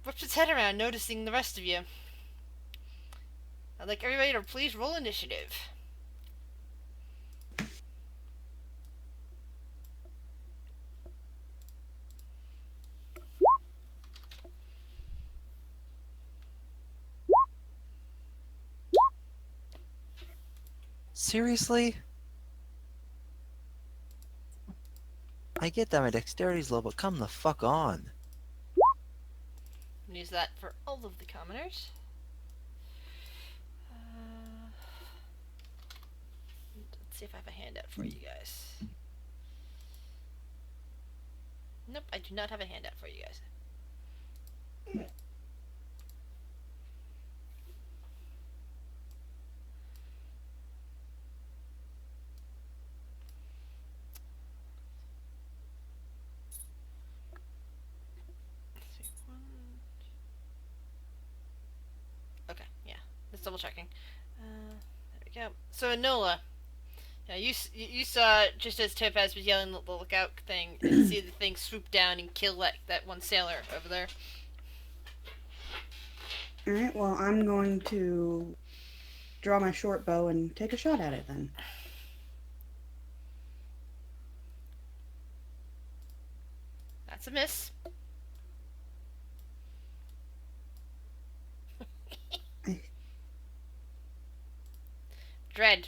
whips its head around, noticing the rest of you. I'd like everybody to please roll initiative. Seriously? I get that my dexterity's low, but come the fuck on. And use that for all of the commoners. Let's see if I have a handout for you guys. Nope, I do not have a handout for you guys. double checking. There we go. So Enola, yeah, you saw just as Topaz was yelling the lookout thing, and see the thing swoop down and kill that one sailor over there. All right. Well, I'm going to draw my short bow and take a shot at it then. That's a miss. Dread.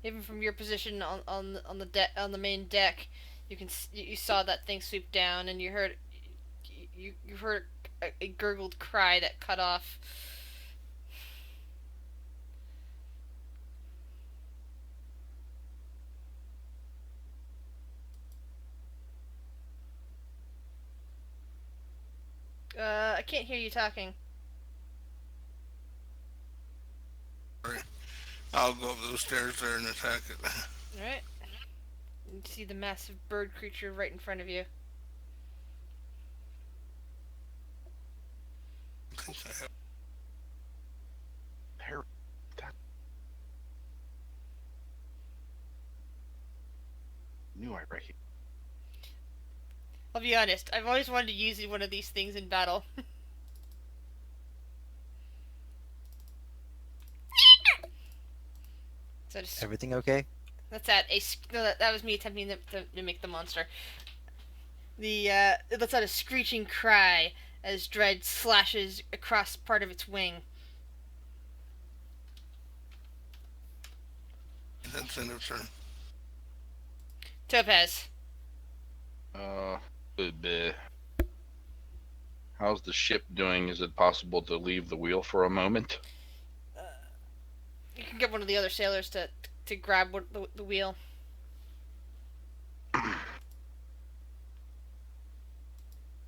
Even from your position on the main deck, you saw that thing swoop down, and you heard a gurgled cry that cut off. I can't hear you talking. I'll go up those stairs there and attack it. Alright. You see the massive bird creature right in front of you. I think I have. Harry, that... Knew I recognized. I'll be honest, I've always wanted to use one of these things in battle. Everything okay? That's no, that was me attempting to make the monster. It lets out a screeching cry as Dread slashes across part of its wing. That's in its turn. Topaz. Bleh. How's the ship doing? Is it possible to leave the wheel for a moment? You can get one of the other sailors to grab the wheel.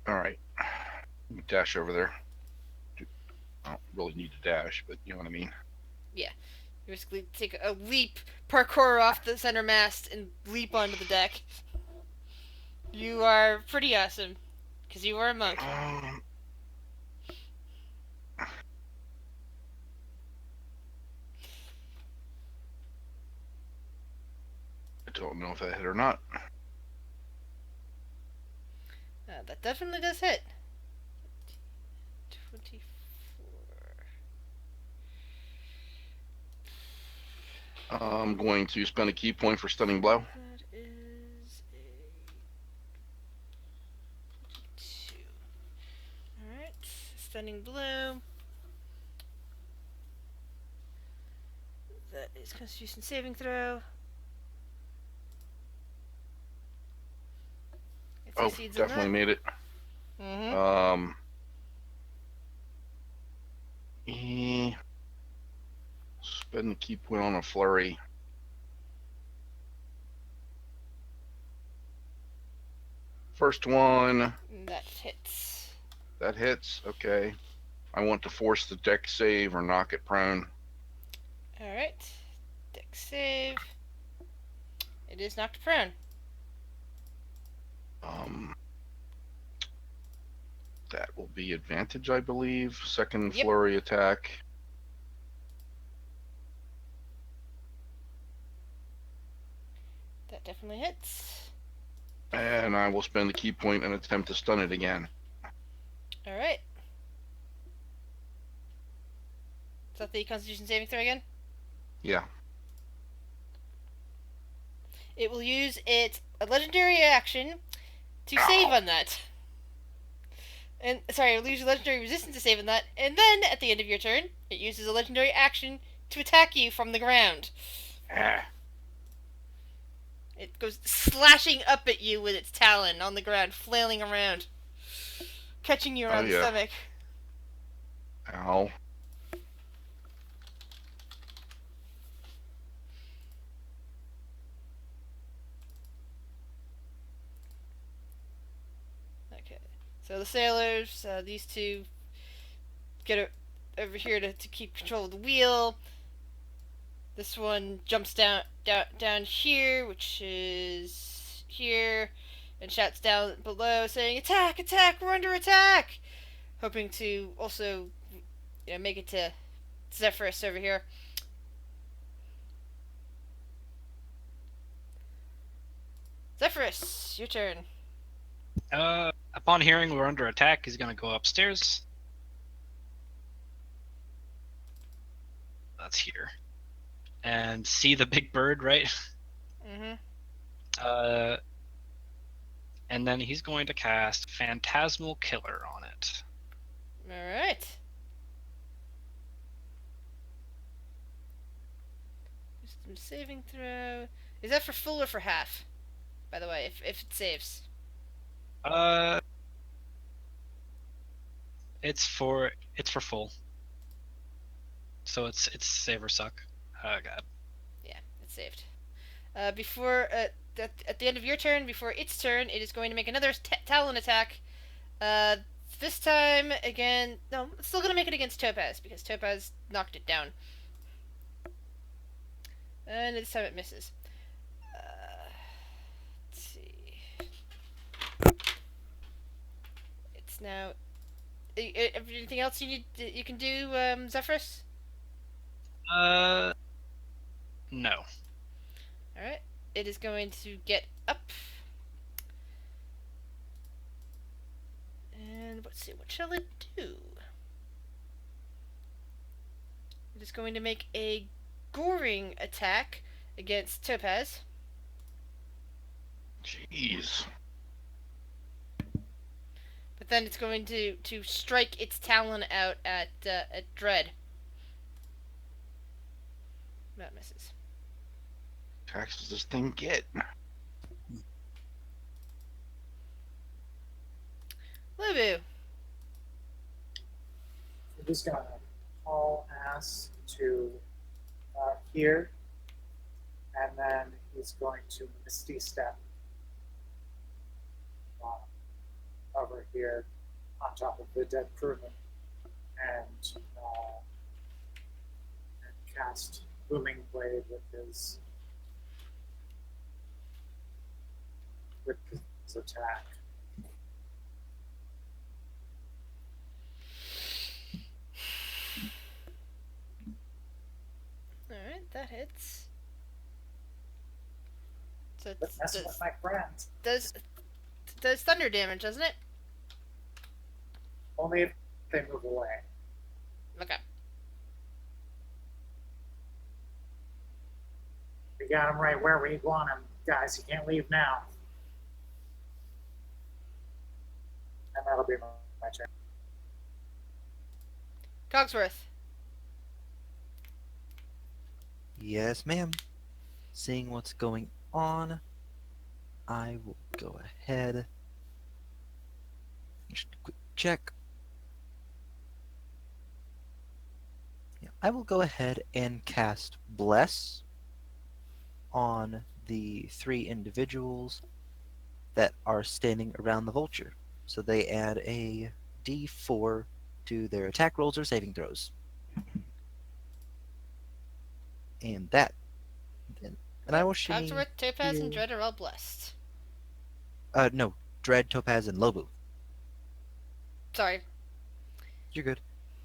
Alright. Let me dash over there. I don't really need to dash, but you know what I mean. Yeah. You basically take a leap, parkour off the center mast, and leap onto the deck. You are pretty awesome, because you are a monk. I don't know if that hit or not. That definitely does hit. 24. I'm going to spend a key point for stunning blow. That is a 2. Alright, stunning blow. That is Constitution saving throw. It Oh, succeeds in definitely that. made it. Mm-hmm. Spend the key point on a flurry. First one. That hits. That hits. Okay. I want to force the deck save or knock it prone. Alright. Deck save. It is knocked prone. That will be advantage, I believe. Second Yep. flurry attack. That definitely hits. And I will spend the key point and attempt to stun it again. Alright. Is that the Constitution saving throw again? Yeah. It will use its legendary action to save on that. And sorry, it will use a legendary resistance to save on that, and then at the end of your turn, it uses a legendary action to attack you from the ground. It goes slashing up at you with its talon on the ground, flailing around, catching you around the stomach. Ow. Okay, so the sailors, these two, get over here to keep control of the wheel. This one jumps down here, which is here, and shouts down below saying, "Attack! Attack! We're under attack!" hoping to also, make it to Zephyrus over here. Zephyrus, your turn. Upon hearing we're under attack, he's gonna go upstairs. That's here. And see the big bird, right? Mm-hmm. Uh, and then he's going to cast Phantasmal Killer on it. Alright. Wisdom saving throw. Is that for full or for half? By the way, if it saves. Uh, it's for full. So it's save or suck. Oh god. Yeah, it saved. Before at the end of your turn, before its turn, it is going to make another Talon attack. This time again. No, it's still gonna make it against Topaz because Topaz knocked it down. And this time it misses. Let's see. It's now. Anything else you can do, Zephyrus? No. Alright. It is going to get up. And let's see, what shall it do? It is going to make a goring attack against Topaz. Jeez. But then it's going to strike its talon out at Dread. That misses. Attacks does this thing get? Lubu. We're just gonna haul ass to here, and then he's going to Misty Step over here on top of the dead crewman and cast Booming Blade with his attack. Alright, that hits. So But messing with my friends. does thunder damage, doesn't it? Only if they move away. Okay. We got him right where we want him, guys. You can't leave now. And that'll be my turn. Cogsworth. Yes, ma'am. Seeing what's going on, I will go ahead. Just a quick check. Yeah, I will go ahead and cast Bless on the 3 individuals that are standing around the vulture. So they add a d4 to their attack rolls or saving throws. And that. And I will shimmy. Cogsworth, Topaz, and here. Dread are all blessed. No. Dread, Topaz, and Lobu. Sorry. You're good.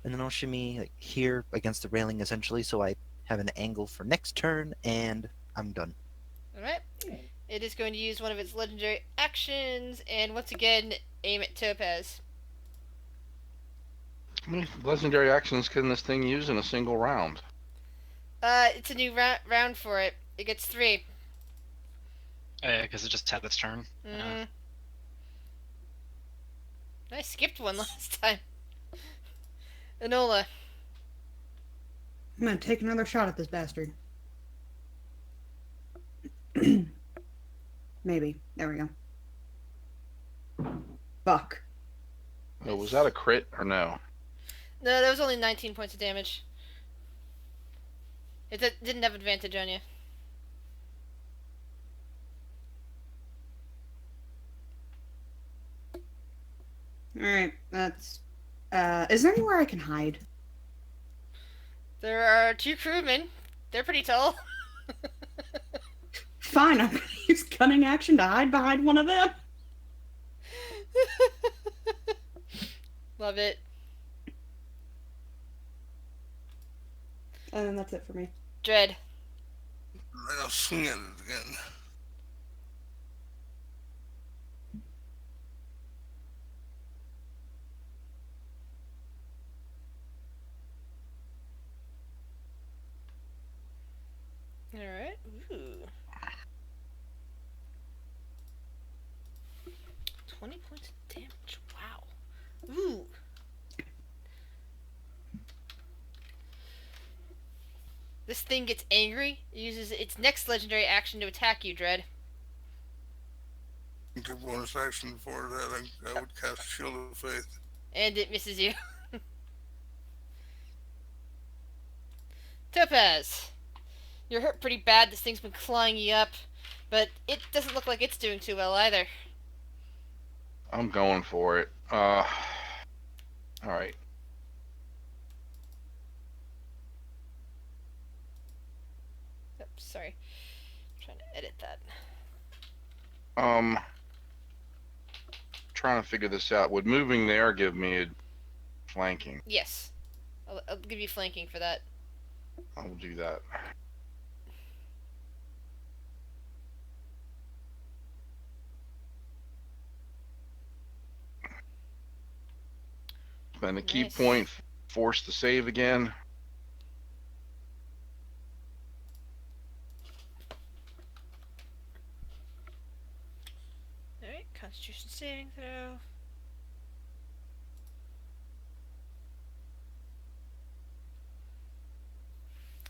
And then I'll shimmy like here against the railing essentially, so I have an angle for next turn, and I'm done. Alright. It is going to use one of its legendary actions, and once again, aim at Topaz. How many legendary actions can this thing use in a single round? It's a new round for it. It gets 3. Yeah, because it just had its turn. Mm-hmm. I skipped one last time. Enola. I'm gonna take another shot at this bastard. Maybe. There we go. Fuck. Oh, was that a crit or no? No, that was only 19 points of damage. It didn't have advantage on you. Alright, that's... is there anywhere I can hide? There are 2 crewmen. They're pretty tall. Fine, I'm gonna use cunning action to hide behind one of them. Love it. And then that's it for me. Dread. Right, I'll swing at it again. Alright. Ooh. 20 points of damage. Wow. Ooh. This thing gets angry. It uses its next legendary action to attack you, Dread. Good bonus action for that. I would cast Shield of Faith. And it misses you. Topaz. You're hurt pretty bad. This thing's been clawing you up. But it doesn't look like it's doing too well either. I'm going for it. All right. Oops, sorry. I'm trying to edit that. Trying to figure this out. Would moving there give me a flanking? Yes. I'll give you flanking for that. I'll do that. Spend a key Nice. point, force the save again. Alright, Constitution saving throw.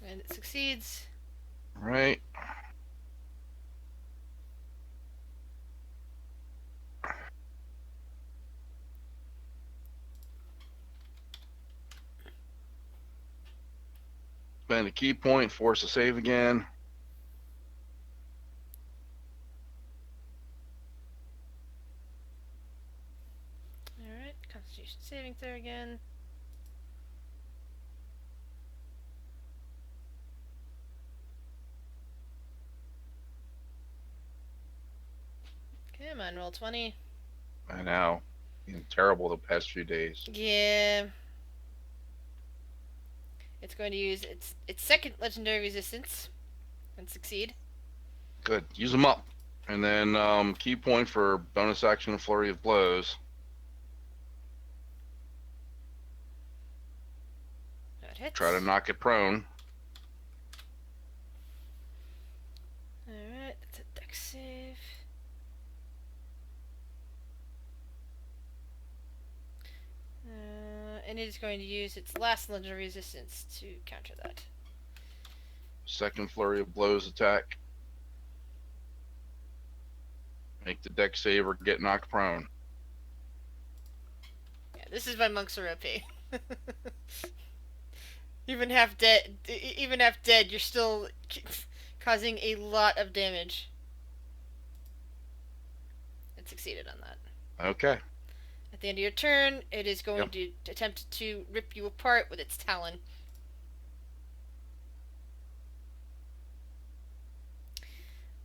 And it succeeds. All right. Spend a key point, force a save again. Alright, Constitution saving throw again. Come on, roll 20. I know. Been terrible the past few days. Yeah. It's going to use its second legendary resistance and succeed. Good. Use them up. And then key point for bonus action flurry of blows. That hits. Try to knock it prone. Alright, that's a dex save. And it is going to use its last legendary resistance to counter that. Second flurry of blows attack. Make the deck save or get knocked prone. Yeah, this is why monks are OP. Even half dead, you're still causing a lot of damage. It succeeded on that. Okay. At the end of your turn, it is going to attempt to rip you apart with its talon.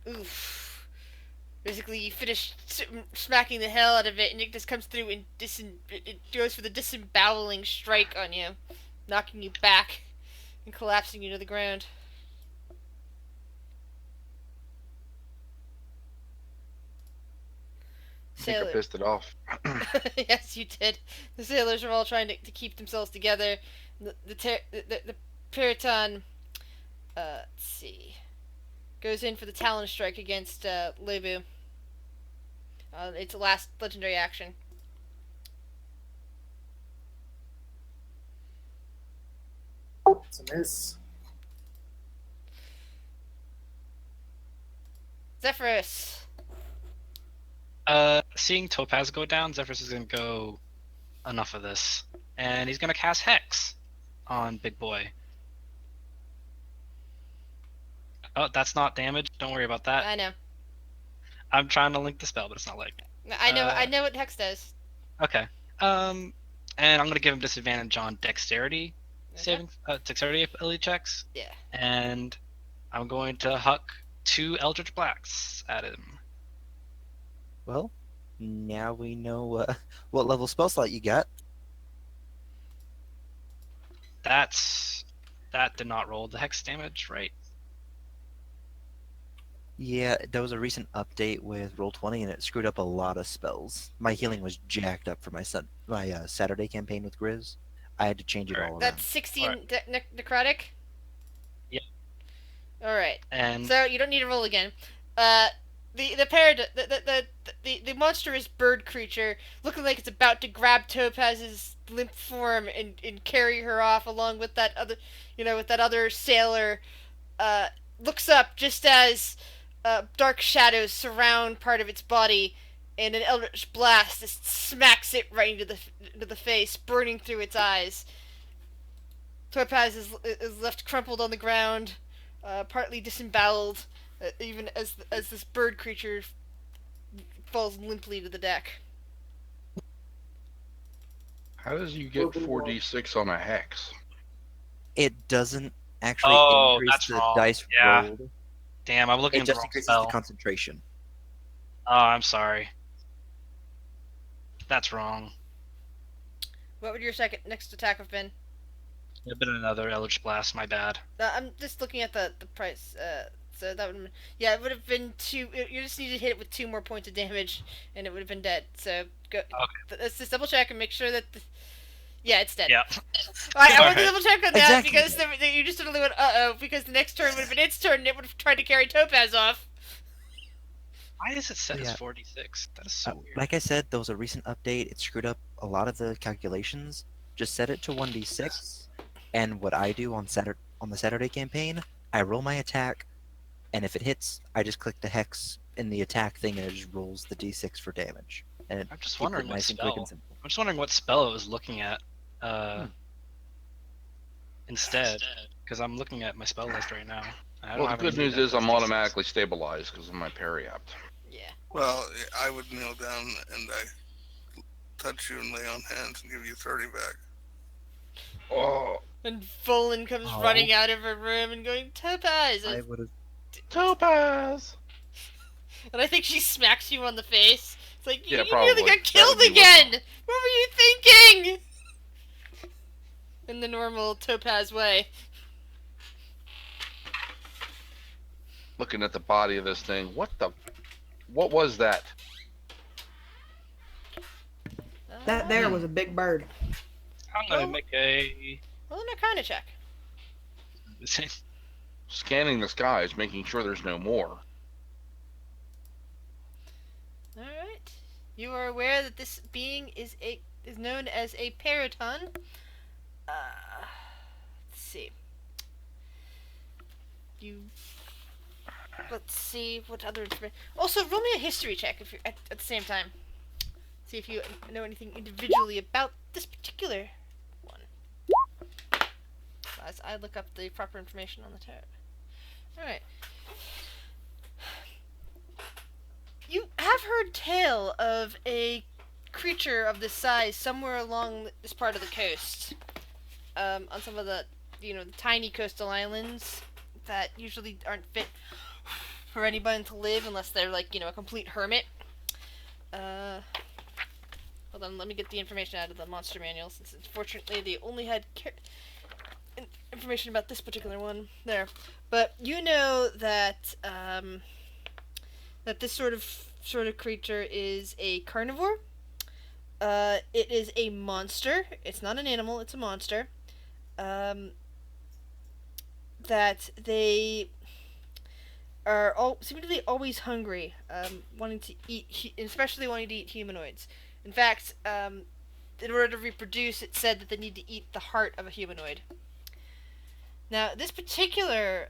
Oof. Basically, you finish smacking the hell out of it, and it just comes through and it goes for the disemboweling strike on you, knocking you back and collapsing you to the ground. I think I pissed it off. Yes, you did. The sailors are all trying to keep themselves together. The Periton, let's see, goes in for the Talon Strike against Lebu. It's the last legendary action. It's a miss. Zephyrus. Seeing Topaz go down, Zephyrus is gonna go, enough of this, and he's gonna cast Hex on Big Boy. Oh, that's not damage. Don't worry about that. I know. I'm trying to link the spell, but it's not like. I know what Hex does. Okay. And I'm gonna give him disadvantage on Dexterity saving, Dexterity ability checks. Yeah. And I'm going to huck 2 Eldritch Blacks at him. Well, now we know what level spell slot you got. that did not roll the hex damage, right? Yeah, there was a recent update with Roll20 and it screwed up a lot of spells. My healing was jacked up for my Saturday campaign with Grizz. I had to change it Alright. all That's around. 16 necrotic? Yep. Alright. And So you don't need to roll again. Uh, the monstrous bird creature, looking like it's about to grab Topaz's limp form and carry her off along with that other, with that other sailor, looks up just as dark shadows surround part of its body, and an eldritch blast just smacks it right into the face, burning through its eyes. Topaz is left crumpled on the ground, partly disemboweled, even as this bird creature falls limply to the deck. How does you get 4d6 on a hex? It doesn't actually Oh, increase that's the wrong. dice Yeah. rolled. damn, I'm looking It at the just wrong increases spell. the concentration. Oh, I'm sorry. That's wrong. What would your next attack have been? It would have been another Eldritch Blast, my bad. I'm just looking at the price. So that would, yeah, it would have been 2. You just need to hit it with 2 more points of damage, and it would have been dead. So go. Okay. Let's just double check and make sure that. Yeah, it's dead. Yeah. I want to Alright. double check on that Exactly. because you just totally went because the next turn would have been its turn and it would have tried to carry Topaz off. Why is it set as Yeah. 46? That is so weird. Like I said, there was a recent update. It screwed up a lot of the calculations. Just set it to 1d6, and what I do on the Saturday campaign, I roll my attack, and if it hits, I just click the hex in the attack thing, and it just rolls the d6 for damage. And it I'm just keeps wondering it what nice and quick spell. and simple. I'm just wondering what spell it was looking at instead, because I'm looking at my spell list right now. I don't Well, the have good any news that is does I'm D6. automatically stabilized because of my parry apt. Yeah. Well, I would kneel down and I touch you and lay on hands and give you 30 back. Oh, And Volan comes Oh. running out of her room and going, Topaz! I would have. Topaz! And I think she smacks you on the face. It's like, Yeah, you probably. nearly got That killed would be again! What were you thinking? In the normal Topaz way. Looking at the body of this thing, what was that? That there was a big bird. I'm gonna make a. Well, an Arcana check. Scanning the skies, making sure there's no more. Alright. You are aware that this being is known as a Periton. Let's see. Let's see what other information. Also, roll me a history check if you're at the same time. See if you know anything individually about this particular one. As I look up the proper information on the tarot. Alright. You have heard tale of a creature of this size somewhere along this part of the coast. On some of the, the tiny coastal islands that usually aren't fit for anybody to live unless they're like, a complete hermit. Hold on, let me get the information out of the monster manual since unfortunately they only had information about this particular one there. But you know that that this sort of creature is a carnivore. It is a monster. It's not an animal. It's a monster. That they are seemingly always hungry, wanting to eat, especially wanting to eat humanoids. In fact, in order to reproduce, it said that they need to eat the heart of a humanoid. Now, this particular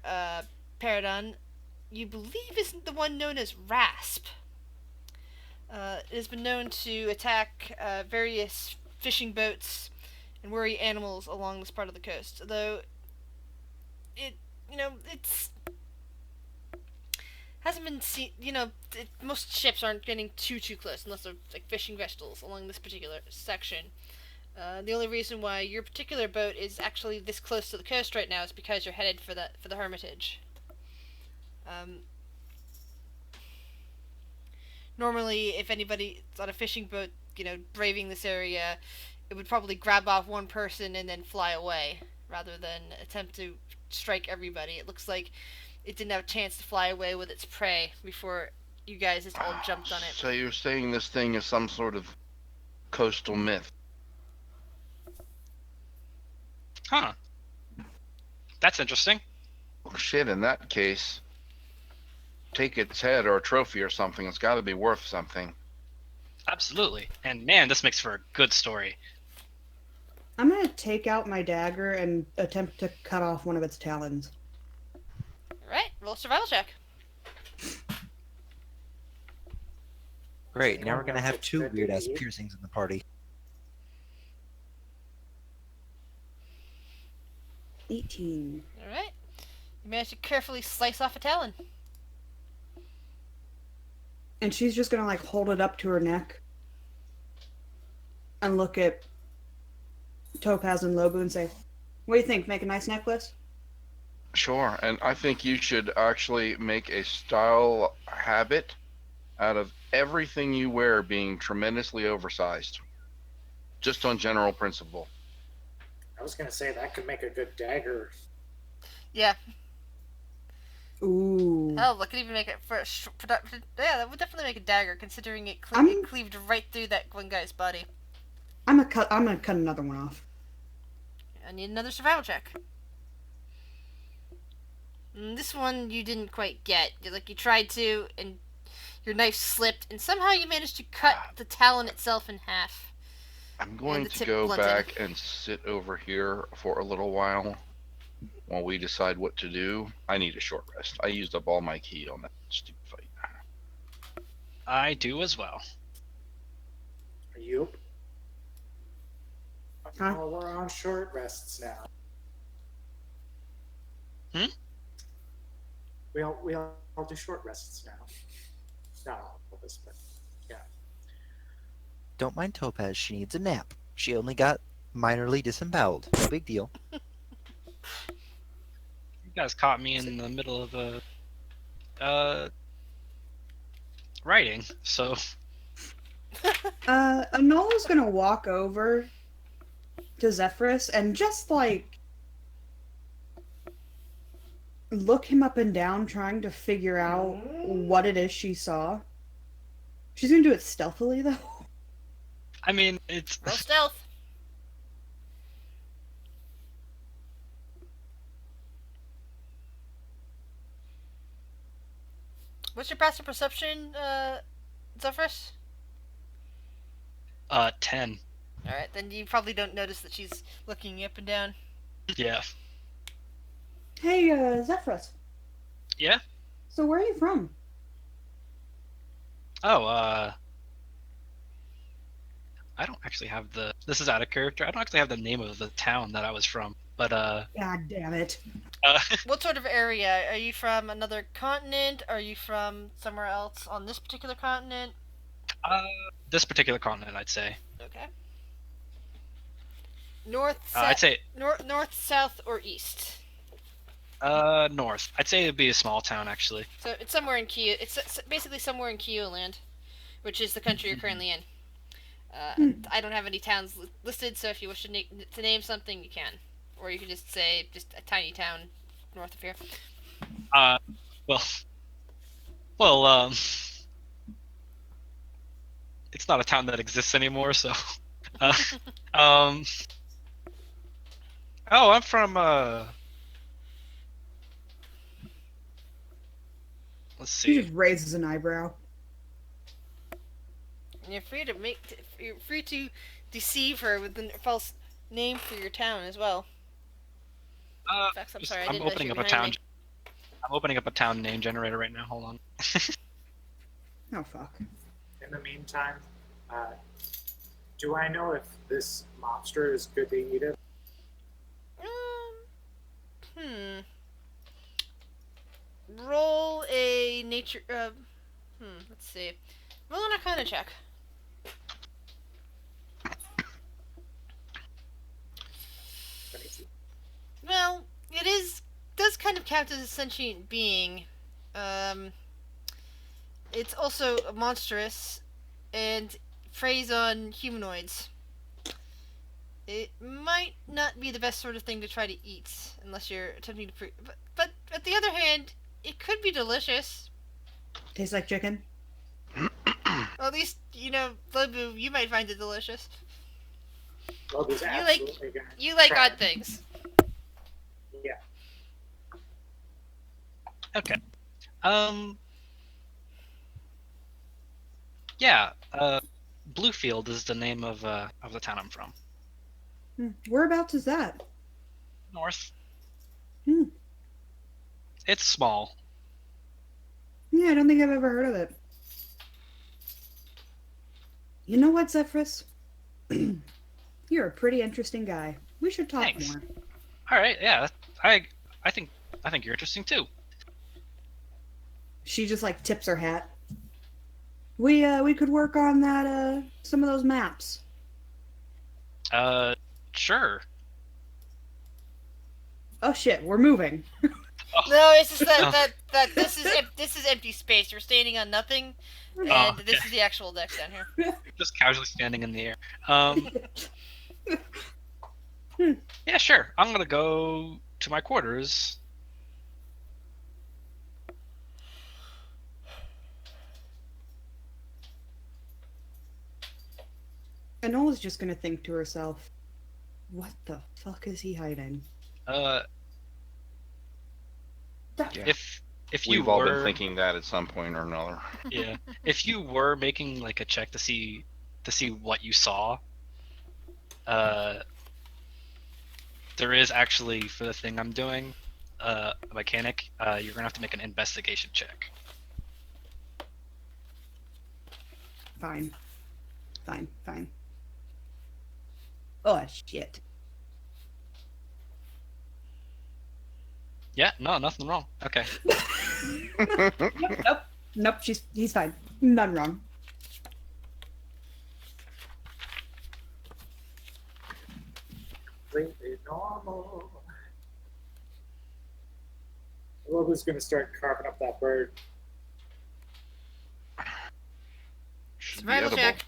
Paradon, you believe is the one known as Rasp. It has been known to attack various fishing boats and worry animals along this part of the coast. Though it's hasn't been seen. Most ships aren't getting too close unless they're like fishing vessels along this particular section. The only reason why your particular boat is actually this close to the coast right now is because you're headed for the Hermitage. Normally, if anybody's on a fishing boat, braving this area, it would probably grab off one person and then fly away. rather than attempt to strike everybody. It looks like it didn't have a chance to fly away with its prey before you guys just all jumped on it. So you're saying this thing is some sort of coastal myth? Huh. That's interesting. Well, shit, in that case, take its head or a trophy or something. It's got to be worth something. Absolutely. And man, this makes for a good story. I'm gonna take out my dagger and attempt to cut off one of its talons. Alright, roll a survival check. Great. Now Anyone we're gonna know have if it's two good to weird ass eat? piercings in the party. 18. Alright. You managed to carefully slice off a talon. And she's just gonna like hold it up to her neck and look at Topaz and Lobu and say, "What do you think? Make a nice necklace?" Sure, and I think you should actually make a style habit out of everything you wear being tremendously oversized. Just on general principle. I was gonna say that could make a good dagger. Yeah. Ooh. Hell, that could even make it for a production. Yeah, that would definitely make a dagger, considering it, I'm- it cleaved right through that one guy's body. I'm gonna cut another one off. I need another survival check. This one you didn't quite get. You tried to, and your knife slipped, and somehow you managed to cut the talon itself in half. I'm going the to tip go blunted. back and sit over here for a little while we decide what to do. I need a short rest. I used up all my ki on that stupid fight. I do as well. Yup. Huh? Oh, we're on short rests now. We all do short rests now. Not all of us, but yeah. Don't mind Topaz. She needs a nap. She only got minorly disemboweled. No big deal. You guys caught me in the middle of writing, so Anola's gonna walk over to Zephyrus and just like look him up and down, trying to figure out what it is she saw. She's gonna do it stealthily though. I mean it's Roll stealth. What's your passive perception, Zephyrus? 10. Alright, then you probably don't notice that she's looking you up and down. Yeah. Hey, Zephyrus. Yeah? So where are you from? Oh, I don't actually have this is out of character. I don't actually have the name of the town that I was from, but God damn it. What sort of area? Are you from another continent? Are you from somewhere else on this particular continent? This particular continent, I'd say. Okay. North, I'd say north, south, or east? north. I'd say it'd be a small town actually. So it's somewhere in Kyo. It's basically somewhere in Kyo land, which is the country you're currently in. I don't have any towns listed, so if you wish to name something, you can, or you can just say just a tiny town north of here. Well, it's not a town that exists anymore, so. Oh, I'm from let's She see. just raises an eyebrow. And you're free to deceive her with a false name for your town as well. In fact, I'm sorry, I I'm didn't opening notice up a you were town. behind me. I'm opening up a town name generator right now. Hold on. Oh fuck. In the meantime, do I know if this monster is good to eat it? Roll a nature. Let's see. Roll an Arcana check. Let me see. Well, does kind of count as a sentient being. It's also monstrous and preys on humanoids. It might not be the best sort of thing to try to eat unless you're attempting to but at the other hand, it could be delicious. Tastes like chicken. Well, at least, Lobu, you might find it delicious. Logan's You like absolutely gonna you like try. odd things. Yeah. Okay. Yeah. Bluefield is the name of the town I'm from. Whereabouts is that? North. Hmm. It's small. Yeah, I don't think I've ever heard of it. You know what, Zephyrus? You're a pretty interesting guy. We should talk Thanks. more. All right. Yeah. I think you're interesting too. She just like tips her hat. We could work on that some of those maps. Sure. Oh shit, we're moving. No, it's just Oh. that this is empty space. We're standing on nothing, and Oh, this okay. is the actual deck down here. Just casually standing in the air. Hmm. Yeah, sure. I'm gonna go to my quarters. Enola's just gonna think to herself, what the fuck is he hiding? Uh, Yeah. if you We've all were been thinking that at some point or another. yeah, if you were making like a check to see what you saw, there is actually, for the thing I'm doing, a mechanic. You're gonna have to make an investigation check. Fine. Fine. Oh shit. Yeah, no, nothing wrong. Okay. Nope, he's fine. None wrong. Completely normal. Logan's gonna start carving up that bird. Should be Survival edible. check.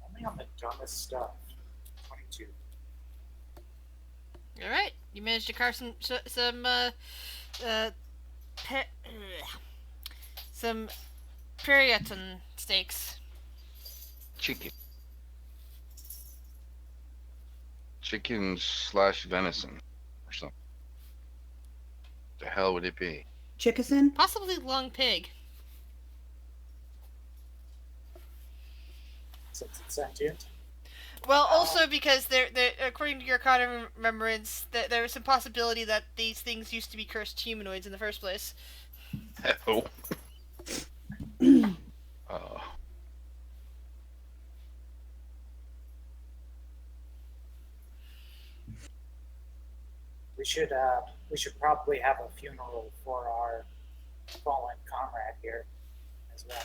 Only on the dumbest stuff. 22. All right, you managed to carve some some Periaton steaks. Chicken/venison or something. The hell would it be? Chickassin? Possibly long pig. Since it's sentient. Well, also because there, according to your Arcana remembrance, that there was some possibility that these things used to be cursed humanoids in the first place. Oh. We should probably have a funeral for our fallen comrade here as well.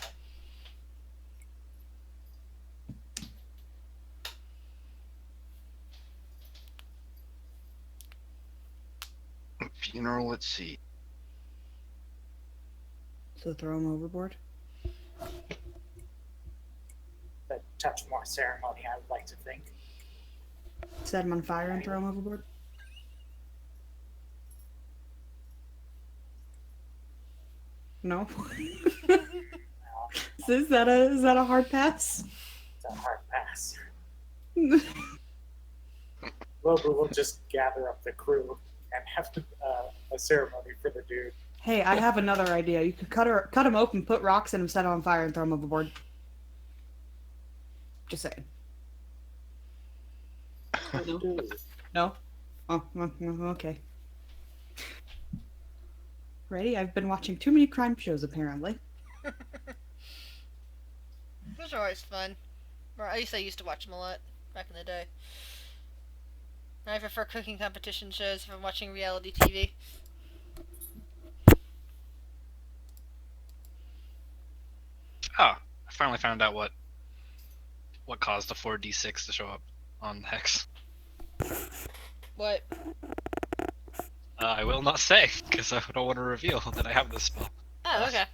Funeral. Let's see. So throw him overboard? A touch more ceremony, I would like to think. Set him on fire and throw him overboard? No? Is that a hard pass? It's a hard pass. Lobo will just gather up the crew and have a ceremony for the dude. Hey, I have another idea. You could cut him open, put rocks in him, set him on fire, and throw him overboard. Just saying. No? Oh, okay. Ready? I've been watching too many crime shows, apparently. Those are always fun. Or at least I used to watch them a lot back in the day. I prefer cooking competition shows if I'm watching reality TV. Oh, I finally found out what caused the 4d6 to show up on Hex. What? I will not say, because I don't want to reveal that I have this spell. Oh, okay.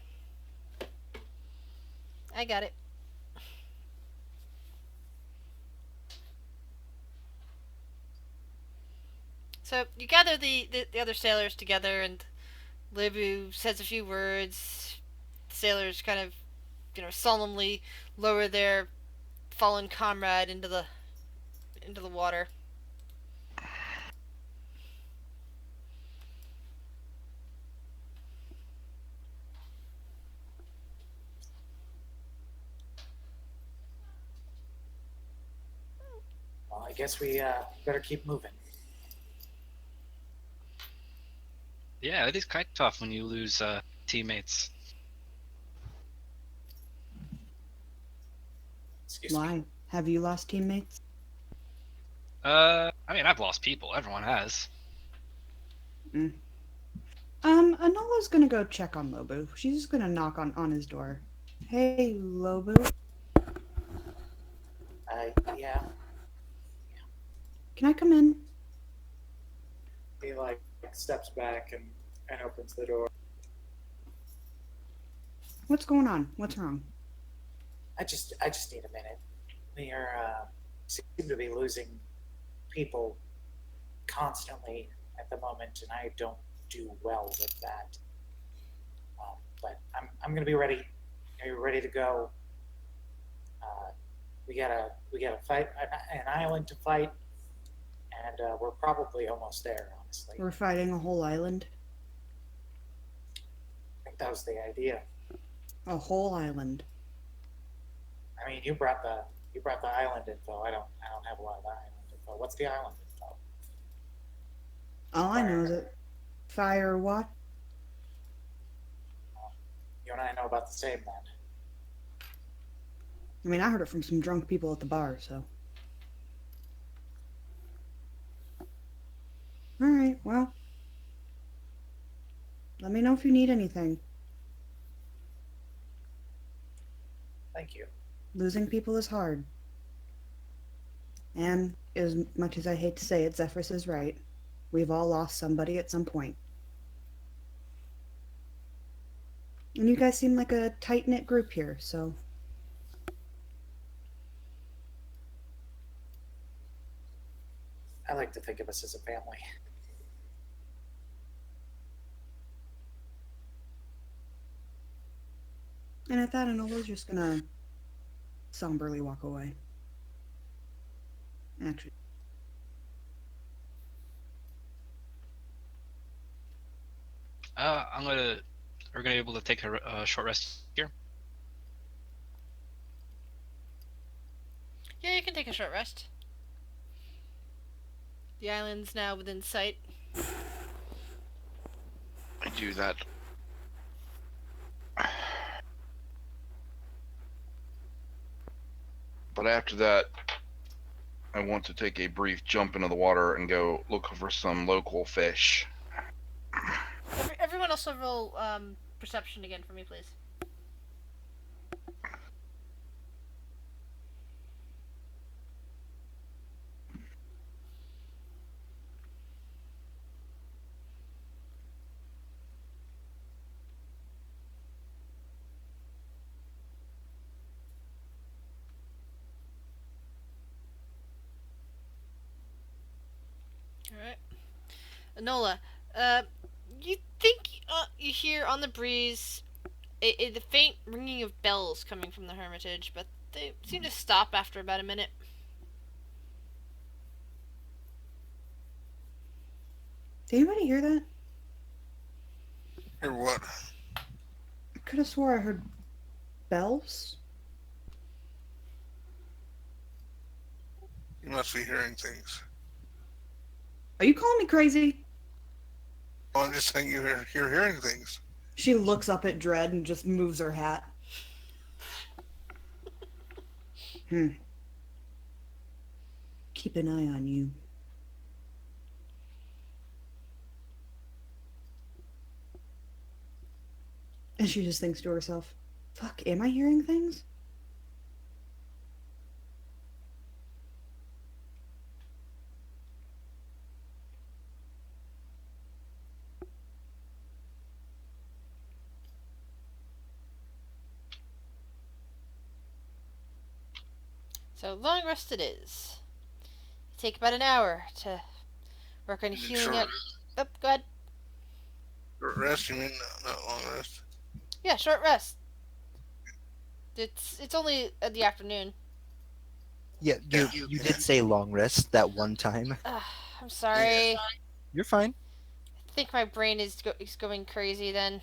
I got it. So you gather the other sailors together, and Lebu says a few words. The sailors kind of, solemnly lower their fallen comrade into the water. Well, I guess we better keep moving. Yeah, it is quite tough when you lose teammates. Excuse me. Why? Have you lost teammates? I mean, I've lost people. Everyone has. Anola's gonna go check on Lobu. She's just gonna knock on his door. Hey, Lobu. Yeah. Can I come in? He like steps back and opens the door. What's going on? What's wrong? I just need a minute. We are seem to be losing people constantly at the moment, and I don't do well with that. But I'm gonna be ready. Are you ready to go? We gotta fight an island to fight, and we're probably almost there. Honestly, We're fighting a whole island. I think that was the idea. A whole island. I mean, you brought the island info. I don't have a lot of the island info. What's the island info? All I know is that fire what? You and I know about the same then. I mean, I heard it from some drunk people at the bar, so. Alright, well. Let me know if you need anything. Thank you. Losing people is hard. And as much as I hate to say it, Zephyrus is right. We've all lost somebody at some point. And you guys seem like a tight-knit group here, so. I like to think of us as a family. And at that, Anola's just gonna somberly walk away. Actually. We're gonna be able to take a short rest here. Yeah, you can take a short rest. The island's now within sight. I do that. But after that, I want to take a brief jump into the water and go look for some local fish. Everyone also roll perception again for me, please. Alright. Enola, you think you hear on the breeze the faint ringing of bells coming from the hermitage, but they seem to stop after about a minute. Did anybody hear that? Hear what? I could have swore I heard bells. You must be hearing things. Are you calling me crazy? Oh, I'm just saying you're hearing things. She looks up at Dread and just moves her hat. Keep an eye on you. And she just thinks to herself, fuck, am I hearing things? So long rest it is. Take about an hour to work on You mean healing short, up. Oh, go ahead. short rest? You mean not long rest? Yeah, short rest. It's only the afternoon. Yeah, you did say long rest that one time. I'm sorry. You're fine. I think my brain is going crazy. Then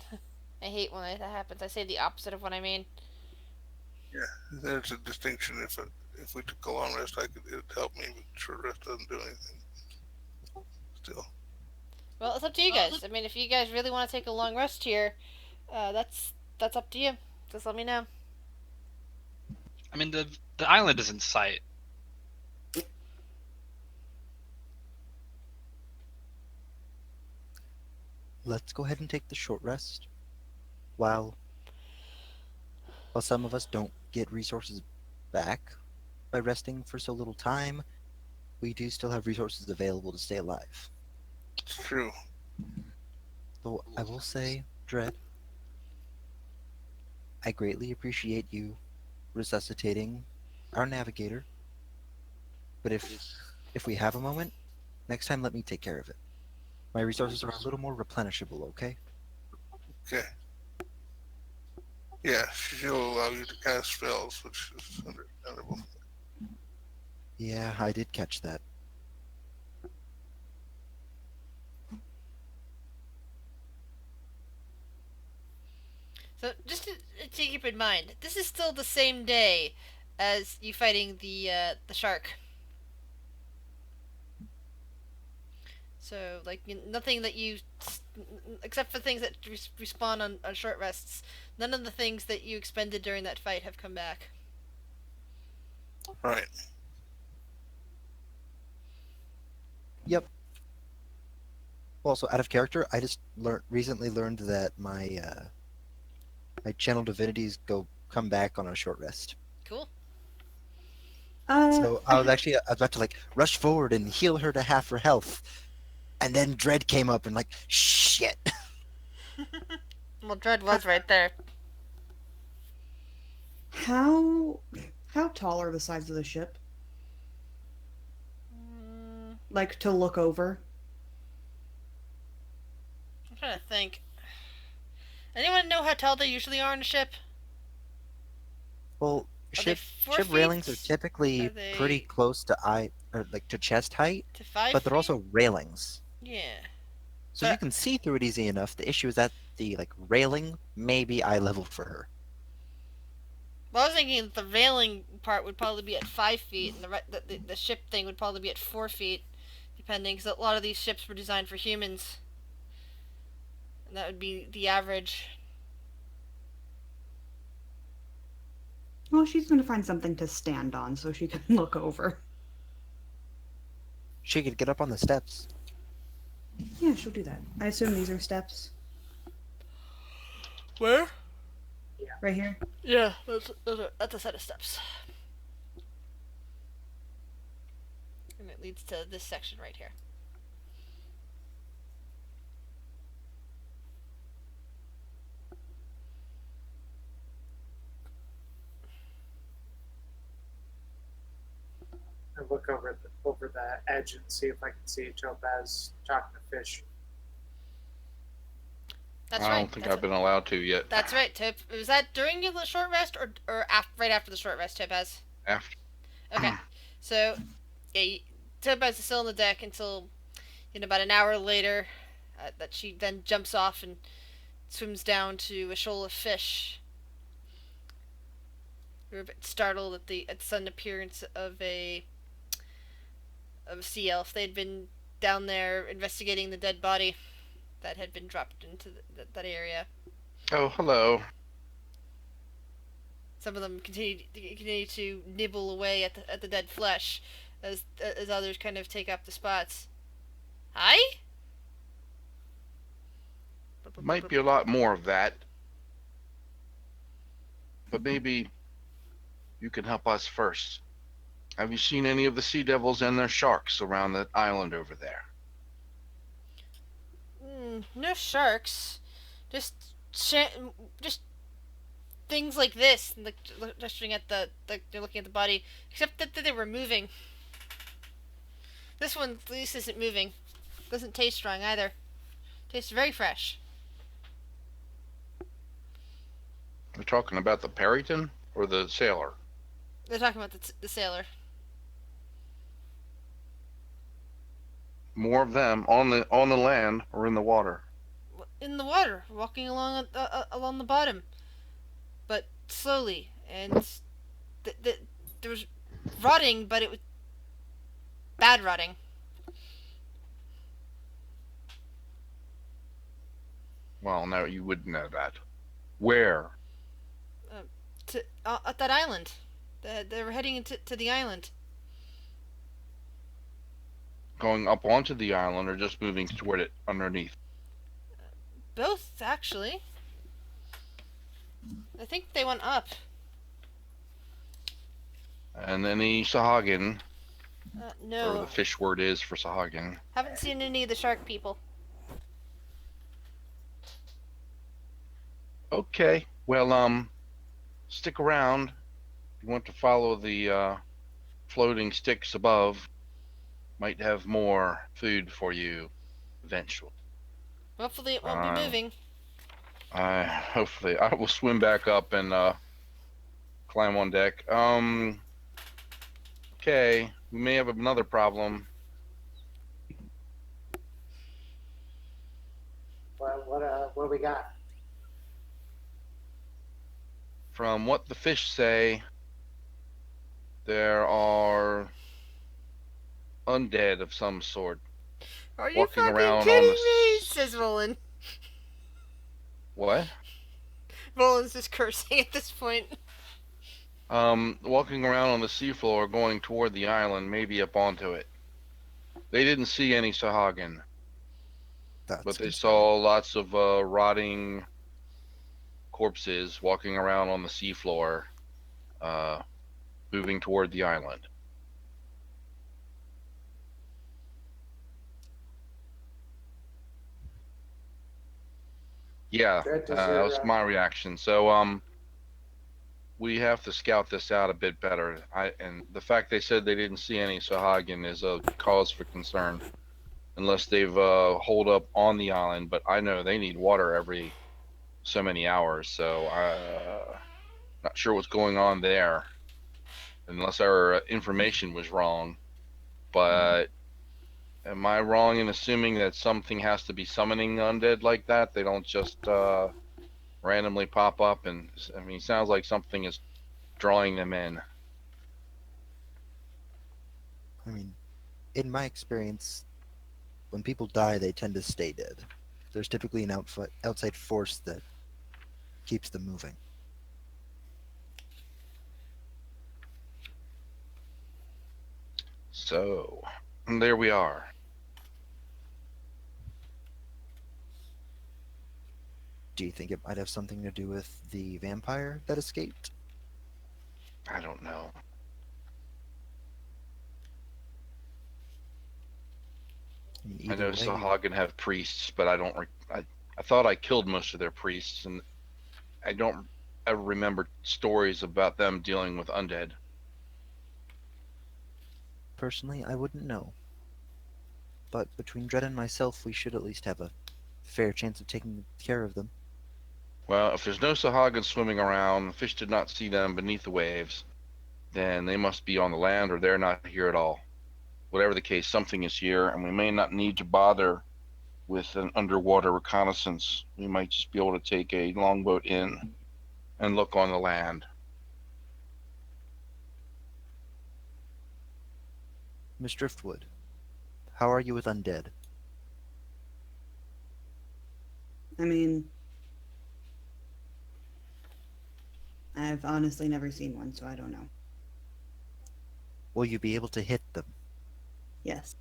I hate when that happens. I say the opposite of what I mean. Yeah, there's a distinction. If we took a long rest, it'd help me, but short rest doesn't do anything. Still, Well, it's up to you guys. I mean, if you guys really want to take a long rest here, that's up to you. Just let me know. I mean, the island is in sight. Let's go ahead and take the short rest. While some of us don't get resources back by resting for so little time, we do still have resources available to stay alive. it's true. Though I will say, Dread, I greatly appreciate you resuscitating our navigator. But if we have a moment, next time let me take care of it. My resources are a little more replenishable, okay? Okay. Yeah, she'll allow you to cast spells, which is understandable. Yeah, I did catch that. So just to keep in mind, this is still the same day as you fighting the shark. So like nothing that you, except for things that respawn on short rests, none of the things that you expended during that fight have come back. Right. Yep. Also, out of character, I just recently learned that my my channel divinities come back on a short rest. Cool. So I was about to like rush forward and heal her to half her health, and then Dread came up and like shit. Well, Dread was right there. How tall are the sides of the ship? Like to look over? I'm trying to think. Anyone know how tall they usually are on a ship? Well, Are they ship 4 ship feet? railings are typically Are they pretty close to to chest height, to 5 but they're feet? also railings. Yeah. So But- you can see through it easy enough. The issue is that the like railing may be eye level for her. Well, I was thinking that the railing part would probably be at 5 feet, and the ship thing would probably be at 4 feet, depending, because a lot of these ships were designed for humans. And that would be the average. Well, she's going to find something to stand on so she can look over. She could get up on the steps. Yeah, she'll do that. I assume these are steps. Where? Right here? Yeah, that's a set of steps. And it leads to this section right here. I look over the edge and see if I can see Topaz talking to fish. That's I right. don't think that's I've been allowed to yet. That's right, Tip. Was that during the short rest or right after the short rest, Topaz? After Okay. So, yeah, Topaz is still on the deck until, about an hour later, that she then jumps off and swims down to a shoal of fish. We were a bit startled at the sudden appearance of a sea elf. They'd been down there investigating the dead body that had been dropped into that area. Oh, hello. Some of them continue to nibble away at the dead flesh, as others kind of take up the spots. Hi. Might be a lot more of that. But maybe you can help us first. Have you seen any of the sea devils and their sharks around that island over there? No sharks, just things like this, like gesturing at they're looking at the body, except that they were moving. This one at least isn't moving. Doesn't taste strong either. Tastes very fresh. We're talking about the Perryton or the sailor? They're talking about the sailor. More of them on the land or in the water? In the water, walking along the bottom, but slowly, and there was rotting, but it was bad rotting. Well, no, you wouldn't know that. Where? At that island. They were heading to the island. Going up onto the island or just moving toward it underneath? Both, actually. I think they went up. And any Sahagin, No. or the fish word is for Sahagin. Haven't seen any of the shark people. Okay, well, stick around. If you want to follow the floating sticks above, might have more food for you eventually. Hopefully it won't be moving. Hopefully, I will swim back up and climb on deck. Okay, we may have another problem. What do we got? From what the fish say, there are undead of some sort Are you walking fucking around on kidding the me? Says Roland. What? Roland's just cursing at this point. Walking around on the seafloor, going toward the island, maybe up onto it. They didn't see any Sahagin, but they saw lots of rotting corpses walking around on the seafloor, moving toward the island. Yeah, that was my reaction. So, we have to scout this out a bit better. And the fact they said they didn't see any Sahagin is a cause for concern, unless they've holed up on the island. But I know they need water every so many hours, so not sure what's going on there, unless our information was wrong. But am I wrong in assuming that something has to be summoning undead like that? They don't just randomly pop up, and I mean, it sounds like something is drawing them in. I mean, in my experience, when people die, they tend to stay dead. There's typically an outside force that keeps them moving. So, there we are. Do you think it might have something to do with the vampire that escaped? I don't know. I know Sahagin have priests, but I don't. I thought I killed most of their priests, and I don't ever remember stories about them dealing with undead. Personally, I wouldn't know. But between Dredd and myself, we should at least have a fair chance of taking care of them. Well, if there's no Sahagin swimming around, the fish did not see them beneath the waves, then they must be on the land or they're not here at all. Whatever the case, something is here, and we may not need to bother with an underwater reconnaissance. We might just be able to take a longboat in and look on the land. Miss Driftwood, how are you with undead? I mean, I've honestly never seen one, so I don't know. Will you be able to hit them? Yes.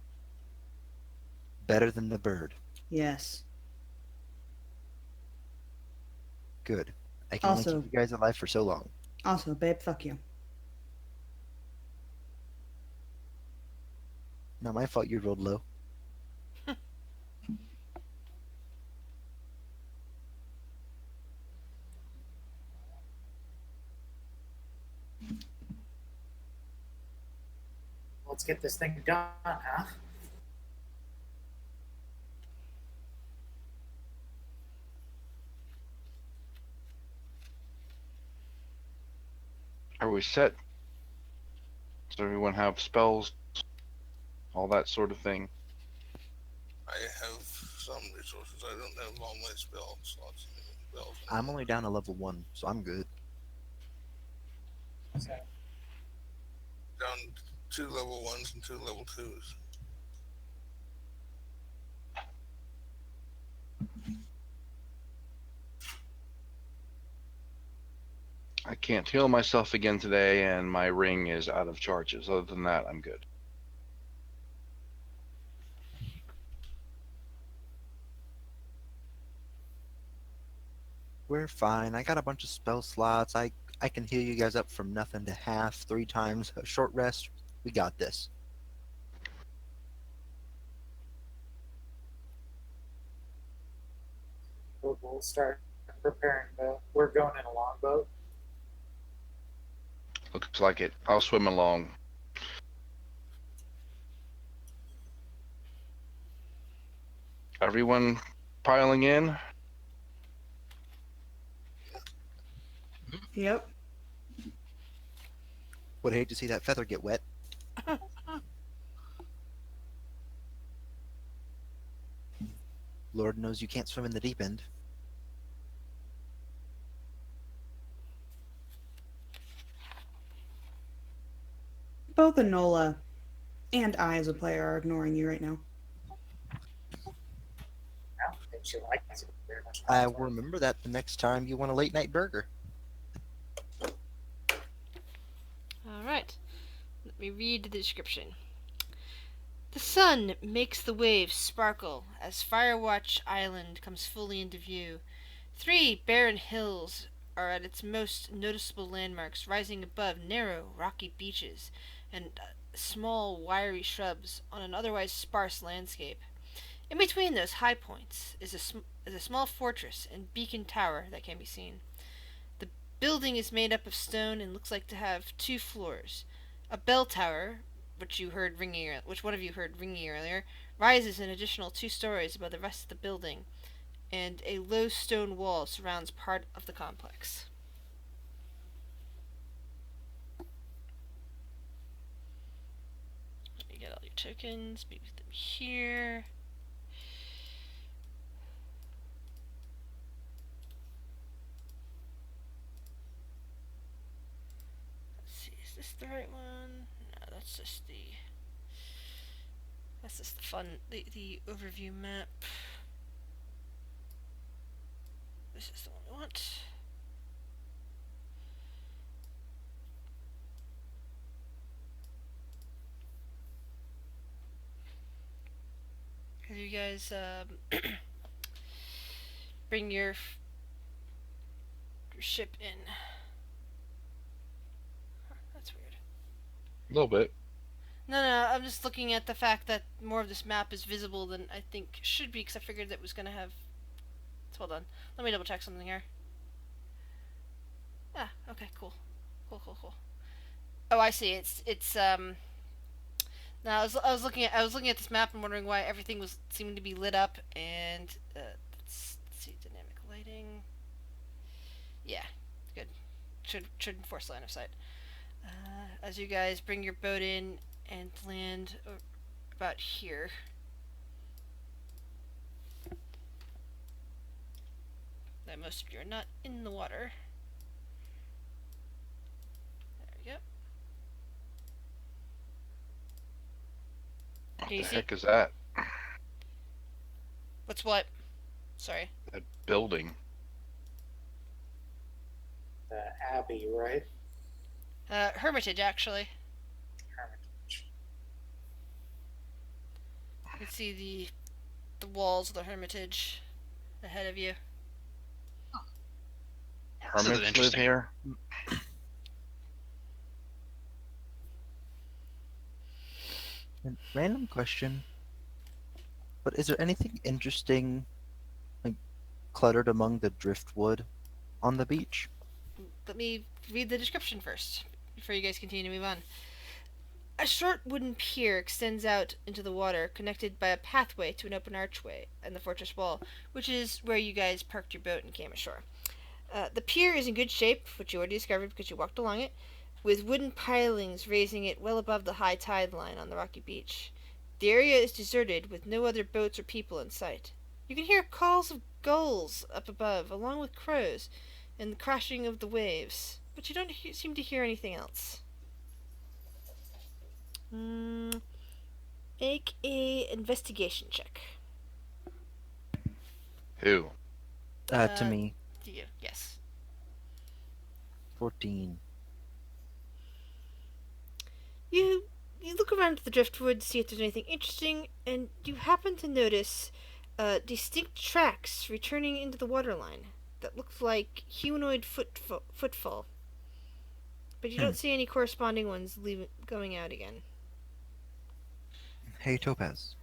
Better than the bird? Yes. Good. I can only keep you guys alive for so long. Also, babe, fuck you. Not my fault you rolled low. Let's get this thing done, huh? Are we set? Does everyone have spells? All that sort of thing. I have some resources. I don't have all my spell slots. Spells I'm only down to level 1, so I'm good. So, down 2 level 1s and 2 level 2s. I can't heal myself again today, and my ring is out of charges. Other than that, I'm good. We're fine. I got a bunch of spell slots. I can heal you guys up from nothing to half 3 times. A short rest. We got this. we'll start preparing we're going in a longboat. Looks like it. I'll swim along. Everyone piling in? Yep. Would hate to see that feather get wet. Lord knows you can't swim in the deep end. Both Enola and I, as a player, are ignoring you right now. I don't think she likes it very much. I will remember that the next time you want a late night burger. All right. Let me read the description. The sun makes the waves sparkle as Firewatch Island comes fully into view. 3 barren hills are at its most noticeable landmarks, rising above narrow, rocky beaches and small, wiry shrubs on an otherwise sparse landscape. In between those high points is a small fortress and beacon tower that can be seen. The building is made up of stone and looks like to have 2 floors. A bell tower, which one of you heard ringing earlier, rises an additional 2 stories above the rest of the building, and a low stone wall surrounds part of the complex. You get all your tokens, maybe them here. Let's see, is this the right one? No, that's just the fun the overview map. This is the one we want. Have you guys bring your ship in? Huh, that's weird. A little bit. No, I'm just looking at the fact that more of this map is visible than I think should be, because I figured that was going to have... Hold on. Let me double check something here. Ah, okay, cool. Cool. Oh, I see. It's now I was looking at this map and wondering why everything was seeming to be lit up, and let's see, dynamic lighting. Yeah, good. Should enforce line of sight. As you guys bring your boat in and land about here. Now most of you are not in the water. There we go. What Can you the see? heck is that? What's what? Sorry. That building. The Abbey, right? Hermitage, actually. Hermitage. You can see the walls of the Hermitage ahead of you. This is an Hermits live interesting- here? And random question. But is there anything interesting, like, cluttered among the driftwood on the beach? Let me read the description first before you guys continue to move on. A short wooden pier extends out into the water, connected by a pathway to an open archway in the fortress wall, which is where you guys parked your boat and came ashore. The pier is in good shape, which you already discovered because you walked along it, with wooden pilings raising it well above the high tide line on the rocky beach. The area is deserted, with no other boats or people in sight. You can hear calls of gulls up above, along with crows, and the crashing of the waves, but you don't seem to hear anything else. Make a investigation check. Who? To me, You, yes. 14. You you look around the driftwood to see if there's anything interesting, and you happen to notice distinct tracks returning into the waterline that look like humanoid footfall. But you don't see any corresponding ones going out again. Hey, Topaz.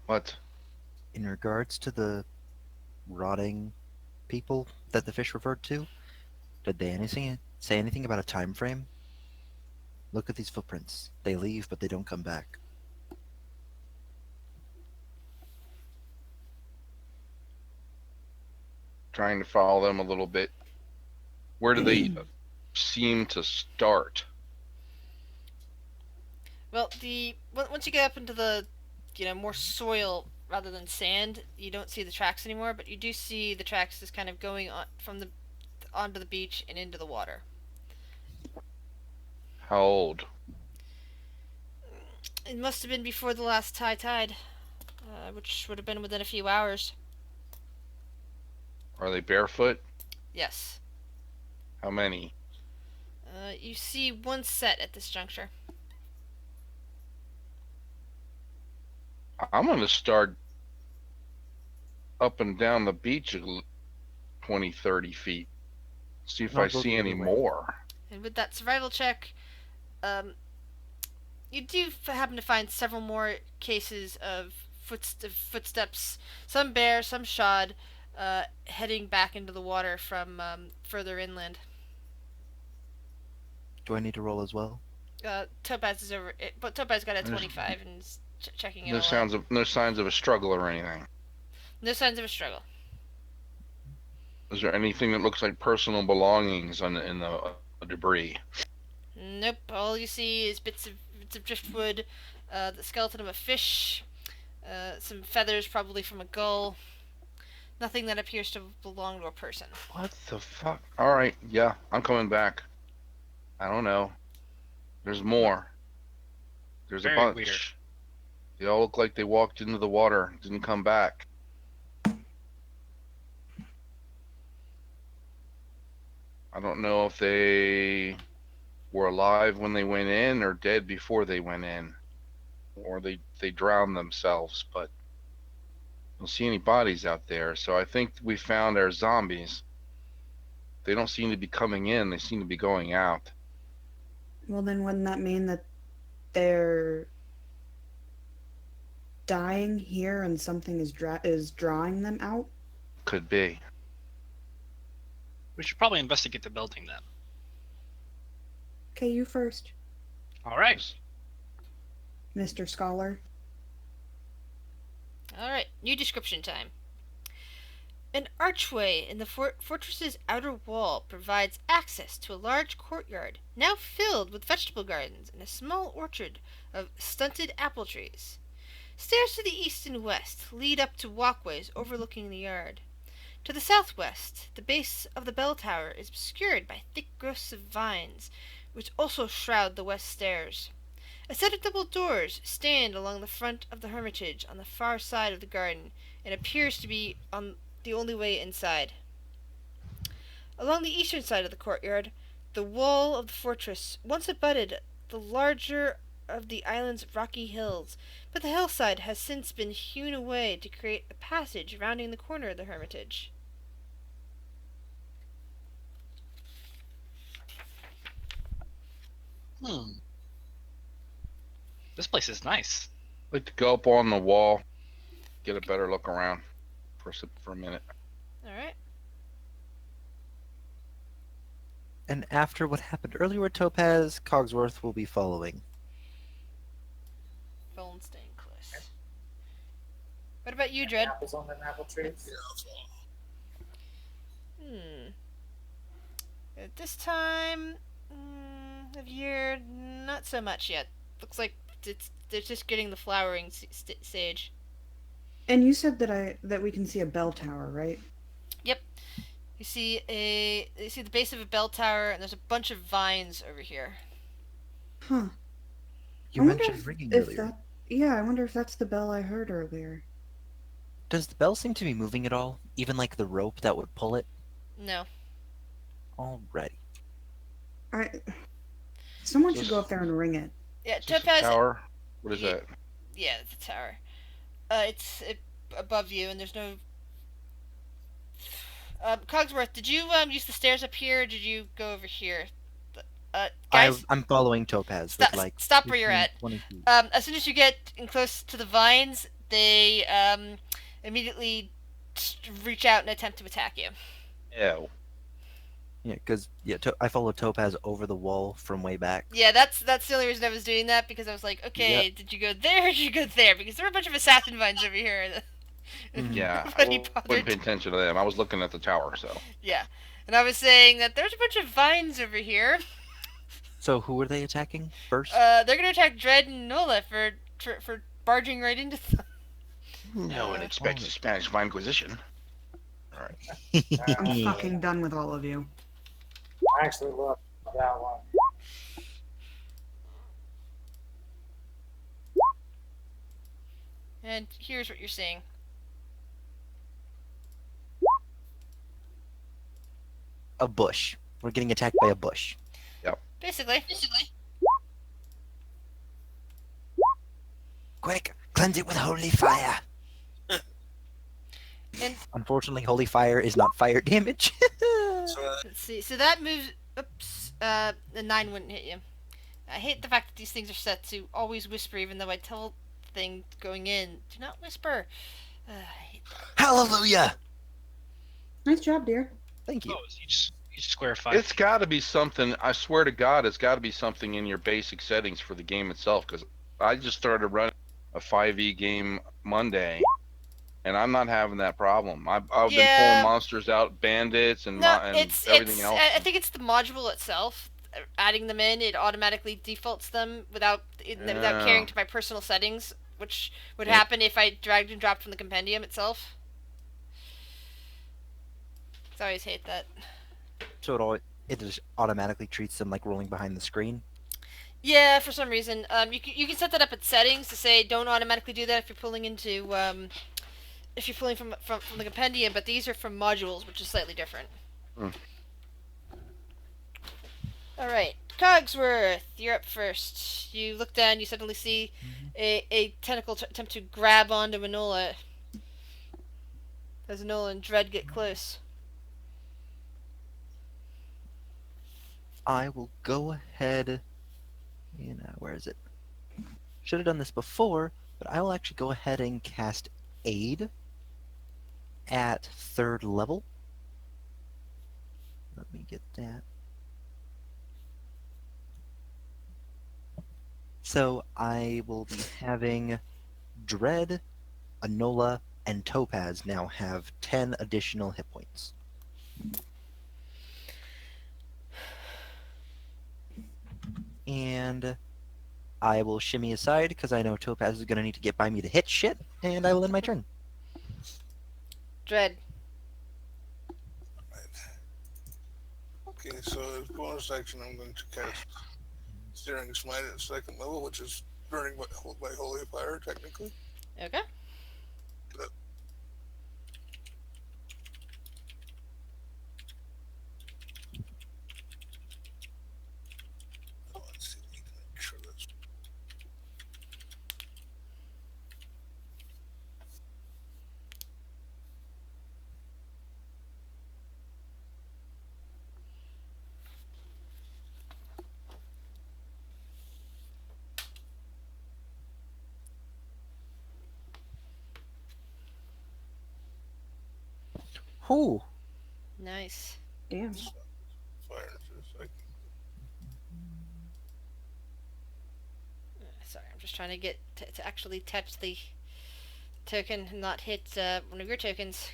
What? In regards to the rotting people that the fish referred to, did they say anything about a time frame? Look at these footprints. They leave, but they don't come back. Trying to follow them a little bit. Where do they seem to start? Well, once you get up into the more soil rather than sand, you don't see the tracks anymore, but you do see the tracks just kind of going on from the onto the beach and into the water. How old? It must have been before the last high tide, which would have been within a few hours. Are they barefoot? Yes. How many? You see one set at this juncture. I'm going to start up and down the beach 20, 30 feet. See if I'll I go see the any other way. more. And with that survival check, you do happen to find several more cases of footsteps, some bare, some shod, heading back into the water from further inland. Do I need to roll as well? Topaz is over, but Topaz got a 25 and is checking it No all signs out. of no signs of a struggle or anything. No signs of a struggle. Is there anything that looks like personal belongings in the debris? Nope. All you see is bits of driftwood, the skeleton of a fish, some feathers probably from a gull. Nothing that appears to belong to a person. What the fuck? All right, yeah, I'm coming back. I don't know. There's more. There's a Very bunch. weird. They all look like they walked into the water, didn't come back. I don't know if they were alive when they went in or dead before they went in, or they drowned themselves, but I don't see any bodies out there. So I think we found our zombies. They don't seem to be coming in, they seem to be going out. Well, then wouldn't that mean that they're dying here and something is drawing them out? Could be. We should probably investigate the building then. Okay, you first, All right. Mr. Scholar. Alright, new description time. An archway in the fortress's outer wall provides access to a large courtyard, now filled with vegetable gardens and a small orchard of stunted apple trees. Stairs to the east and west lead up to walkways overlooking the yard. To the southwest, the base of the bell tower is obscured by thick growths of vines, which also shroud the west stairs. A set of double doors stand along the front of the hermitage on the far side of the garden, and appears to be on the only way inside. Along the eastern side of the courtyard, the wall of the fortress once abutted the larger of the island's rocky hills, but the hillside has since been hewn away to create a passage rounding the corner of the hermitage. This place is nice. I'd like to go up on the wall, get a better look around for a minute. Alright. And after what happened earlier with Topaz, Cogsworth will be following. goal and staying close. What about you, Any Dread? apples on them apple trees? Yeah, I'll follow. At this time of year, not so much yet. Looks like they're just getting the flowering stage. And you said that we can see a bell tower, right? Yep. You see the base of a bell tower, and there's a bunch of vines over here. Huh. You I wonder mentioned ringing if earlier. that. Yeah, I wonder if that's the bell I heard earlier. Does the bell seem to be moving at all? Even like the rope that would pull it? No. Alrighty. Someone Is should this- go up there and ring it. Yeah, Is this a Topaz. tower? What is Yeah. that? Yeah, it's a tower. It's above you, and there's no. Cogsworth, did you use the stairs up here, or did you go over here? Guys, I'm following Topaz Stop- with like stop where you're 15, at. 20 feet. as soon as you get in close to the vines, they immediately reach out and attempt to attack you. Ew. Yeah, because I followed Topaz over the wall from way back. Yeah, that's the only reason I was doing that, because I was like, okay, Did you go there or did you go there? Because there were a bunch of assassin vines over here. Mhm. Yeah, I Nobody wasn't bothered. paying attention to them. I was looking at the tower, so. Yeah, and I was saying that there's a bunch of vines over here. So who are they attacking first? They're gonna attack Dread and Nola for barging right into them. No one expects a Spanish Inquisition. All right. I'm fucking done with all of you. I actually love that one. And here's what you're seeing. A bush. We're getting attacked by a bush. Basically. Quick, cleanse it with holy fire. And Unfortunately, holy fire is not fire damage. So, let's see. So that moves. Oops. The 9 wouldn't hit you. I hate the fact that these things are set to always whisper, even though I tell the thing going in, do not whisper. I hate that. Hallelujah! Nice job, dear. Thank you. Oh, it's each square 5. It's got to be something. I swear to God, it's got to be something in your basic settings for the game itself. Because I just started running a 5e game Monday, and I'm not having that problem. I've been Yeah. pulling monsters out, bandits, and, No, and it's everything else. I think it's the module itself. Adding them in, it automatically defaults them without caring to my personal settings, which would Yeah. happen if I dragged and dropped from the compendium itself. I always hate that. So it just automatically treats them like rolling behind the screen. Yeah, for some reason. You can set that up at settings to say don't automatically do that if you're pulling into if you're pulling from the compendium, but these are from modules, which is slightly different. Hmm. All right, Cogsworth, you're up first. You look down. You suddenly see a tentacle attempt to grab onto Enola. As Enola and Dread get close. I will go ahead. Where is it? Should have done this before, but I will actually go ahead and cast Aid at 3rd level. Let me get that. So I will be having Dread, Enola, and Topaz now have 10 additional hit points. And I will shimmy aside because I know Topaz is going to need to get by me to hit shit, and I will end my turn. Dread. okay, so as bonus action, I'm going to cast Searing Smite at 2nd level, which is burning by holy fire, technically. Okay. Oh, let's see. Make sure that's Whew. Nice. Damn. fire. Just like, Sorry, I'm just trying to get to actually touch the token and not hit one of your tokens.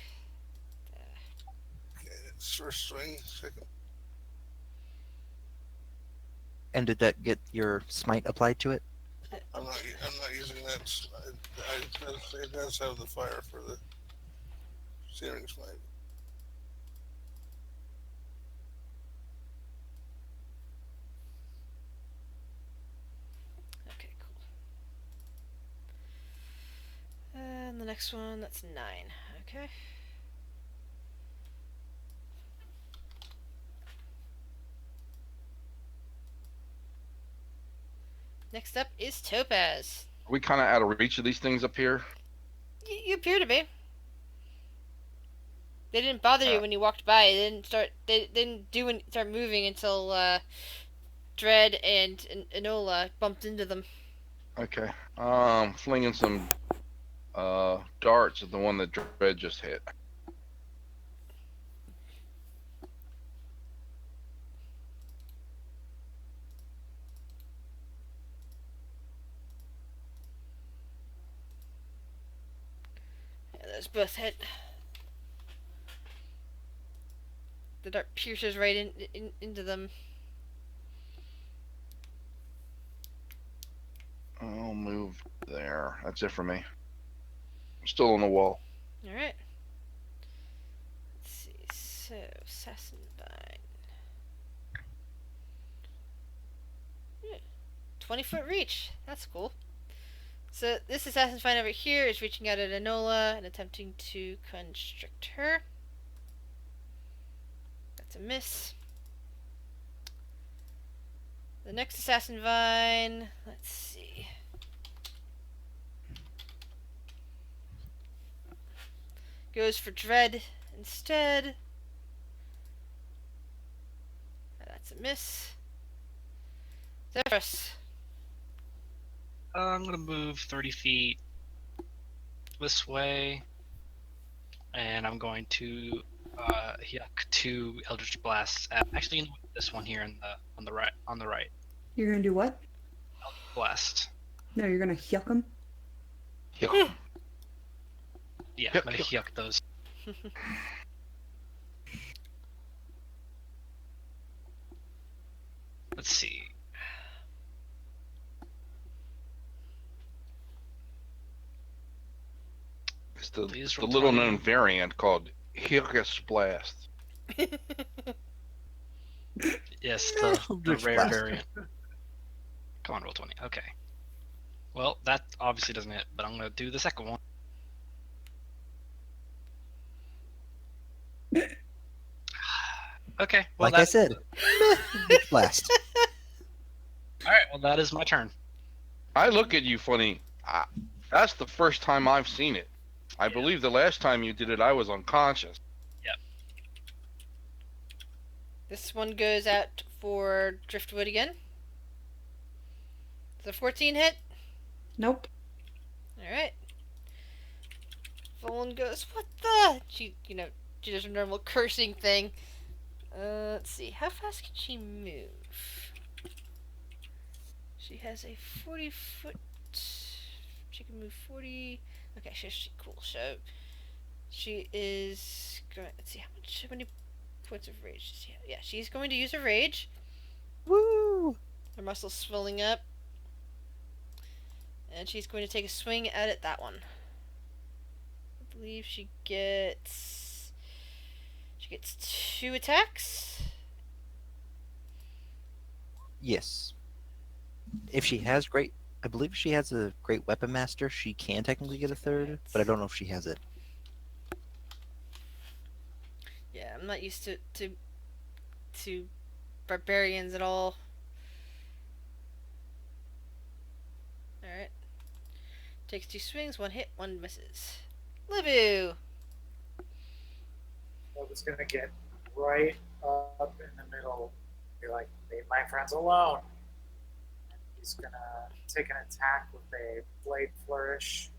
Okay, it's first swing, second. And did that get your smite applied to it? I'm not using that. It does have the fire for the searing smite. Okay, cool. And the next one, that's 9. Okay. Next up is Topaz. Are we kind of out of reach of these things up here? You appear to be. They didn't bother you when you walked by. They didn't start moving until Dread and Enola bumped into them. Okay. Flinging some darts at the one that Dread just hit. Yeah, those both hit. The dart pierces right into them. I'll move there. That's it for me. I'm still on the wall. Alright. Let's see. So, Assassin Vine. Yeah. 20-foot reach. That's cool. So, this Assassin Vine over here is reaching out at Enola and attempting to constrict her. That's a miss. The next Assassin Vine, let's see. Goes for Dread instead. That's a miss. Zephyrus. I'm gonna move 30 feet this way, and I'm going to yuck 2 Eldritch Blasts. Actually, you know, this one here on the right. You're gonna do what? Blast. No, you're gonna yuck them. Yeah, Yuck, I'm gonna yuck. yuck those. Let's see. It's the Please little known roll 20. variant called Hilgus Blast. Yes, No, the Eldritch rare Blast. variant. Come on, roll 20. Okay. Well, that obviously doesn't hit, but I'm gonna do the second one. Okay. Well, Like I said, Eldritch Blast. All right. Well, that is my turn. I look at you funny. That's the first time I've seen it. I believe the last time you did it, I was unconscious. This one goes out for Driftwood again. Is a 14 hit? Nope. Alright. Volan goes, what the? She does her normal cursing thing. Let's see. How fast can she move? She has a 40-foot... She can move 40... Okay, cool. So, she is going... Let's see, how many points of rage does she have? Yeah, she's going to use a rage. Woo! Her muscles swelling up. And she's going to take a swing at it, that one. I believe she gets 2 attacks. Yes. If she has I believe she has a great weapon master. She can technically get a third, but I don't know if she has it. Yeah, I'm not used to barbarians at all. Alright. Takes 2 swings, 1 hit, 1 misses. Libu! I was gonna get right up in the middle, be like, leave my friends alone. And he's gonna take an attack with a blade flourish.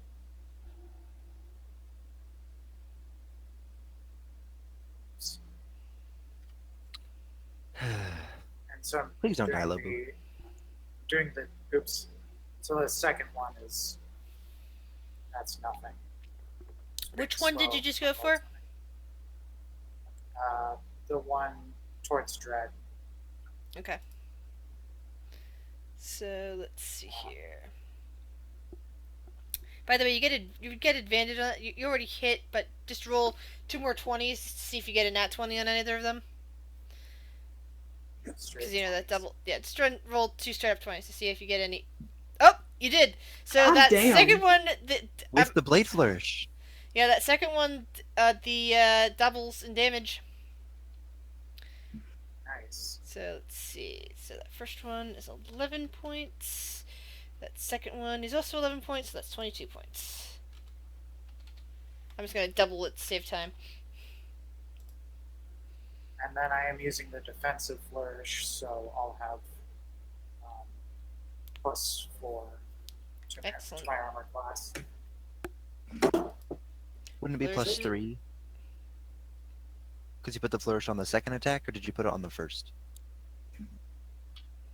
And so I'm Please don't die, doing Lobu. doing the oops So the second one that's nothing. Which one did you just go for? The one towards Dread. Okay. So let's see here. By the way, you get advantage on it. You already hit, but just roll 2 more 20s to see if you get a nat 20 on either of them. Because you know that double. Yeah, just roll 2 straight up 20s to see if you get any. Oh, you did. So God that damn. second one, With the blade flourish. yeah, that second one, doubles in damage. Nice. So let's see. So that first one is 11 points. That second one is also 11 points. So that's 22 points. I'm just gonna double it to save time. And then I am using the defensive flourish, so I'll have +4 to Excellent. my armor class. Wouldn't it be Flourish. +3? Because you put the flourish on the second attack, or did you put it on the first?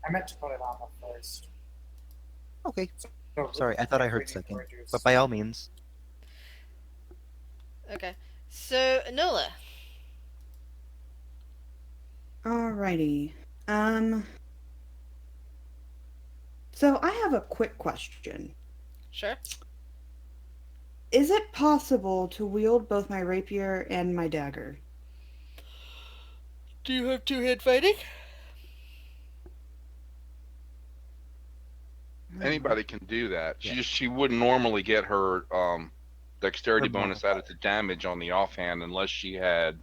I meant to put it on the first. Okay. So Sorry, I thought I we heard need to second. reduce- But by all means. Okay. So Enola. Alrighty. So I have a quick question. Sure. Is it possible to wield both my rapier and my dagger? Do you have two-hand fighting? Anybody can do that. Yeah. She wouldn't normally get her dexterity Her bonus normal added to damage on the offhand unless she had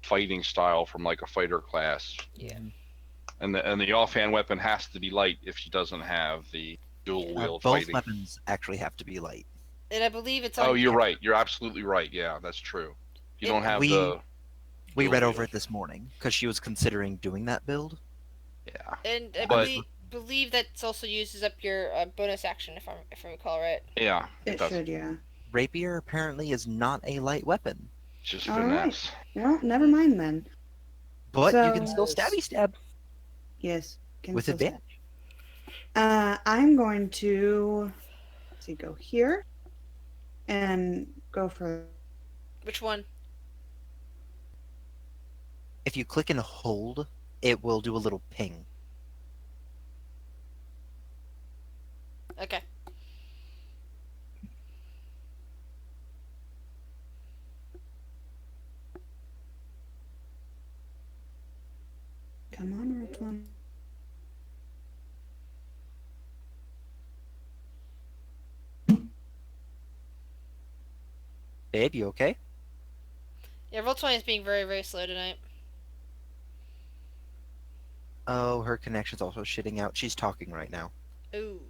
fighting style from like a fighter class. Yeah. And the offhand weapon has to be light if she doesn't have the dual wield Both fighting. weapons actually have to be light. And I believe it's on. Oh, you're right. You're absolutely right. Yeah, that's true. You don't have We dual read over wield. it this morning because she was considering doing that build. Yeah. And I But- believe that also uses up your bonus action, if I recall right. Yeah. It does. should, yeah. Rapier apparently is not a light weapon, Just All finesse. Well, never mind then. but you can So- still stabby stab Yes. can with still say. advantage. I'm going to go here and go for Which one? If you click and hold, it will do a little ping. Okay. come on, roll 20. Babe, you okay? Yeah, roll 20 is being very, very slow tonight. Oh, her connection's also shitting out. She's talking right now. Ooh.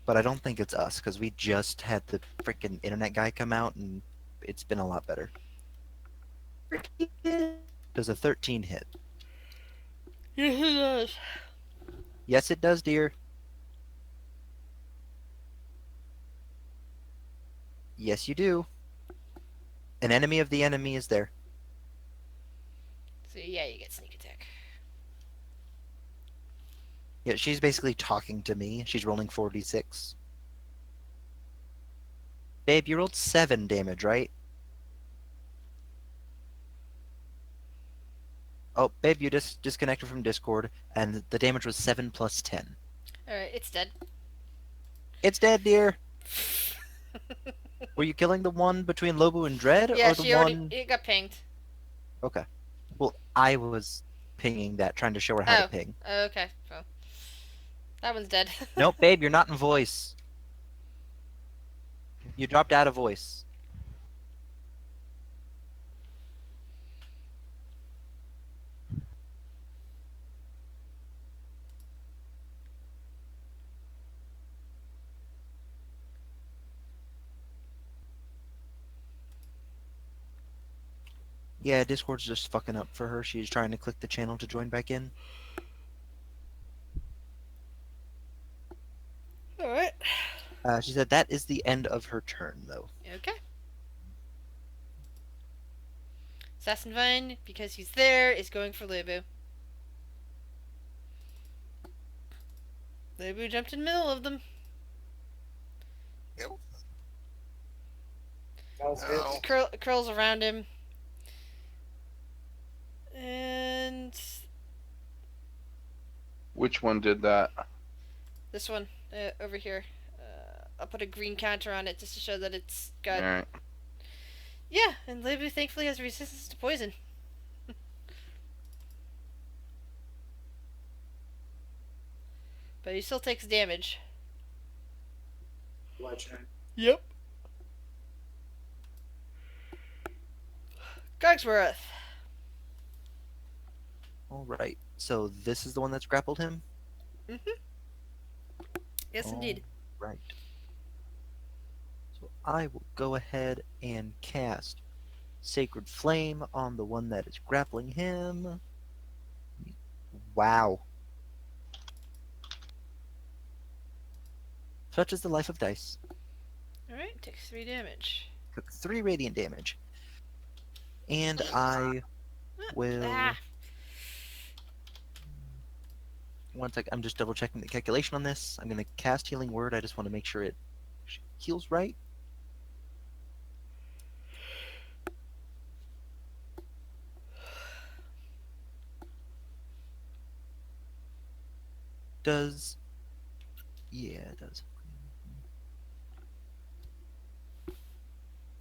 But I don't think it's us, because we just had the freaking internet guy come out, and it's been a lot better. Does a 13 hit? Yes, it does. Yes, it does, dear. Yes, you do. An enemy of the enemy is there. So yeah, you get sneak attack. Yeah, she's basically talking to me. She's rolling 4d6. Babe, you rolled 7 damage, right? Oh, babe, you just disconnected from Discord, and the damage was 7 plus 10. Alright, it's dead. It's dead, dear. Were you killing the one between Lobu and Dread, Yeah, or the she one? already it got pinged. Okay. Well, I was pinging that, trying to show her how Oh. to ping. Oh, okay. Well, that one's dead. Nope, babe, you're not in voice. You dropped out of voice. Yeah, Discord's just fucking up for her. She's trying to click the channel to join back in. Alright. She said that is the end of her turn, though. Okay. Assassin Vine, because he's there, is going for Lubu. Lebu jumped in the middle of them. Yep. Sounds Now, good. Curls around him. And Which one did that? this one over here. I'll put a green counter on it just to show that it's All got. right. Yeah, and Lebu thankfully has resistance to poison. But he still takes damage. Bludgeoning. Yep. Cogsworth. All right. So this is the one that's grappled him? Yes, indeed. Right. So I will go ahead and cast Sacred Flame on the one that is grappling him. Wow. Such is the life of dice. Alright, takes 3 damage. Took 3 radiant damage. And I will... Ah. One sec, I'm just double checking the calculation on this. I'm going to cast Healing Word. I just want to make sure it heals right. Does... Yeah, it does.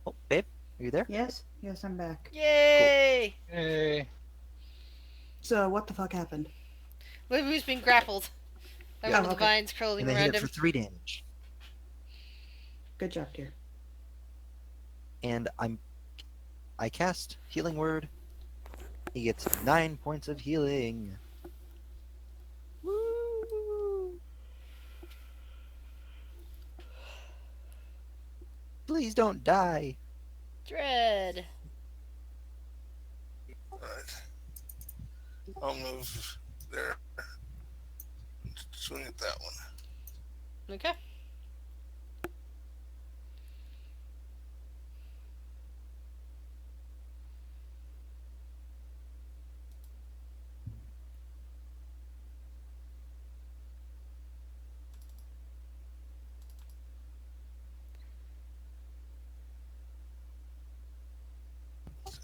Oh, babe, are you there? Yes? Yes, I'm back. Yay! Hey. So, what the fuck happened? Lebu's been grappled by Yeah, one of the okay. vines curling And they around hit it him. for 3 damage. Good job, dear. And I cast Healing Word. He gets 9 points of healing. Woo! Please don't die. Dread. alright. I'll move there. Swing at that one. Okay.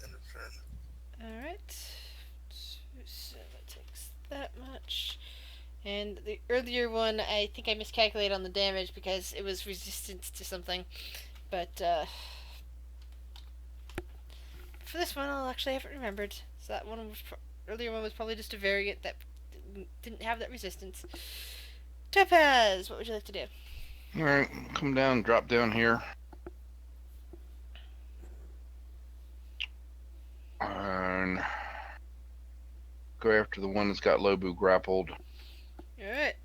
End of turn. Alright. So that takes that much. And the earlier one, I think I miscalculated on the damage because it was resistance to something. But for this one, I'll actually have it remembered. So that one was earlier one was probably just a variant that didn't have that resistance. Topaz, what would you like to do? All right. Come down. Drop down here. And go after the one that's got Lobu grappled. Alright.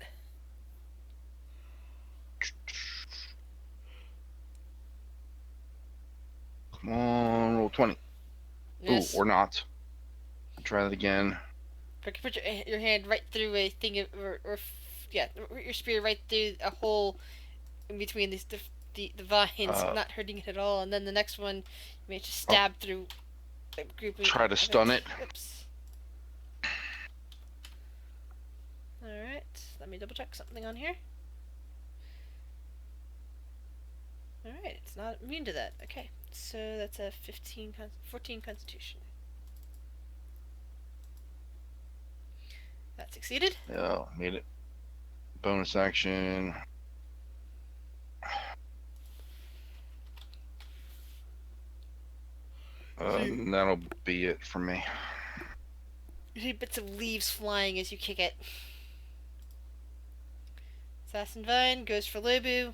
Come on, roll 20. Yes. Ooh, or not. Try that again. Put your hand right through a thing of, or yeah, your spear right through a hole in between these the vines, not hurting it at all. And then the next one, you may just stab through a group of. Try to stun it. Oops. All right, let me double check something on here. All right, it's not immune to that. Okay, so that's a 14 Constitution. That succeeded. Yeah, made it. Bonus action. That'll be it for me. You see bits of leaves flying as you kick it. Assassin Vine goes for Lobu.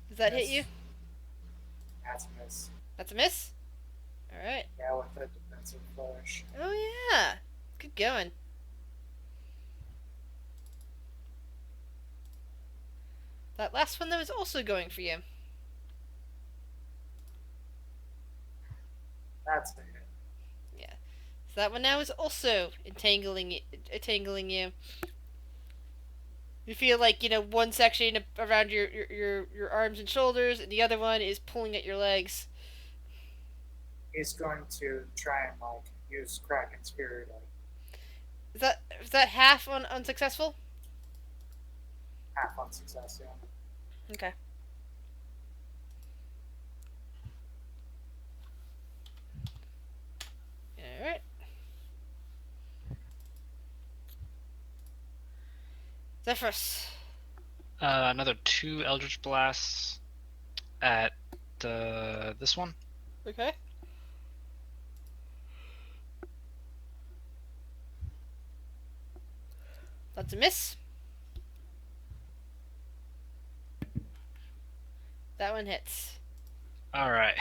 Does that hit you? That's a miss. That's a miss? Alright. Yeah, with the defensive flourish. Oh yeah. Good going. That last one that was also going for you. That's a hit. Yeah. So that one now is also entangling you. You feel like, one section around your arms and shoulders, and the other one is pulling at your legs. He's going to try and use Kraken Spirit Is that half on unsuccessful? Half on success, yeah. Okay. All right. Zephyrus. Another 2 Eldritch Blasts at this one. Okay. That's a miss. That one hits. All right.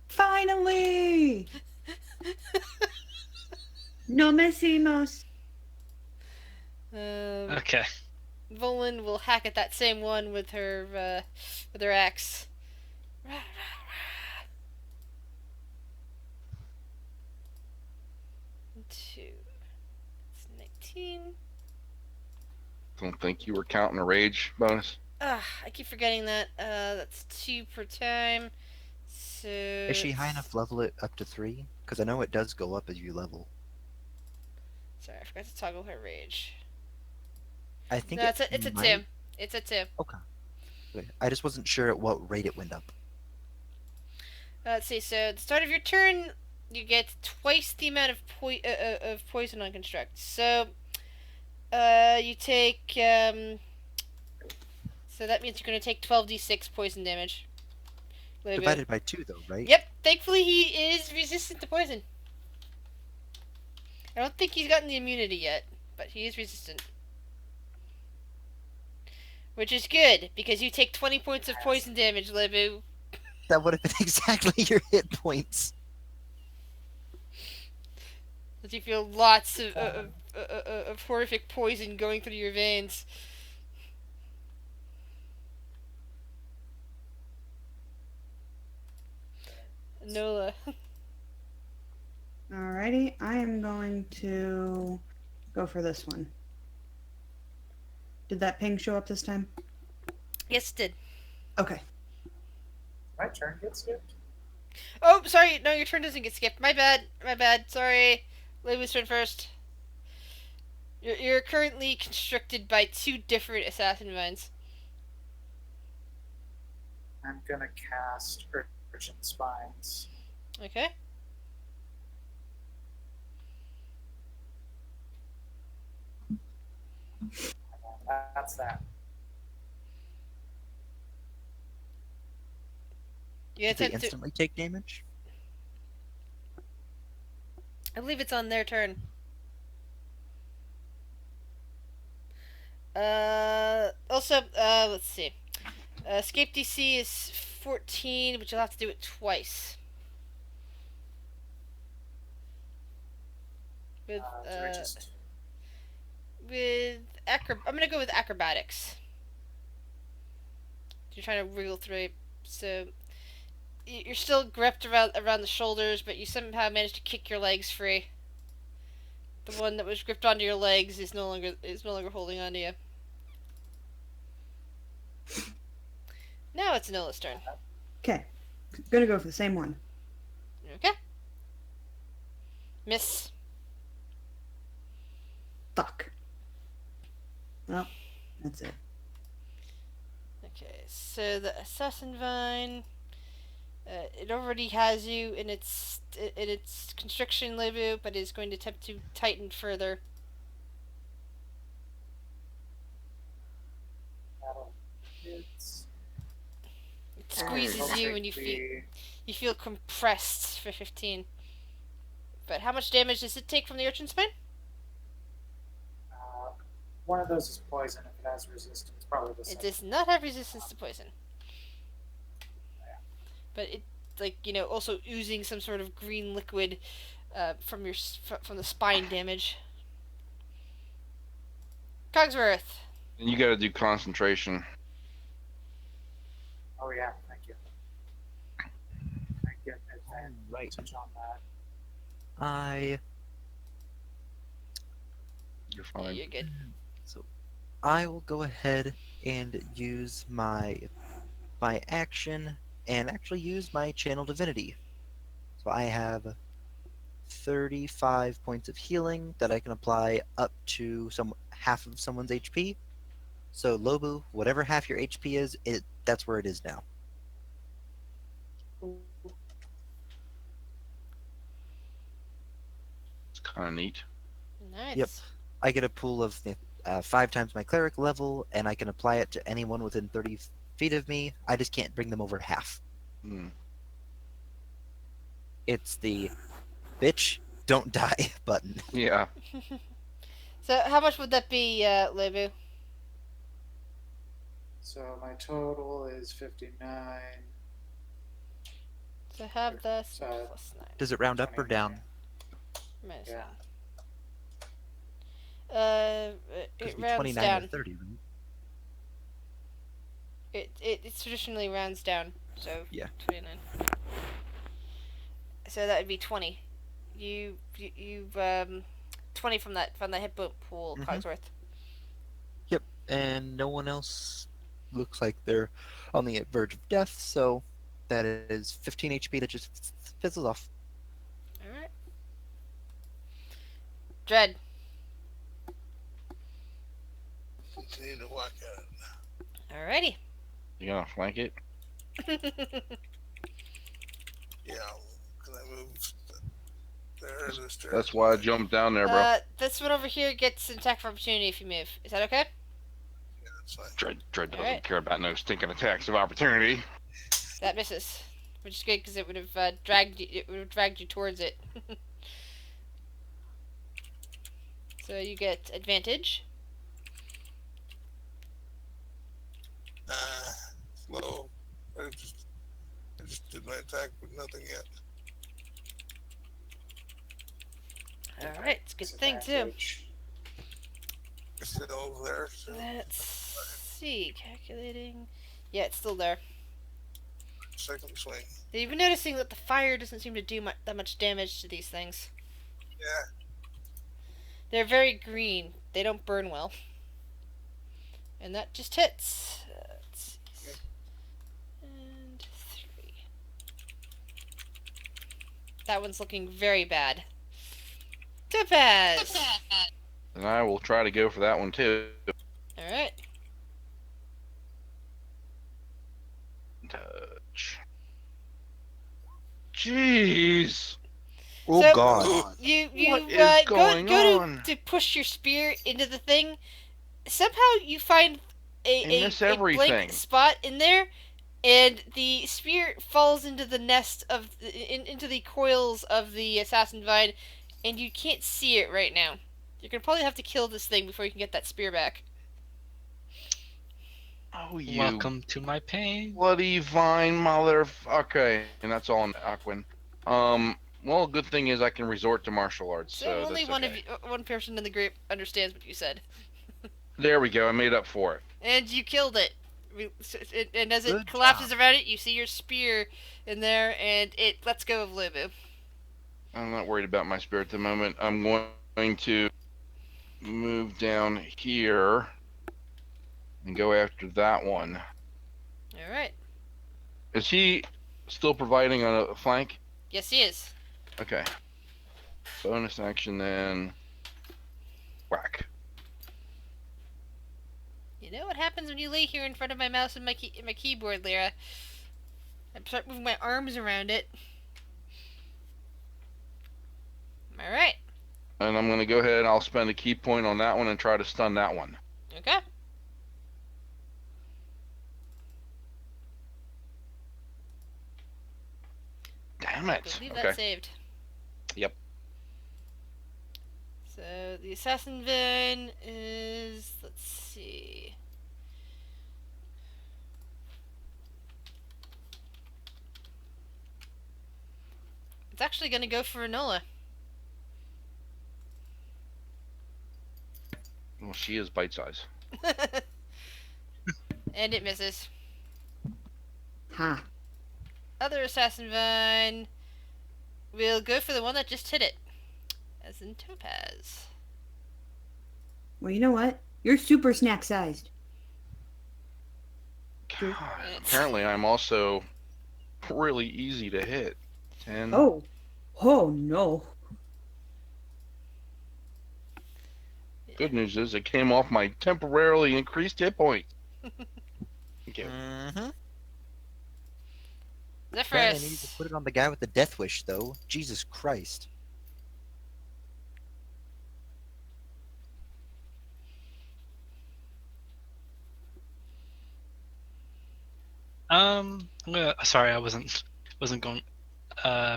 Finally! No mecimos. Okay. Volan will hack at that same one with her axe. Two. It's 19. Don't think you were counting a rage bonus. I keep forgetting that. That's 2 per time. So. Is she high enough to level it up to 3? Because I know it does go up as you level. Sorry, I forgot to toggle her rage. I think No, it's a 2. might- It's a 2. Okay. I just wasn't sure at what rate it went up. Let's see. So at the start of your turn, you get twice the amount of poison on construct. So, you take So that means you're gonna take 12d6 poison damage. Divided by 2, though, right? Yep. Thankfully, he is resistant to poison. I don't think he's gotten the immunity yet, but he is resistant. Which is good, because you take 20 points of poison damage, Lebu. That would have been exactly your hit points. That you feel lots of horrific poison going through your veins. Nola. Alrighty, I am going to go for this one. Did that ping show up this time? Yes, it did. Okay. My turn gets skipped? Oh, sorry. No, your turn doesn't get skipped. My bad. My bad. Sorry. Lebu's turn first. You're currently constricted by 2 different assassin vines. I'm gonna cast Urchin Spines. Okay. That's that. You Did they attempt to. instantly take damage? I believe it's on their turn. Also, let's see. Escape DC is 14, but you'll have to do it twice. With, Do I just... I'm gonna go with acrobatics. You're trying to wriggle through it, so you're still gripped around the shoulders, but you somehow managed to kick your legs free. The one that was gripped onto your legs is no longer holding onto you. Now it's Nola's turn. Okay. Gonna go for the same one. Okay. Miss. Fuck. Well, that's it. Okay, so the assassin vine, it already has you in its constriction, Lebu, but is going to attempt to tighten further. It's... It squeezes you, and you feel compressed for 15. But how much damage does it take from the urchin spine? One of those is poison. If it has resistance, probably the same. It does not have resistance to poison. But it, also oozing some sort of green liquid from the spine damage. Cogsworth. And you got to do concentration. Oh yeah, thank you. I get advantage on that. You're fine. You're good. So I will go ahead and use my action and actually use my channel divinity. So I have 35 points of healing that I can apply up to half of someone's HP. So Lobu, whatever half your HP is, that's where it is now. It's kind of neat. Nice. Yep. I get a pool of 5 times my cleric level, and I can apply it to anyone within 30 feet of me. I just can't bring them over half. Hmm. It's the bitch, don't die button. Yeah. So how much would that be, Lebu? So my total is 59. So have the So- plus 9. Does it round up or 29. down? Minus Yeah. 1. It rounds 29 down. or 30, right? It traditionally rounds down, so Yeah. 29. So that would be 20. You 20 from the hit pool, Mhm. Cogsworth. Yep, and no one else looks like they're on the verge of death, so that is 15 HP that just fizzles off. All right. Dread. Continue to walk at it. Alrighty. You gonna flank it? Yeah. Can I move there? This direction? That's why I jumped down there, bro. This one over here gets an attack of opportunity if you move. Is that okay? Yeah, that's fine. Dread doesn't Alright. care about no stinking attacks of opportunity. That misses, which is good because it would have dragged you. It would have dragged you towards it. So you get advantage. Slow. I just did my attack with nothing yet. All right, it's a good thing too. It's still over there. So Let's see, calculating. Yeah, it's still there. second swing. You've been noticing that the fire doesn't seem to do that much damage to these things. Yeah. They're very green. They don't burn well. And that just hits. Let's see. And 3. That one's looking very bad. Topaz! And I will try to go for that one too. Alright. Touch. Jeez. Oh So- god. You What is go going on? to push your spear into the thing. Somehow you find I miss everything. blank spot in there, and the spear falls into the nest of into the coils of the assassin vine, and you can't see it right now. You're gonna probably have to kill this thing before you can get that spear back. Oh, you Welcome to my pain. bloody vine mother. Okay, and that's all in Aquin. Well, good thing is I can resort to martial arts, So so only that's one okay. one person in the group understands what you said, There we go. I made up for it. and you killed it. And as it Good collapses job. around it, you see your spear in there, and it lets go of Lubu. I'm not worried about my spirit at the moment. I'm going to move down here and go after that one. All right. Is he still providing on a flank? Yes, he is. Okay. Bonus action then. Whack. You know what happens when you lay here in front of my mouse and my keyboard, Lyra? I start moving my arms around it. All right. And I'm going to go ahead and I'll spend a key point on that one and try to stun that one. Okay. Damn I it. believe Okay. that saved. Yep. So the assassin vine is, let's see. It's actually going to go for Enola. Well, she is bite size. And it misses. Ha. Other assassin vine will go for the one that just hit it. As in Topaz. Well, you know what? You're super snack sized. God, apparently I'm also really easy to hit. 10. Oh. Oh no. Good news is it came off my temporarily increased hit point. Thank you. Mm-hmm. I needed to Zephyrus. put it on the guy with the death wish, though. Jesus Christ. I'm gonna. Sorry, I wasn't going.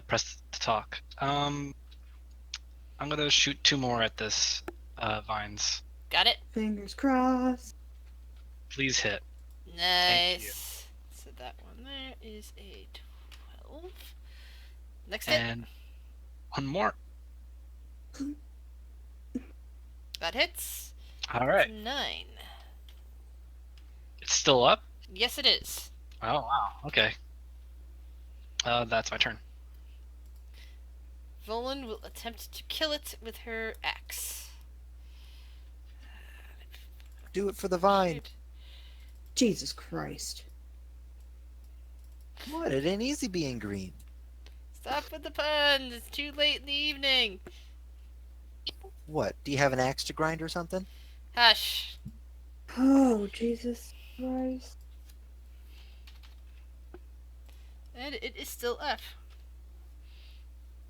Press to talk. I'm gonna shoot 2 more at this vines. Got it. Fingers crossed. Please hit. Thank you. Nice. So that one there is a 12. Next hit. And 1 more. That hits. All right. 9. It's still up. Yes, it is. Oh wow. Okay. That's my turn. Volan will attempt to kill it with her axe. Do it for the vine. Jesus Christ. What? It ain't easy being green. Stop with the puns. It's too late in the evening. What? Do you have an axe to grind or something? Hush. Oh, Jesus Christ. And it is still up.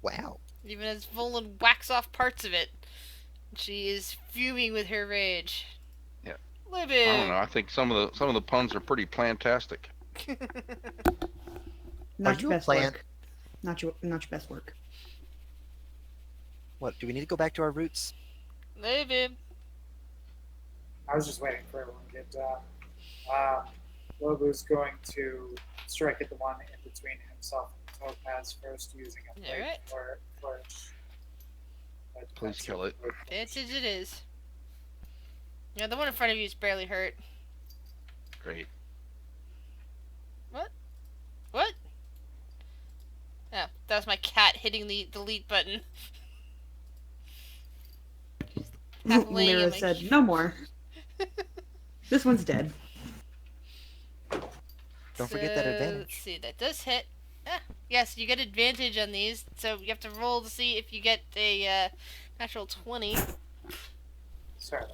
Wow. Even as Volan whacks off parts of it. She is fuming with her rage. Yeah. Libby. I don't know. I think some of the puns are pretty plantastic. Not Are your you a best plant? work. Not your best work. What? Do we need to go back to our roots? Libby. I was just waiting for everyone to get done. Lobu's going to strike at the one in between himself and Topaz first using a blade Alright. flourish. Please kill it. Advantage it is. Yeah, the one in front of you is barely hurt. Great. What? Oh, that was my cat hitting the delete button. Half laying in Lyra my- said, no more. This one's dead. Don't forget that So, advantage. Let's see, that does hit. Yes, you get advantage on these, so you have to roll to see if you get a natural 20. Sorry.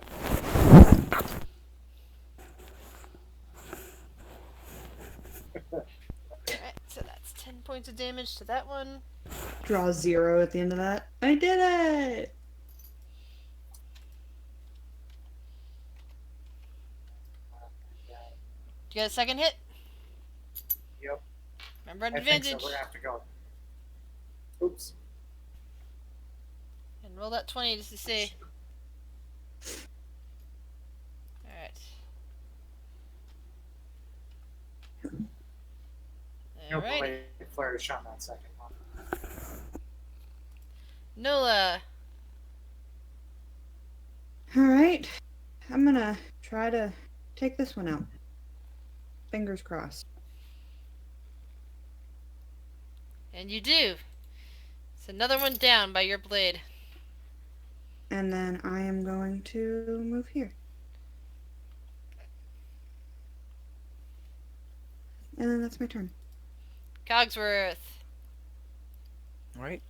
Alright, so that's 10 points of damage to that one. Draw 0 at the end of that. I did it! You got a second hit? Yep. Remember an I think so. advantage. We're gonna have to go. Oops. And roll that 20 just to see. Alright. No Alright. blade flourish on that second one. Nola. Alright. I'm gonna try to take this one out. Fingers crossed. And you do. It's another one down by your blade. And then I am going to move here. And then that's my turn. Cogsworth. Alright.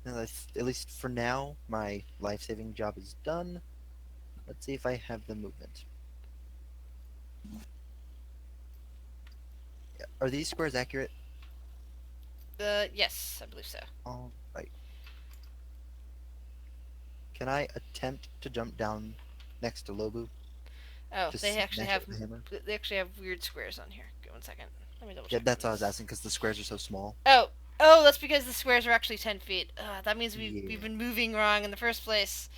At least for now, my life-saving job is done. Let's see if I have the movement. Yeah. Are these squares accurate? Yes, I believe so. Alright. Can I attempt to jump down next to Lobu? Oh, Just they actually smash it have with a hammer? they actually have weird squares on here. Give 1 second. Let me double Yeah, check. that's what I was asking, because the squares are so small. Oh, that's because the squares are actually 10 feet. That means we've been moving wrong in the first place.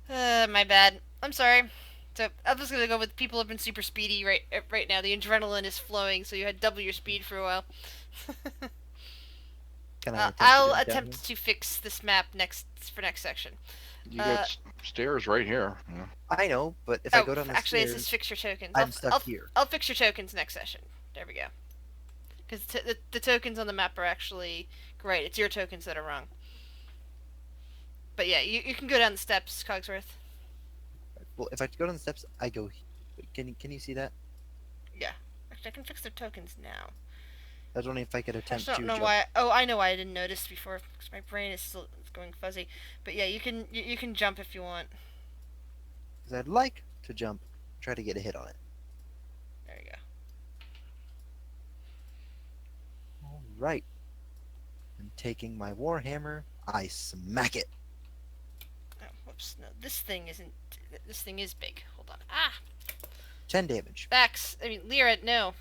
My bad. I'm sorry. So I'm just gonna go with people have been super speedy right now. The adrenaline is flowing, so you had double your speed for a while. Can I attempt to I'll jump down attempt to fix this map next section. You got stairs right here. Yeah. I know, but if I go down the actually, it stairs, says fix your tokens. I'm stuck here. I'll fix your tokens next session. There we go. Because the tokens on the map are actually great. It's your tokens that are wrong. But yeah, you can go down the steps, Cogsworth. Well, if I go down the steps, I go. Can you see that? Yeah. Actually, I can fix their tokens now. I was wondering if I could I attempt just to don't know jump. why. Oh, I know why I didn't notice before. Because my brain is still going fuzzy. But yeah, you can jump if you want. Because I'd like to jump, try to get a hit on it. There you go. All right. And taking my warhammer, I smack it. Oh, whoops. No, this thing isn't. This thing is big. Hold on. Ah! 10 damage. Bax. I mean, Lyra, no.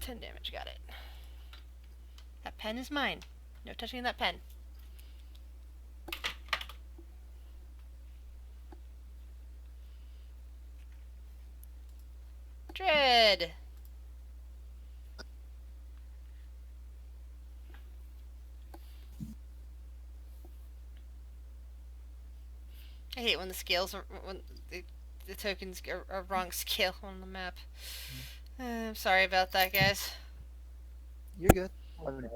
10 damage. Got it. That pen is mine. No touching that pen. Dread. I hate when the scales are when the tokens are wrong scale on the map. I'm sorry about that, guys. You're good. I mean,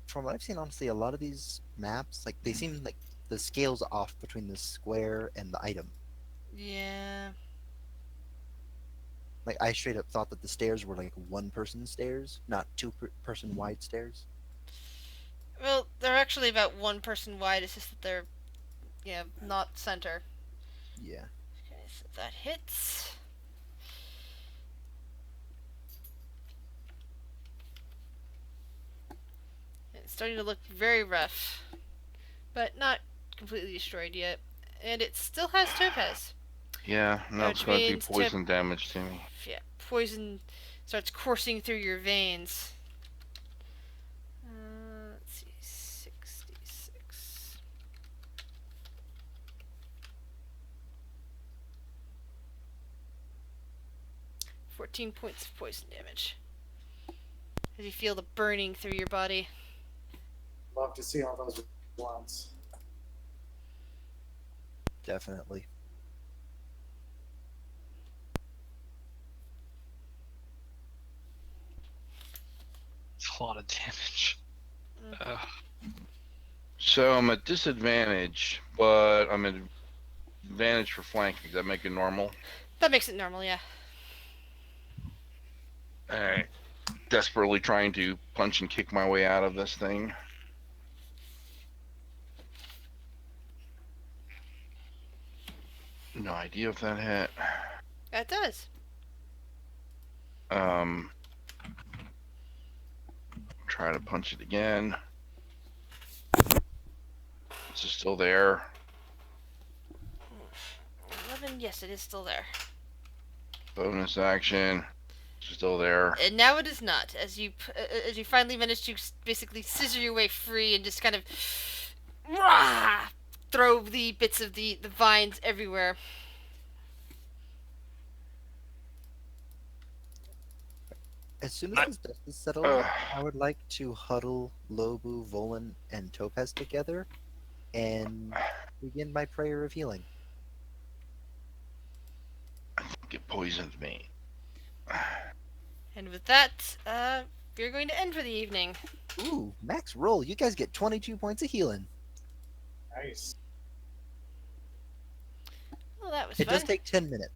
from what I've seen, honestly, a lot of these maps, like, they seem like the scale's off between the square and the item. Yeah. Like, I straight up thought that the stairs were like one-person stairs, not two-person wide stairs. Well, they're actually about one person wide. It's just that they're, not center. Yeah. Okay, so that hits. It's starting to look very rough, but not completely destroyed yet. And it still has topaz. Yeah, now Which it's going to do means poison damage to me. Yeah, poison starts coursing through your veins. Let's see, 66. 14 points of poison damage. As you feel the burning through your body. Love to see all those ones. Definitely. It's a lot of damage. So I'm at disadvantage, but I'm at advantage for flanking. Does that make it normal? That makes it normal, yeah. Alright. Desperately trying to punch and kick my way out of this thing. No idea if that hit. That does. Try to punch it again. Is it still there? 11, yes, it is still there. Bonus action. Still there. And now it is not. As you finally manage to basically scissor your way free and just kind of throw the bits of the vines everywhere. As soon as this dust is settled, I would like to huddle Lobu, Volan, and Topaz together and begin my prayer of healing. I think it poisoned me. And with that, we're going to end for the evening. Ooh, max roll. You guys get 22 points of healing. Nice. Well, that was It fun. does take 10 minutes.